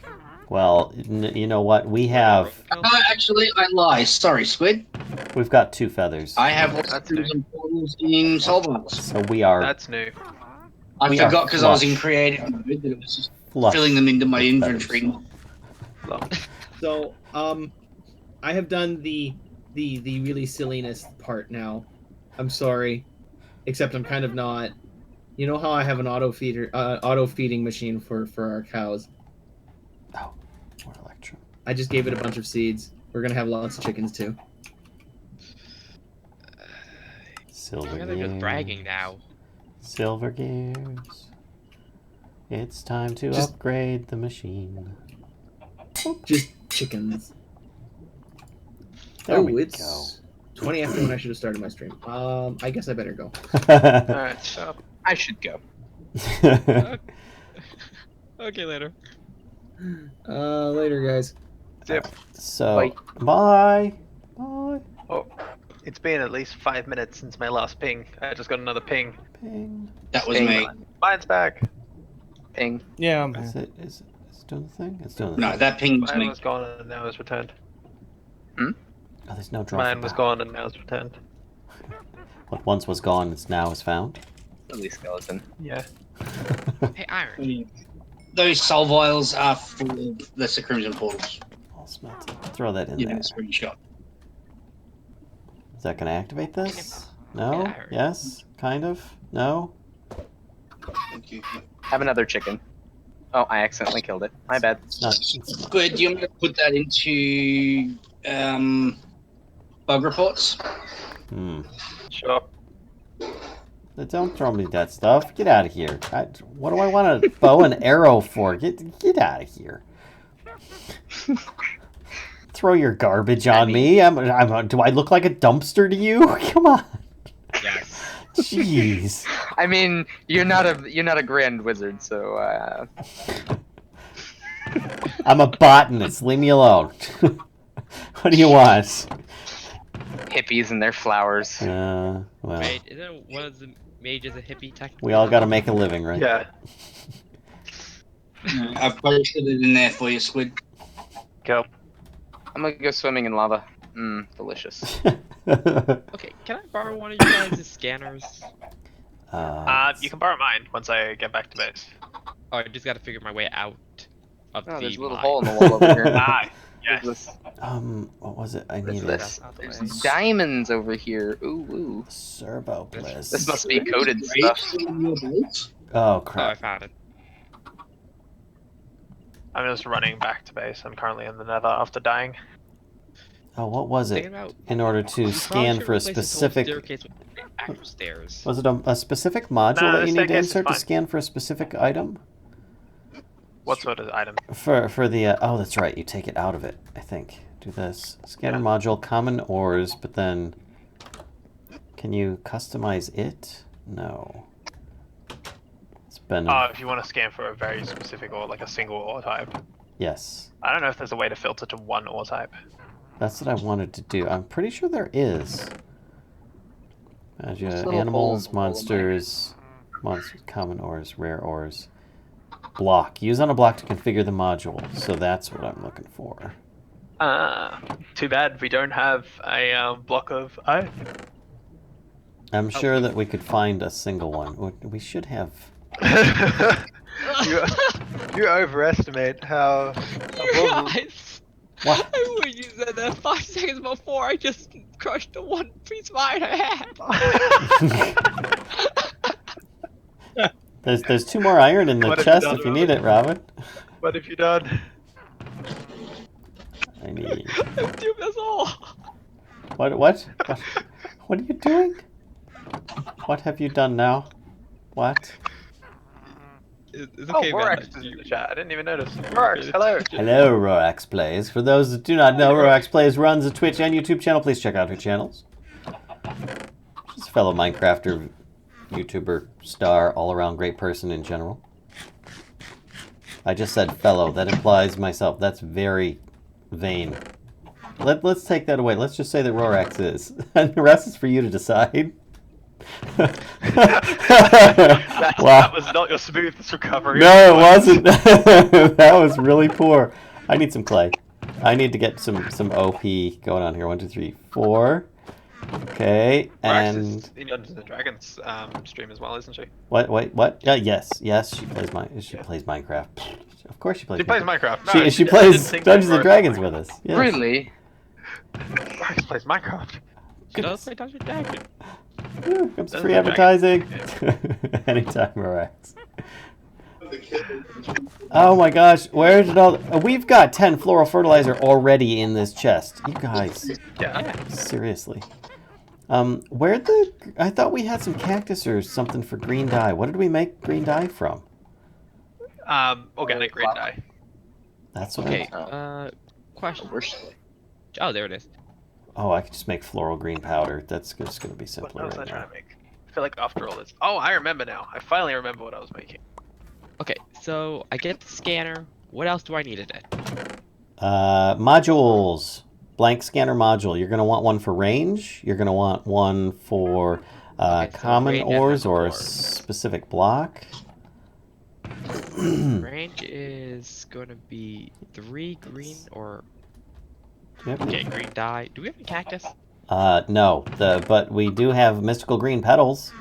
Well, you know what? We have. Actually, I lie. Sorry, Squid. We've got 2 feathers. I have lots of That's tools new. and portals in soul files. So we are That's new. I We are forgot because I was in flush. creative mode that it was just flush. filling them into my with inventory. feathers. so I have done the really silliness part now. I'm sorry, except I'm kind of not. You know how I have an auto feeding machine for our cows. Oh, more electrum. I just gave it a bunch of seeds. We're gonna have lots of chickens too. Silver Yeah, they're just gears. bragging now. Silver gears. It's time to Just- upgrade the machine. Just chickens. There Oh, we it's 20 after when I should have started my stream. I guess I better go. go. Alright, shut up. I should go. Okay, later. Later, guys. So, bye. Bye. Oh, it's been at least 5 minutes since my last ping. I just got another ping. Ping. That was Ping. me. Mine's back. Ping. Yeah, I'm Is here. it doing the thing? It's doing the No, thing. that ping was Mine me. was gone and now it's returned. Oh, there's no drop. Mine was gone and now it's returned. What once was gone is now is found. Silly skeleton. Yeah. Hey, Iron. Those soul vials are for the Crimson portals. All smelted. Throw that in You there. know, screenshot. Is that going to activate this? No? Yeah, I heard. Yes? Kind of? No? Thank you. Have another chicken. Oh, I accidentally killed it. My bad. It's not. It's, Good. Do you want me to put that into bug reports? Sure. don't throw me that stuff. Get out of here. What do I want a bow and arrow for? Get out of here. Throw your garbage on me. Do I look like a dumpster to you? Come on. Yes. Jeez. I mean, you're not a grand wizard, so I'm a botanist. Leave me alone. What do you want? hippies and their flowers. Well, Wait, isn't one of the mages a hippie technically? we all got to make a living, right? Yeah. I've posted it in there for you, Squid. Go. I'm gonna go swimming in lava. Delicious. Okay, can I borrow one of you guys' scanners? You can borrow mine once I get back to base. Oh, I just gotta figure my way out of Oh, the there's a little mine. hole in the wall over here. Yes. What's this? What was it? I What's needed this? Out the way. There's diamonds over here. Ooh, ooh. Serbo Bliss. This must be coded stuff. Oh Oh, I crap! found it. I'm just running back to base. I'm currently in the Nether after dying. Oh, what was Thinking it? about In order to you scan probably for a should replace this whole specific. staircase with actual stairs. Was it a specific module Nah, that the you need to staircase is insert to fine. scan for a specific item? What sort of item? For the oh, that's right. You take it out of it. I think. Do this scanner module, common ores, but then can you customize it? No. It's been Oh, if you want to scan for a very specific or like a single ore type. yes. I don't know if there's a way to filter to one ore type. That's what I wanted to do. I'm pretty sure there is. This little hole Animals, in the wall of monsters, common ores, rare ores. Block. Use on a block to configure the module. So that's what I'm looking for. Too bad we don't have a block of iron. I'm sure that we could find a single one. We should have. you overestimate how. You guys! What? When you said that 5 seconds before, I just crushed the one piece of iron I had. There's 2 more iron in the What have you chest done, if you need it, Robin. What have you done? I need. I'm doing this all. What are you doing? What have you done now? What? It's okay, man. Rorax is in the chat. I didn't even notice. Rorax, hello. Hello, Rorax Plays. For those that do not know, Rorax Plays runs a Twitch and YouTube channel. Please check out her channels. She's a fellow Minecrafter, YouTuber, star, all-around great person in general. I just said fellow. That implies myself. That's very vain. Let's take that away. Let's just say that Rorax is. And the rest is for you to decide. That was not your smoothest recovery. No, it wasn't. That was really poor. I need some clay. I need to get some OP going on here. 1, 2, 3, 4. Okay, Rorax and is in Dungeons and Dragons stream as well, isn't she? what? Yes. She plays Minecraft. Of course she plays. She plays Minecraft. Minecraft. No, She I plays didn't think Dungeons that and Rorax Dragons played with us. Yes. Really? Rorax plays Minecraft. She does play Dungeons and Dragons. Ooh, comes Dungeons free and advertising. Anytime, Rorax. Oh my gosh, where did all... We've got 10 floral fertilizer already in this chest. You guys, Yeah. seriously. Where'd the... I thought we had some cactus or something for green dye. What did we make green dye from? Organic green dye. That's what Okay, I... question. Where's Oh, there it is. Oh, I could just make floral green powder. That's just going to be What simpler was I right trying now. to make? I feel like after all this. Oh, I remember now. I finally remember what I was making. Okay, so I get the scanner. What else do I need in it? Modules. Blank scanner module. You're going to want one for range. You're going to want one for Okay, so common range and ores or a ore. specific block. Range is gonna be 3 green or Yep. okay, green dye. Do we have any cactus? No, but we do have mystical green petals.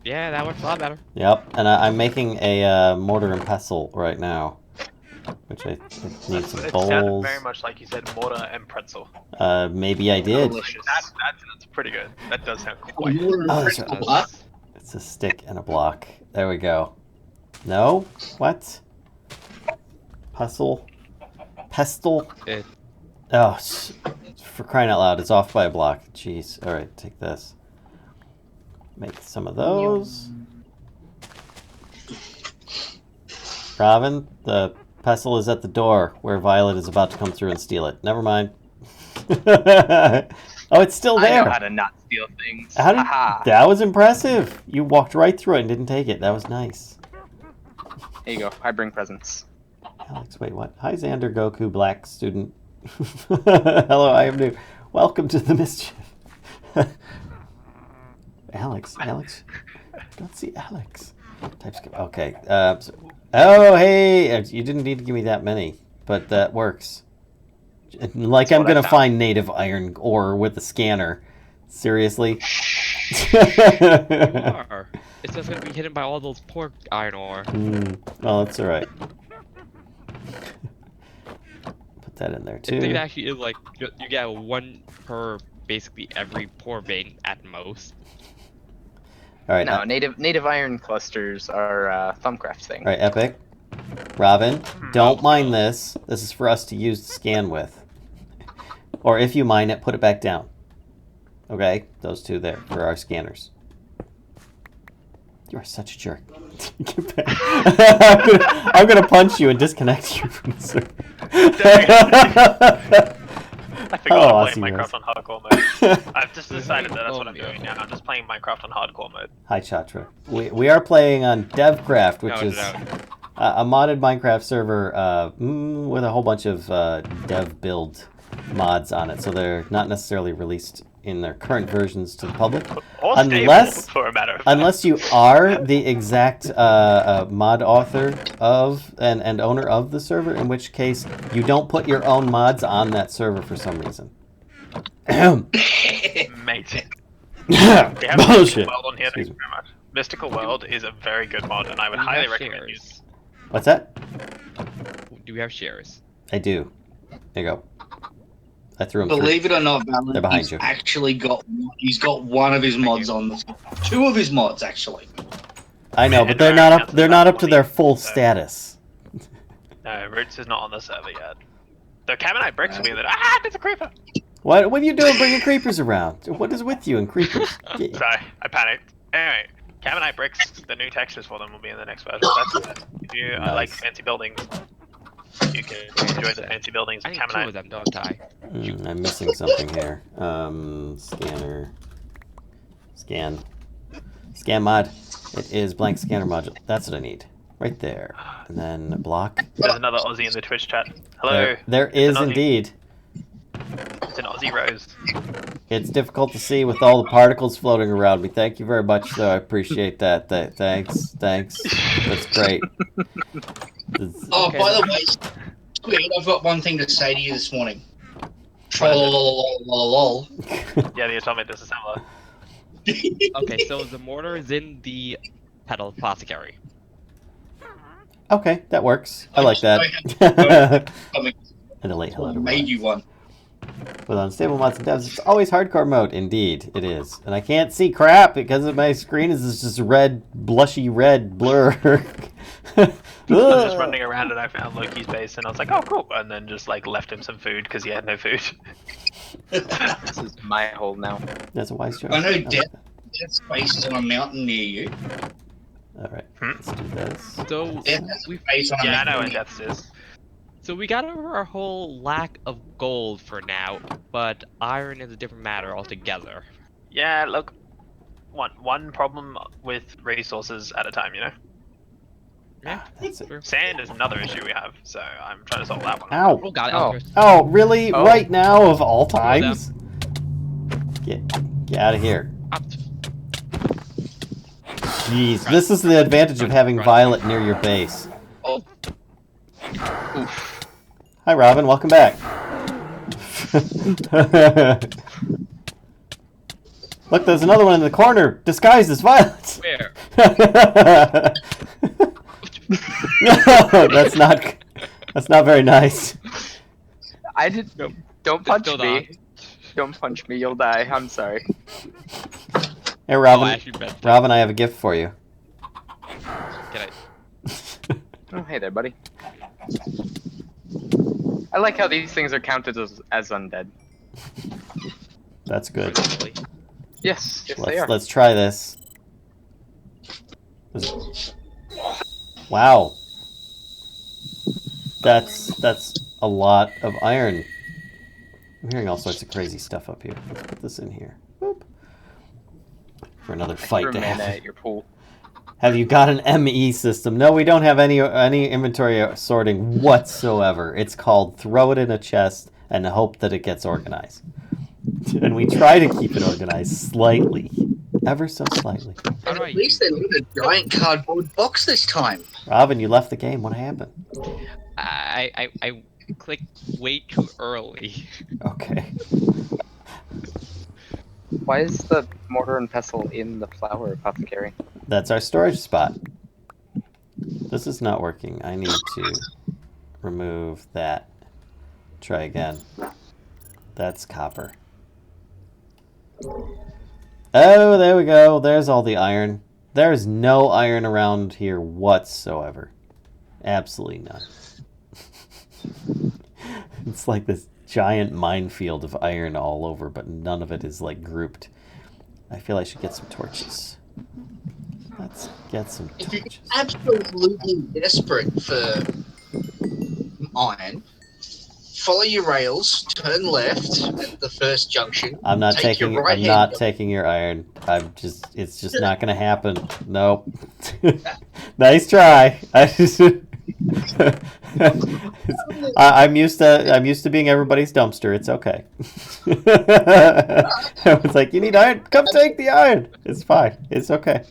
Yeah, that works a lot better. Yep, and I'm making a mortar and pestle right now, which I need some It sounded bowls. very much like you said mortar and pretzel. Maybe I did. delicious? That's pretty good. That does sound quite Oh, that's right. It's a stick and a block. There we go. No? What? Pestle? Pestle? It- Oh, for crying out loud, it's off by a block. Jeez. Alright, take this. Make some of those. Robin, the pestle is at the door where Violet is about to come through and steal it. Never mind. Oh, it's still I there. know how to not steal things. How did, Haha. that was impressive. You walked right through it and didn't take it. That was nice. Here you go. I bring presents. Alex, wait, what? Hi, Xander Goku, black student. Hello, I am new. Welcome to the Mischief. Alex. Don't see Alex. TypeScript. Okay. Oh, hey. You didn't need to give me that many, but that works. Like That's I'm what I gonna found. find native iron ore with a scanner. Seriously? You are. It's just gonna be hidden by all those poor iron ore. Well, that's alright. Put that in there I think too. it actually is like you get one per basically every poor vein at most. Alright, No, native iron clusters are Thumbcraft thing. alright, Epic. Robin, don't mine this. This is for us to use to scan with. Or if you mine it, put it back down. Okay? Those two there for our scanners. You are such a jerk. Get back. I'm gonna punch you and disconnect you from the server. I forgot Oh, I'm Aussie playing Rose. Minecraft on hardcore mode. I've just decided that that's what I'm doing now. I'm just playing Minecraft on hardcore mode. Hi, Chatra. We are playing on DevCraft, which is a modded Minecraft server with a whole bunch of dev build mods on it. So they're not necessarily released in their current versions to the public. Or Unless- stable, for a matter of fact. Unless you are the exact mod author of and owner of the server, in which case you don't put your own mods on that server for some reason. Mate. We have Bullshit. Mystical World on here, thank you very much. Mystical World is a very good mod, and I would Do we highly have recommend shares? using it. What's that? Do we have shares? I do. There you go. I threw him Believe through. it or not, They're Valen, behind he's you. actually got one of his mods on the two of his mods actually. I know, but they're not up. They're not up to their full status. No, Roots is not on the server yet. The Camonite bricks will be there. Ah, there's a creeper! What are you doing bringing creepers around? What is with you and creepers? Sorry, I panicked. Anyway, Camonite bricks, the new textures for them will be in the next version. That's it. If you like Nice. fancy buildings, you can enjoy the fancy buildings I with need two of Camonite. them, don't I? I'm missing something here. Scanner. Scan mod. It is blank scanner module. That's what I need. Right there. And then block. There's another Aussie in the Twitch chat. Hello. There It's is an Aussie. indeed. It's an Aussie Rose. It's difficult to see with all the particles floating around me. Thank you very much, though. I appreciate that. Thanks. That's great. Oh, Okay. by the way, Squid, I've got one thing to say to you this morning. Trollololololol. Yeah, the atomic disassembler. Okay, so the mortar is in the pedal apothecary. Okay, that works. I like that. And a late hello to Made Ryan. you one. With unstable mods and devs, it's always hardcore mode. Indeed, it is. And I can't see crap because of my screen is just red, blushy red blur. I was just running around and I found Loki's base and I was like, oh cool, and then just like left him some food because he had no food. This is my hole now. That's a wise choice. I know like Death that. Space is on a mountain near you. Alright, let's do this. So Death has we space on a Yeah, I mountain know where near Death's is. so we got over our whole lack of gold for now, but iron is a different matter altogether. Yeah, look, one problem with resources at a time, you know? Yeah, That's it. true. Sand is another issue we have, so I'm trying to solve that one. Ow! Oh, got it. Oh. Oh, really? Oh. Right now of all Two of them. times? Get out of here. Jeez, this is the advantage of having Violet near your base. Oh. Hi, Robin. Welcome back. Look, there's another one in the corner, disguised as Violet. Where? No, that's not very nice. I did. Nope. Don't punch Still me. not. Don't punch me. You'll die. I'm sorry. Hey, Oh, Robin. I actually bet. Robin, I have a gift for you. Can I? Oh, hey there, buddy. I like how these things are counted as undead. That's good. Really? Yes, yes they are. Let's try this. Wow. That's a lot of iron. I'm hearing all sorts of crazy stuff up here. Let's put this in here. Boop. For another fight Throw to mana have. at your pool. Have you got an ME system? No, we don't have any inventory sorting whatsoever. It's called throw it in a chest and hope that it gets organized. And we try to keep it organized slightly. Ever so slightly. How do I At least use they lit a giant cardboard box this time. Robin, you left the game. What happened? I clicked way too early. Okay. Why is the mortar and pestle in the flower apothecary? That's our storage spot. This is not working. I need to remove that. Try again. That's copper. Oh, there we go. There's all the iron. There's no iron around here whatsoever. Absolutely none. It's like this giant minefield of iron all over, but none of it is like grouped. I feel I should get some torches. Let's get some If you're torches. absolutely desperate for iron, follow your rails, turn left at the first junction. I'm not take taking. your right I'm hand not junction. taking your iron. I'm just. It's just not gonna happen. Nope. Nice try. I'm used to. I'm used to being everybody's dumpster. It's okay. It's like, you need iron. Come take the iron. It's fine. It's okay.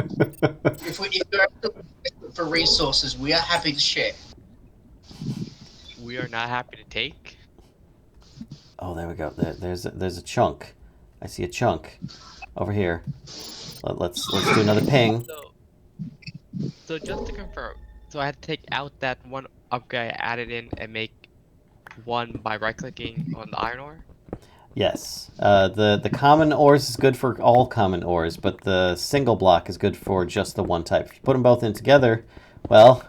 If you're absolutely desperate for resources, we are happy to share. We are not happy to take. Oh, there we go. There's a chunk. I see a chunk over here. Let's do another ping. So just to confirm, so I had to take out that one upgrade I added in and make one by right-clicking on the iron ore. Yes. The common ores is good for all common ores, but the single block is good for just the one type. If you put them both in together, well,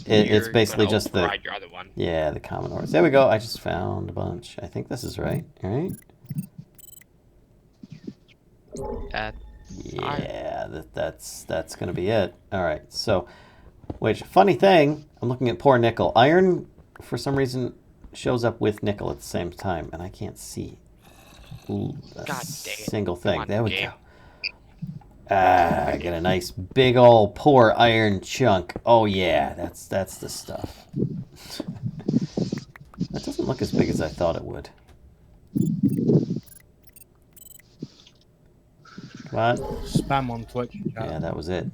it's You're basically gonna just the override your other one. the common ores. There we go. I just found a bunch. I think this is right. All right. Yeah, that's gonna be it. All right. So, which funny thing, I'm looking at poor nickel. Iron, for some reason, shows up with nickel at the same time, and I can't see a God dang it. single Come thing. on, There we game. go. I get a nice big old poor iron chunk. Oh yeah, that's the stuff. That doesn't look as big as I thought it would. Come on. Spam on Twitch. Yeah, that was it.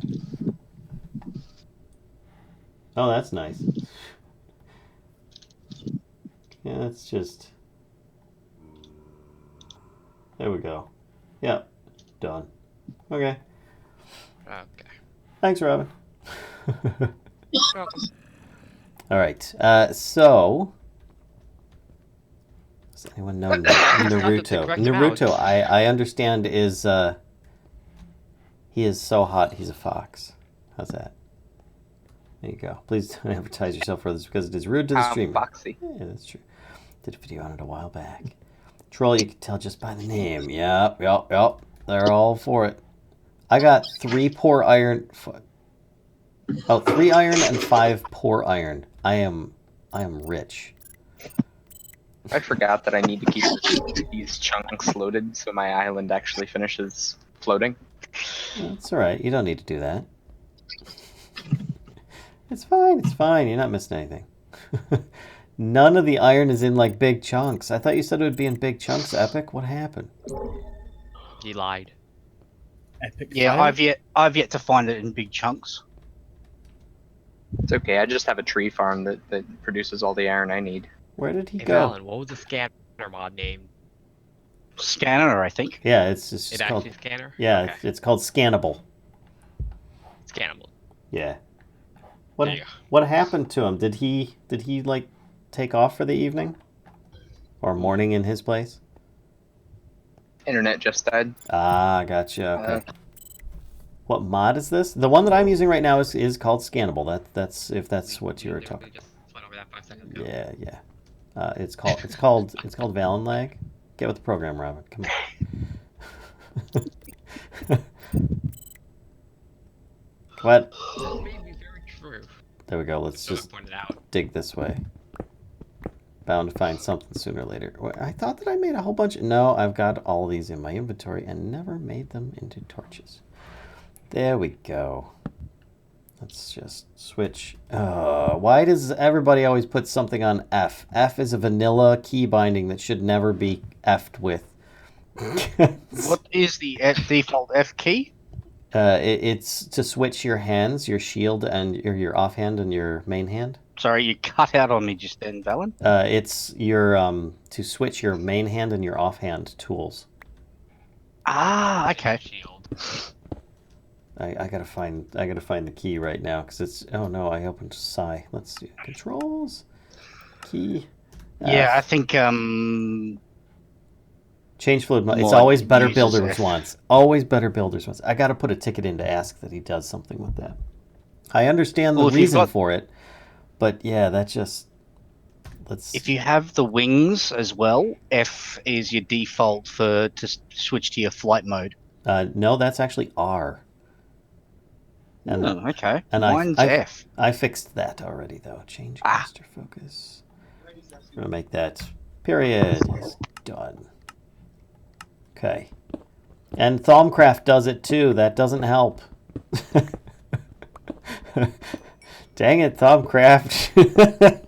Oh, that's nice. Yeah, that's just... There we go. Yep. Done. Okay. Okay. Thanks, Robin. Welcome. All right. So... Does anyone know Naruto? correct amount. Naruto, I understand, is... He is so hot, he's a fox. How's that? There you go. Please don't advertise yourself for this because it is rude to the streamer. Foxy. Yeah, that's true. Did a video on it a while back. Troll, you can tell just by the name. Yep. They're all for it. I got 3 poor iron. 3 iron and 5 poor iron. I am rich. I forgot that I need to keep these chunks loaded so my island actually finishes floating. That's all right. You don't need to do that. It's fine. It's fine. You're not missing anything. None of the iron is in like big chunks. I thought you said it would be in big chunks, Epic. What happened? He lied. Epic Yeah, fail. I've yet to find it in big chunks. It's okay, I just have a tree farm that produces all the iron I need. Where did he Hey, go? Alan, what was the scanner mod name? Scanner, I think. Yeah, it's just It called. actually scanner? Yeah, Okay. it's called Scannable. Scannable. Yeah. What There you go. what happened to him? Did he like take off for the evening or morning in his place? Internet just died. Ah, gotcha. Okay. What mod is this? The one that I'm using right now is called Scannable. That's if that's what you were We talking. just went over that 5 seconds ago. Yeah. It's called Valen lag. Get with the program, Robin. Come on. What? That may be very true. There we go. Let's So I just pointed out. dig this way. Bound to find something sooner or later. I thought that I made a whole bunch. No, I've got all these in my inventory and never made them into torches. There we go. Let's just switch. Why does everybody always put something on F? F is a vanilla key binding that should never be F'd with. What is the default F key? It's to switch your hands, your shield and your offhand and your main hand. Sorry, you cut out on me just then, Valen. It's your to switch your main hand and your offhand tools. Ah, okay. Shield. I gotta find the key right now because it's oh no, I opened Psi. Let's see controls key. Yeah, I think Change fluid. It's Mod always better uses builders F. once. Always better builders once. I got to put a ticket in to ask that he does something with that. I understand the Well, if you've reason got- for it, but yeah, that just let's. if you have the wings as well, F is your default to switch to your flight mode. No, that's actually R. And Oh, okay. and Mine's I've, F. I fixed that already though. Change caster focus. I'm gonna make that period is done. Okay. And Thaumcraft does it too. That doesn't help. Dang it, Thaumcraft.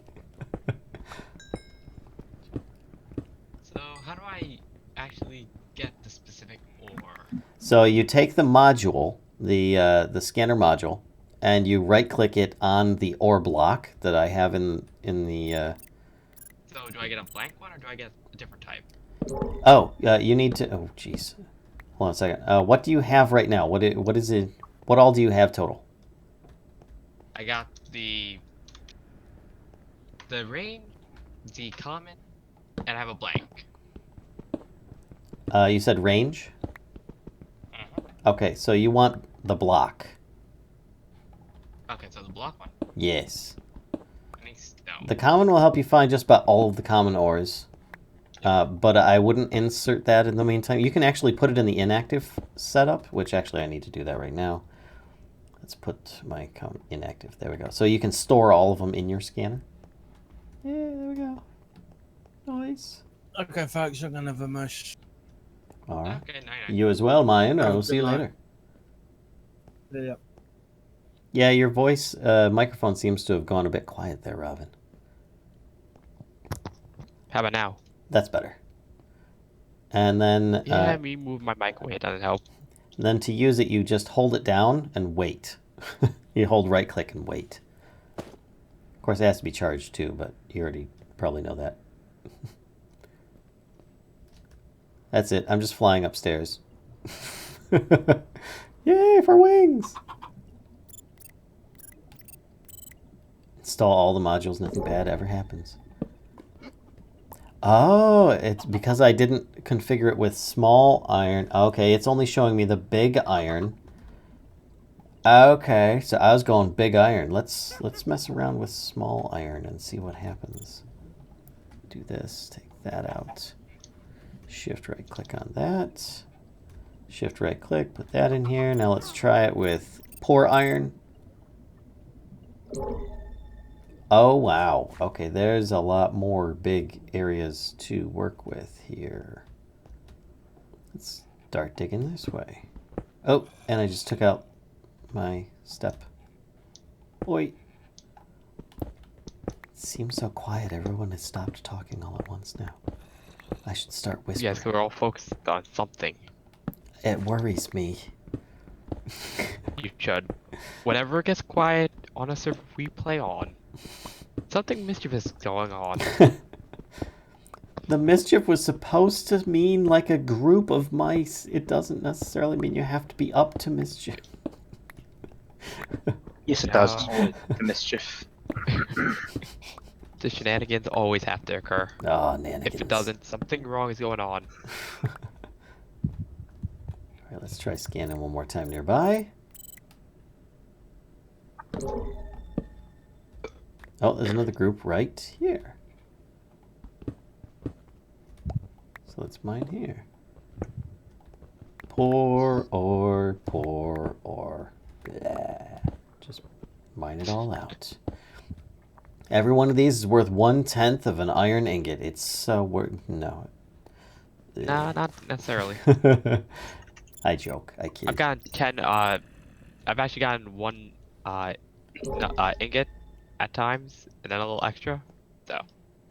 So how do I actually get the specific ore? So you take the module, the scanner module, and you right-click it on the ore block that I have in the. So do I get a blank one or do I get a different type? Oh, you need to. Oh, jeez. Hold on a second. What do you have right now? What is it? What all do you have total? I got the rain, the common, and I have a blank. You said range. Okay, so you want the block. Okay, so the block one. Yes. Any stone. The common will help you find just about all of the common ores. But I wouldn't insert that in the meantime. You can actually put it in the inactive setup, which actually I need to do that right now. Let's put my inactive. There we go. So you can store all of them in your scanner. Yeah, there we go. Nice. Okay, folks, I'm gonna have a mush. All right. Okay, night. You as well, Mayan. I will Good see you night. later. Yeah. Yeah, your voice microphone seems to have gone a bit quiet there, Robin. How about now? That's better. And then Yeah, me move my mic away, it doesn't help. then to use it, you just hold it down and wait. You hold right click and wait. Of course, it has to be charged too, but you already probably know that. That's it. I'm just flying upstairs. Yay for wings! Install all the modules. Nothing bad ever happens. Oh, it's because I didn't configure it with small iron. Okay, it's only showing me the big iron. Okay, so I was going big iron. Let's mess around with small iron and see what happens. Do this, take that out. Shift right click on that. Shift right click, put that in here. Now let's try it with poor iron. Oh, wow. Okay, there's a lot more big areas to work with here. Let's start digging this way. Oh, and I just took out my step. Oi. It seems so quiet. Everyone has stopped talking all at once now. I should start whispering. Yes, we're all focused on something. It worries me. You should. Whenever it gets quiet on a server we play on, something mischievous is going on. The mischief was supposed to mean like a group of mice. It doesn't necessarily mean you have to be up to mischief. Yes, it does. The mischief. The shenanigans always have to occur. Oh, nanigans. If it doesn't, something wrong is going on. Alright, let's try scanning one more time nearby. Oh, there's another group right here. So let's mine here. Pour ore, pour ore. Blah. Just mine it all out. Every one of these is worth 1/10 of an iron ingot. It's so worth... No. Nah, not necessarily. I joke. I kid. I've gotten 10, I've actually gotten one, ingot at times, and then a little extra, so.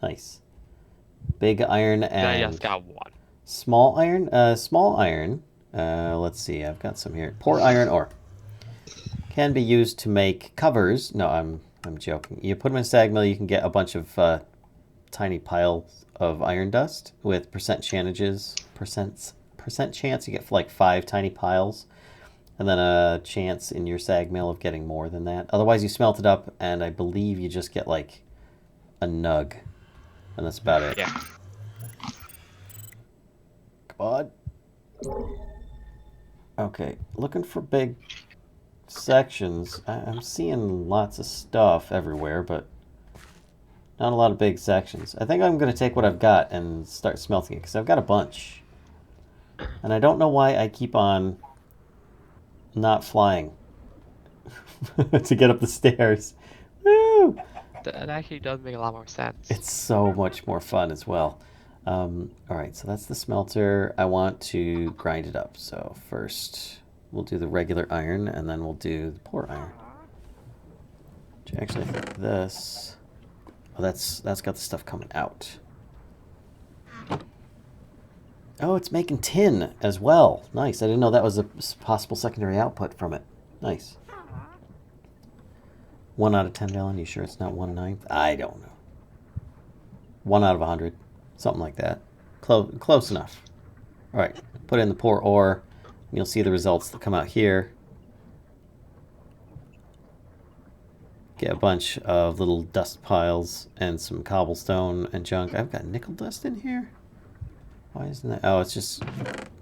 Nice. Big iron Then I and just got one. small iron. Small iron Let's see. I've got some here. Poor iron ore can be used to make covers. No, I'm joking. You put them in a sag mill, you can get a bunch of tiny piles of iron dust with percent chance. You get like 5 tiny piles, and then a chance in your sag mill of getting more than that. Otherwise, you smelt it up, and I believe you just get like a nug, and that's about it. Yeah. Come on. Okay, looking for big sections. I'm seeing lots of stuff everywhere, but not a lot of big sections. I think I'm going to take what I've got and start smelting it, because I've got a bunch. And I don't know why I keep on not flying to get up the stairs. Woo! That actually does make a lot more sense. It's so much more fun as well. Alright, so that's the smelter. I want to grind it up. So first we'll do the regular iron, and then we'll do the poor iron. Which actually, I think this... Oh, that's got the stuff coming out. Oh, it's making tin as well. Nice. I didn't know that was a possible secondary output from it. Nice. 1 out of 10 gallon. You sure it's not 1/9? I don't know. 1 out of 100. Something like that. Close enough. All right. Put in the poor ore. And you'll see the results that come out here. Get a bunch of little dust piles and some cobblestone and junk. I've got nickel dust in here. Why isn't that? Oh, it's just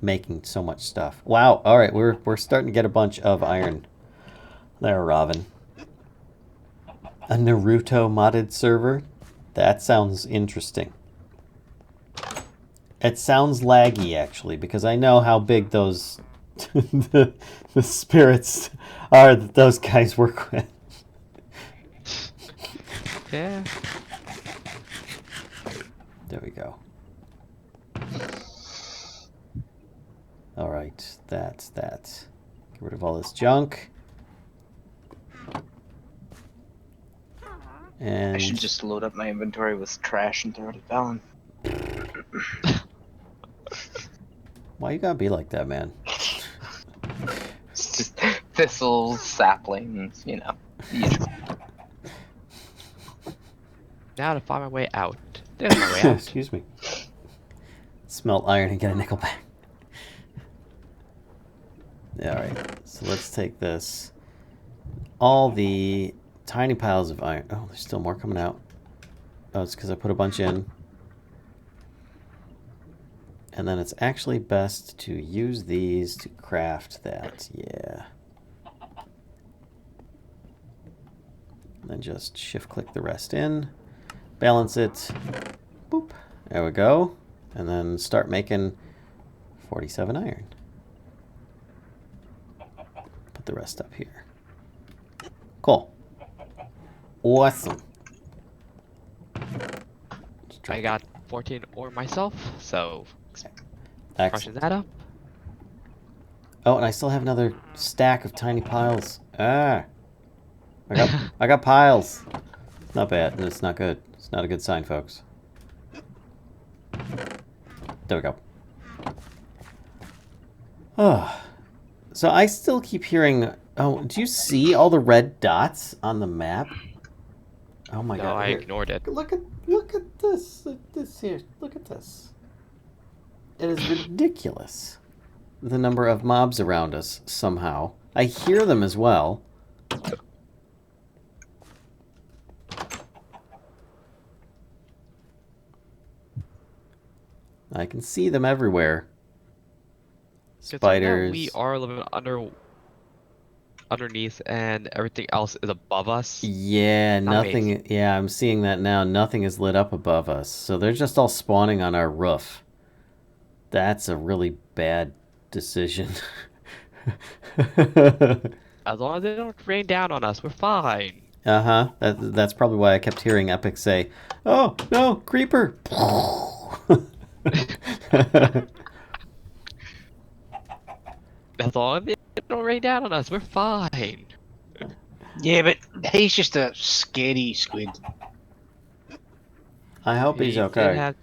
making so much stuff. Wow. All right, we're starting to get a bunch of iron. There, Robin. A Naruto modded server? That sounds interesting. It sounds laggy, actually, because I know how big those the spirits are that those guys work with. Yeah. There we go. All right, that's that. Get rid of all this junk. And I should just load up my inventory with trash and throw it at Valen. Why you gotta be like that, man? It's just thistles, saplings, you know. Usual. Now to find my way out. There's my way out. Excuse me. Smelt iron and get a nickel back. Yeah, alright. So let's take this. All the tiny piles of iron. Oh, there's still more coming out. Oh, it's because I put a bunch in. And then it's actually best to use these to craft that. Yeah. And then just shift click the rest in. Balance it. Boop. There we go. And then start making 47 iron. Put the rest up here. Cool. Awesome. I got 14 ore myself, so Excellent. crushing that up. Oh, and I still have another stack of tiny piles. Ah. I got piles. Not bad. It's not good. It's not a good sign, folks. There we go. Oh. So I still keep hearing... Oh, do you see all the red dots on the map? Oh my No, god. I Here. ignored it. Look at this. This here. Look at this. It is ridiculous. The number of mobs around us somehow. I hear them as well. I can see them everywhere. 'Cause right now Spiders. we are living underneath, and everything else is above us. Yeah, nothing. Amazing. Yeah, I'm seeing that now. Nothing is lit up above us. So they're just all spawning on our roof. That's a really bad decision. As long as they don't rain down on us, we're fine. Uh-huh. That's probably why I kept hearing Epic say, "Oh, no, creeper." As long as they don't rain down on us, we're fine. Yeah, but he's just a scaredy squid. I hope he's He okay. did have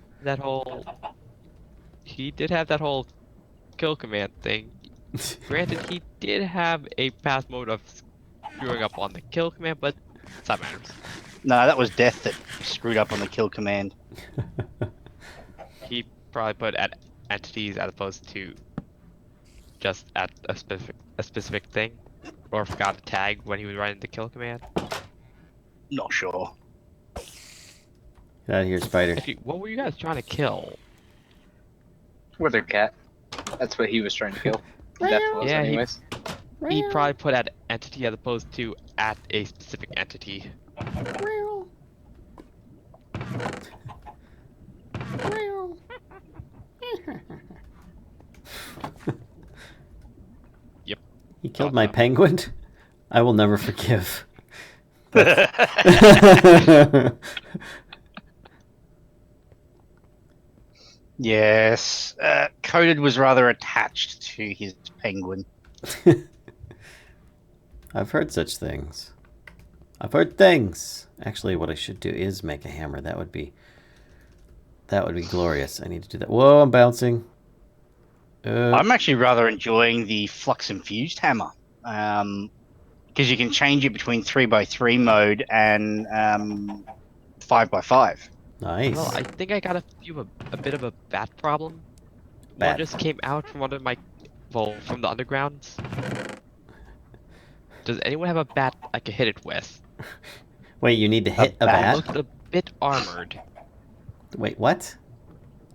that whole kill command thing, granted he did have a path mode of screwing up on the kill command, but it's not matters. No, that was Death that screwed up on the kill command. He probably put at entities as opposed to just at a specific thing, or forgot to tag when he was writing the kill command. Not sure. Get out of here, spider. Actually, what were you guys trying to kill? Wither cat. That's what he was trying to kill. Death was, Yeah, anyways. He probably put at entity as opposed to at a specific entity. Yep. He killed my penguin? I will never forgive. Yes, Coded was rather attached to his penguin. I've heard such things. I've heard things. Actually, what I should do is make a hammer. That would be glorious. I need to do that. Whoa, I'm bouncing. I'm actually rather enjoying the flux infused hammer, because you can change it between 3x3 mode and 5x5. Nice. Well, I think I got a bit of a bat problem. Bat. One just came out from one of my, from the undergrounds. Does anyone have a bat I can hit it with? Wait, you need to hit a bat? Looks a bit armored. Wait, what?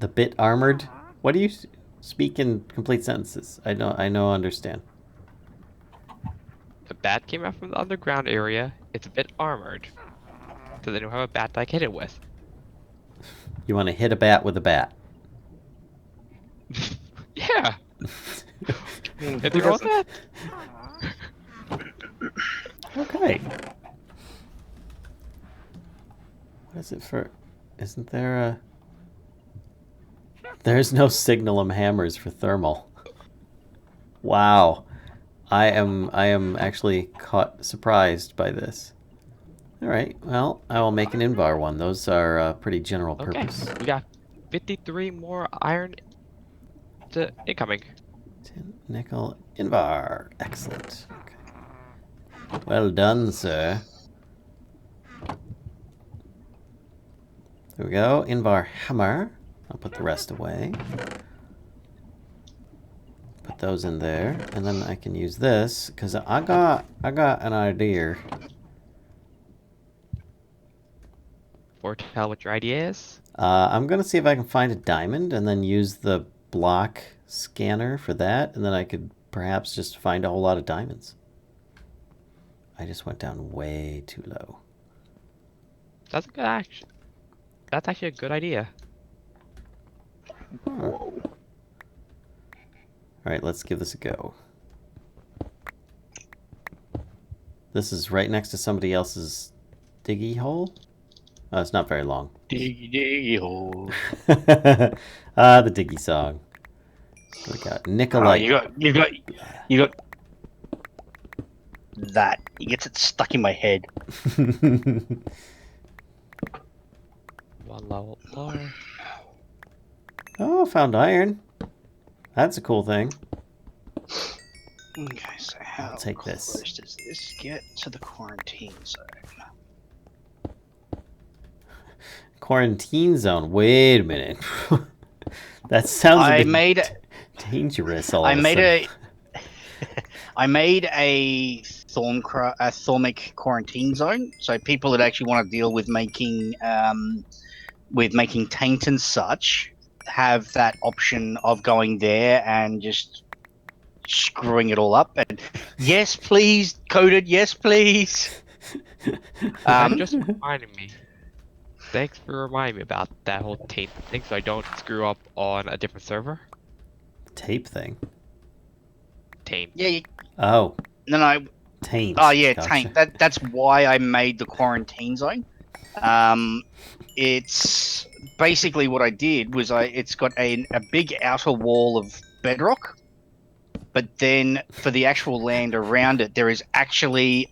The bit armored? What do you speak in complete sentences? I don't understand. The bat came out from the underground area. It's a bit armored. Does anyone have a bat that I can hit it with? You want to hit a bat with a bat? Yeah. If you want that. Okay. What is it for? Isn't there a... There's no signalum hammers for thermal. Wow. I am actually surprised by this. All right. Well, I will make an Invar one. Those are pretty general purpose. We got 53 more iron to incoming. Tin, nickel, Invar. Excellent. Okay. Well done, sir. There we go. Invar hammer. I'll put the rest away. Put those in there, and then I can use this because I got an idea. Foretell what your idea is. I'm gonna see if I can find a diamond and then use the block scanner for that, and then I could perhaps just find a whole lot of diamonds. I just went down way too low. That's a good action. That's actually a good idea. Whoa. Alright, let's give this a go. This is right next to somebody else's diggy hole? Oh, it's not very long. Diggy diggy hole. The diggy song. So we got Nicolite. You got that. He gets it stuck in my head. One level lower. Oh, found iron. That's a cool thing. Okay, so how take close this. does this get to the quarantine zone? Quarantine zone. Wait a minute. That sounds a bit dangerous. I made a thormic quarantine zone, so people that actually want to deal with making taint and such have that option of going there and just screwing it all up. And yes, please, Coded. Yes, please. That just reminded me. Thanks for reminding me about that whole tape thing, so I don't screw up on a different server. Tape thing. Taint. Yeah. Oh. No. Taint. Oh yeah, Gotcha. taint. That's why I made the quarantine zone. It's basically what I did was it's got a big outer wall of bedrock, but then for the actual land around it, there is actually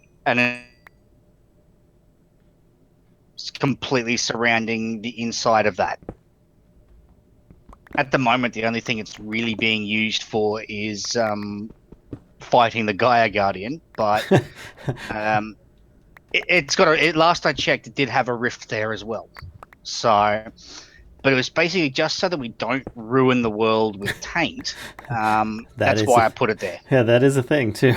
completely surrounding the inside of that. at the moment, the only thing it's really being used for is fighting the Gaia Guardian. But it's got a. Last I checked, it did have a rift there as well. So, but it was basically just so that we don't ruin the world with taint. That's why I put it there. Yeah, that is a thing too.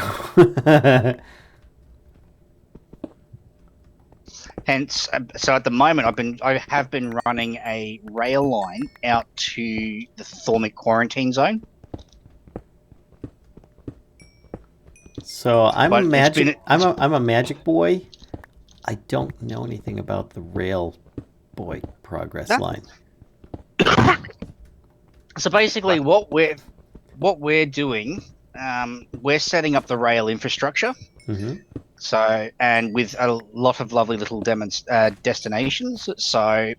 Hence, so at the moment, I have been running a rail line out to the Thormic quarantine zone. So I'm But a it's magic. been- I'm a magic boy. I don't know anything about the rail boy progress line. So basically, what we're doing, we're setting up the rail infrastructure. Mm-hmm. So, and with a lot of lovely little destinations. So,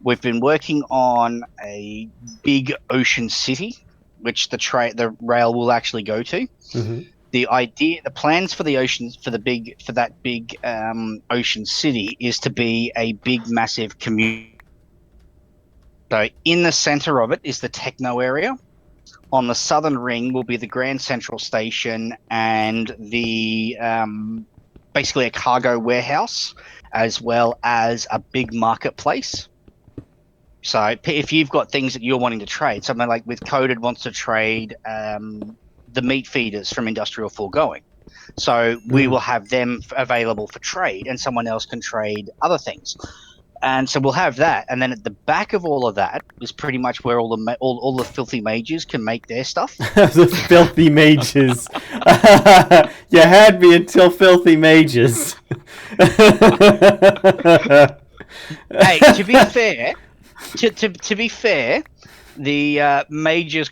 we've been working on a big ocean city, which the rail will actually go to. Mm-hmm. The plans for that big ocean city is to be a big, massive community. So, in the center of it is the techno area. On the southern ring will be the Grand Central Station and the basically a cargo warehouse, as well as a big marketplace. So if you've got things that you're wanting to trade, something like with Coded wants to trade the meat feeders from Industrial Foregoing. So we will have them available for trade, and someone else can trade other things. And so we'll have that, and then at the back of all of that is pretty much where all the filthy mages can make their stuff. The filthy mages. You had me until filthy mages. Hey, to be fair, to be fair, the mages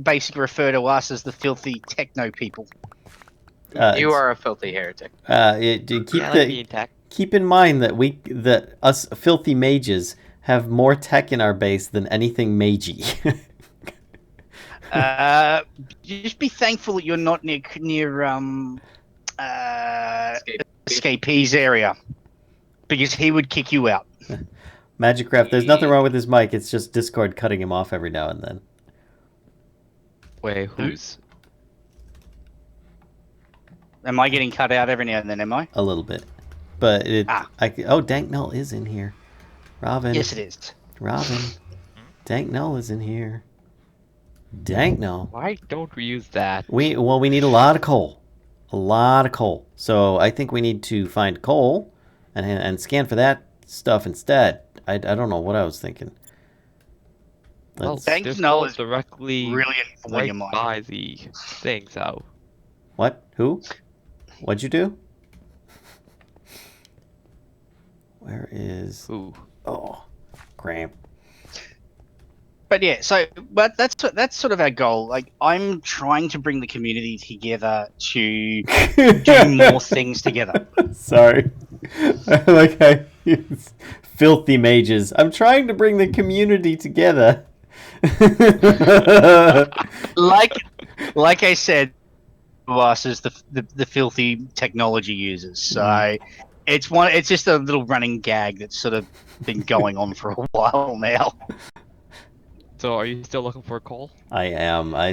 basically refer to us as the filthy techno people. You are a filthy heretic. Keep in mind that us filthy mages have more tech in our base than anything magey. Just be thankful that you're not near Escapee's area, because he would kick you out. MagicCraft, there's nothing wrong with his mic. It's just Discord cutting him off every now and then. Wait, who's? Am I getting cut out every now and then? Am I? A little bit, but Dank Null is in here. Robin. Yes, it is. Robin. Dank Null is in here. Dank Null. Why don't we use that? We need a lot of coal. A lot of coal. So I think we need to find coal and scan for that stuff instead. I don't know what I was thinking. Well, Dank Null is directly brilliant for right your mind. by the thing, so. What? Who? What'd you do? Where is... Ooh. Oh, cramp. But yeah, but that's sort of our goal. Like, I'm trying to bring the community together to do more things together. Sorry. I like how you filthy mages. I'm trying to bring the community together. like I said, us as the filthy technology users. So it's just a little running gag that's sort of been going on for a while now. So are you still looking for coal? I am. I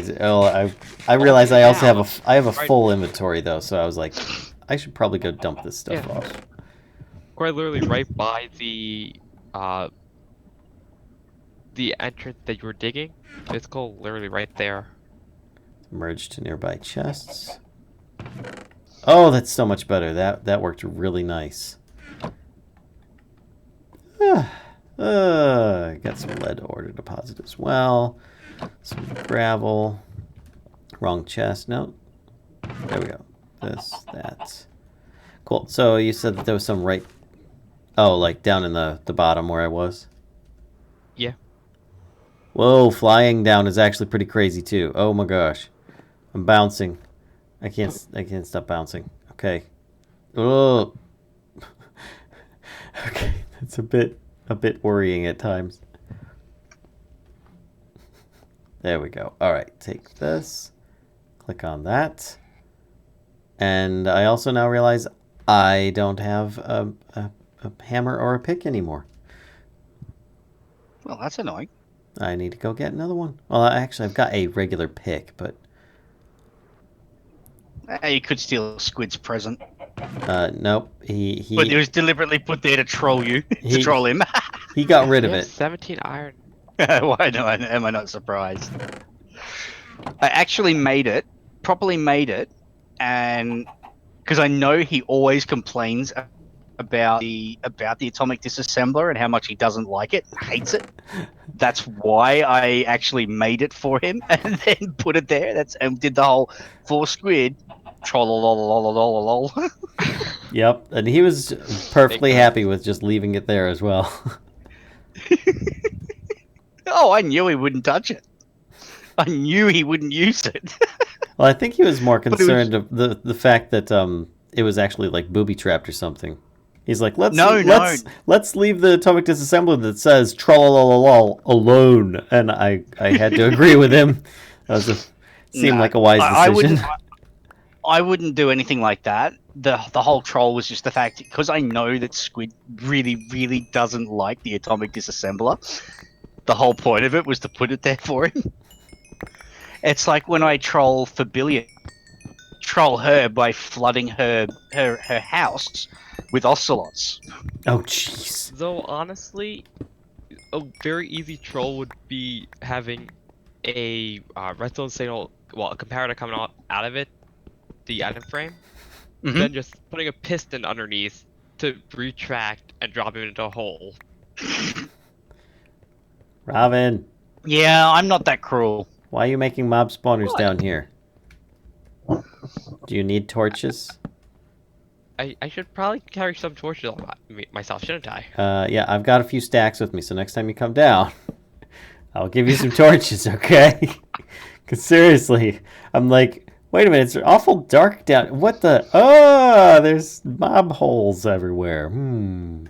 realize I also have a full inventory though, so I was like, I should probably go dump this stuff off. Quite literally right by the entrance that you were digging. It's coal literally right there. Merge to nearby chests. Oh, that's so much better. That worked really nice. Got some lead ore to deposit as well. Some gravel. Wrong chest. No. There we go. That. Cool. So you said that there was some right... Oh, like down in the bottom where I was? Yeah. Whoa, flying down is actually pretty crazy too. Oh my gosh. I'm bouncing. I can't stop bouncing. Okay. Oh. Okay, that's a bit worrying at times. There we go. All right, take this. Click on that. And I also now realize I don't have a hammer or a pick anymore. Well, that's annoying. I need to go get another one. Well, actually, I've got a regular pick, but You could steal Squid's present. nope. He But it was deliberately put there to troll you, to He- troll him. he got rid We of have it. 17 iron. Why no, am I not surprised? I actually made it, properly made it, and because I know he always complains about the atomic disassembler and how much he doesn't like it, hates it. That's why I actually made it for him and then put it there. And did the whole for Squid troll. Yep, and he was perfectly happy with just leaving it there as well. Oh, I knew he wouldn't touch it. I knew he wouldn't use it. Well, I think he was more But it was- concerned of the fact that it was actually like booby trapped or something. He's like, let's No. leave the atomic disassembler that says "trollololol" alone, and I had to agree with him. That seemed No, like a wise decision. I wouldn't do anything like that. The whole troll was just the fact, because I know that Squid really, really doesn't like the atomic disassembler. The whole point of it was to put it there for him. It's like when I troll Fabilia, troll her by flooding her house with ocelots. Oh, jeez. Though honestly, a very easy troll would be having a redstone signal, well, a comparator coming out of it, the item frame, Mhm. then just putting a piston underneath to retract and drop him into a hole. Robin, Yeah, I'm not that cruel. why are you making mob spawners What? down here? Do you need torches? I should probably carry some torches on myself, shouldn't I? Yeah, I've got a few stacks with me, so next time you come down, I'll give you some torches, okay? Because seriously, I'm like, wait a minute, it's awful dark down. What the? Oh, there's mob holes everywhere. Slide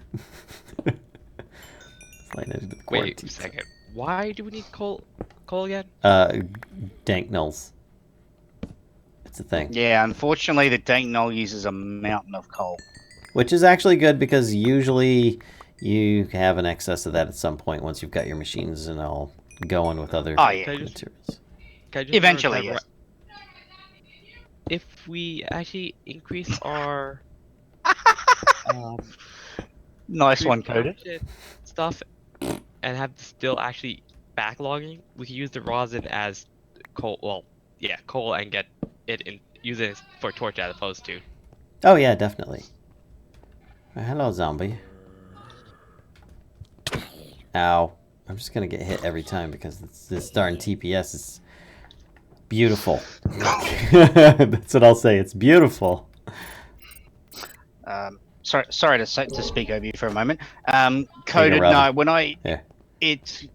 into the Wait quarantine a second. Why do we need coal again? Dank nulls. It's a thing. Yeah, unfortunately, the dank null uses a mountain of coal. Which is actually good because usually you have an excess of that at some point once you've got your machines and all going with other Oh, yeah. materials. Can I just Eventually, clarify, yes. if we actually increase our Nice one, Coda. stuff and have still actually backlogging, we can use the rosin as coal. Well, yeah, coal, and get it in, use it for torch as opposed to. Oh yeah, definitely. Hello, zombie. Ow. I'm just gonna get hit every time because this darn TPS is beautiful. That's what I'll say. It's beautiful. Sorry to speak over you for a moment. Coda, Robin. no, when Yeah. it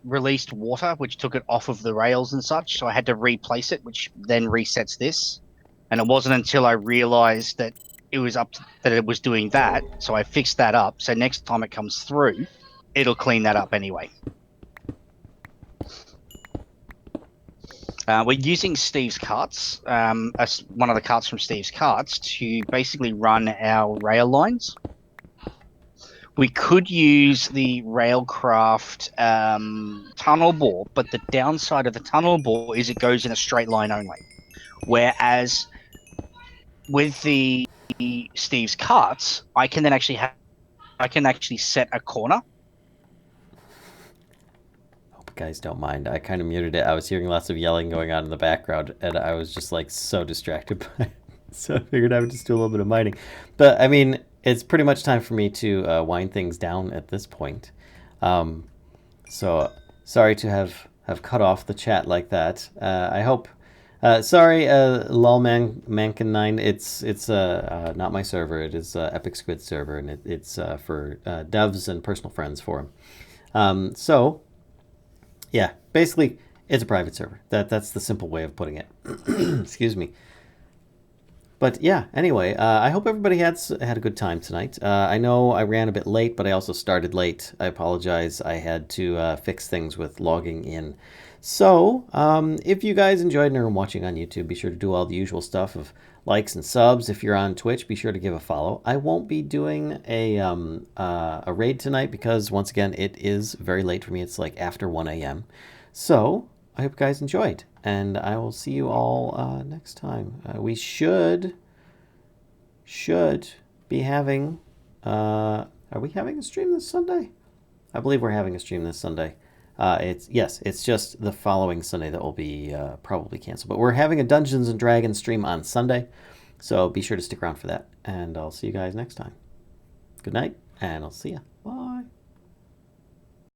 released water, which took it off of the rails and such, so I had to replace it, which then resets this. And it wasn't until I realized that it was that it was doing that, so I fixed that up. So next time it comes through, it'll clean that up anyway. We're using Steve's carts, one of the carts from Steve's carts, to basically run our rail lines. We could use the Railcraft tunnel bore, but the downside of the tunnel bore is it goes in a straight line only. Whereas with the Steve's carts, I can then actually set a corner. Hope you guys don't mind. I kind of muted it. I was hearing lots of yelling going on in the background, and I was just like so distracted by it. So I figured I would just do a little bit of mining. But I mean, it's pretty much time for me to wind things down at this point. So sorry to have cut off the chat like that. I hope. Sorry, Mankin9. It's not my server. It is Epic Squid server, and it's for devs and personal friends for him. So yeah, basically it's a private server. That's the simple way of putting it. Excuse me. But yeah, anyway, I hope everybody had a good time tonight. I know I ran a bit late, but I also started late. I apologize. I had to fix things with logging in. So, if you guys enjoyed and are watching on YouTube, be sure to do all the usual stuff of likes and subs. If you're on Twitch, be sure to give a follow. I won't be doing a raid tonight because, once again, it is very late for me. It's like after 1 a.m. So I hope you guys enjoyed, and I will see you all next time. We should be having... are we having a stream this Sunday? I believe we're having a stream this Sunday. It's just the following Sunday that will be probably canceled. But we're having a Dungeons and Dragons stream on Sunday, so be sure to stick around for that. And I'll see you guys next time. Good night, and I'll see ya. Bye.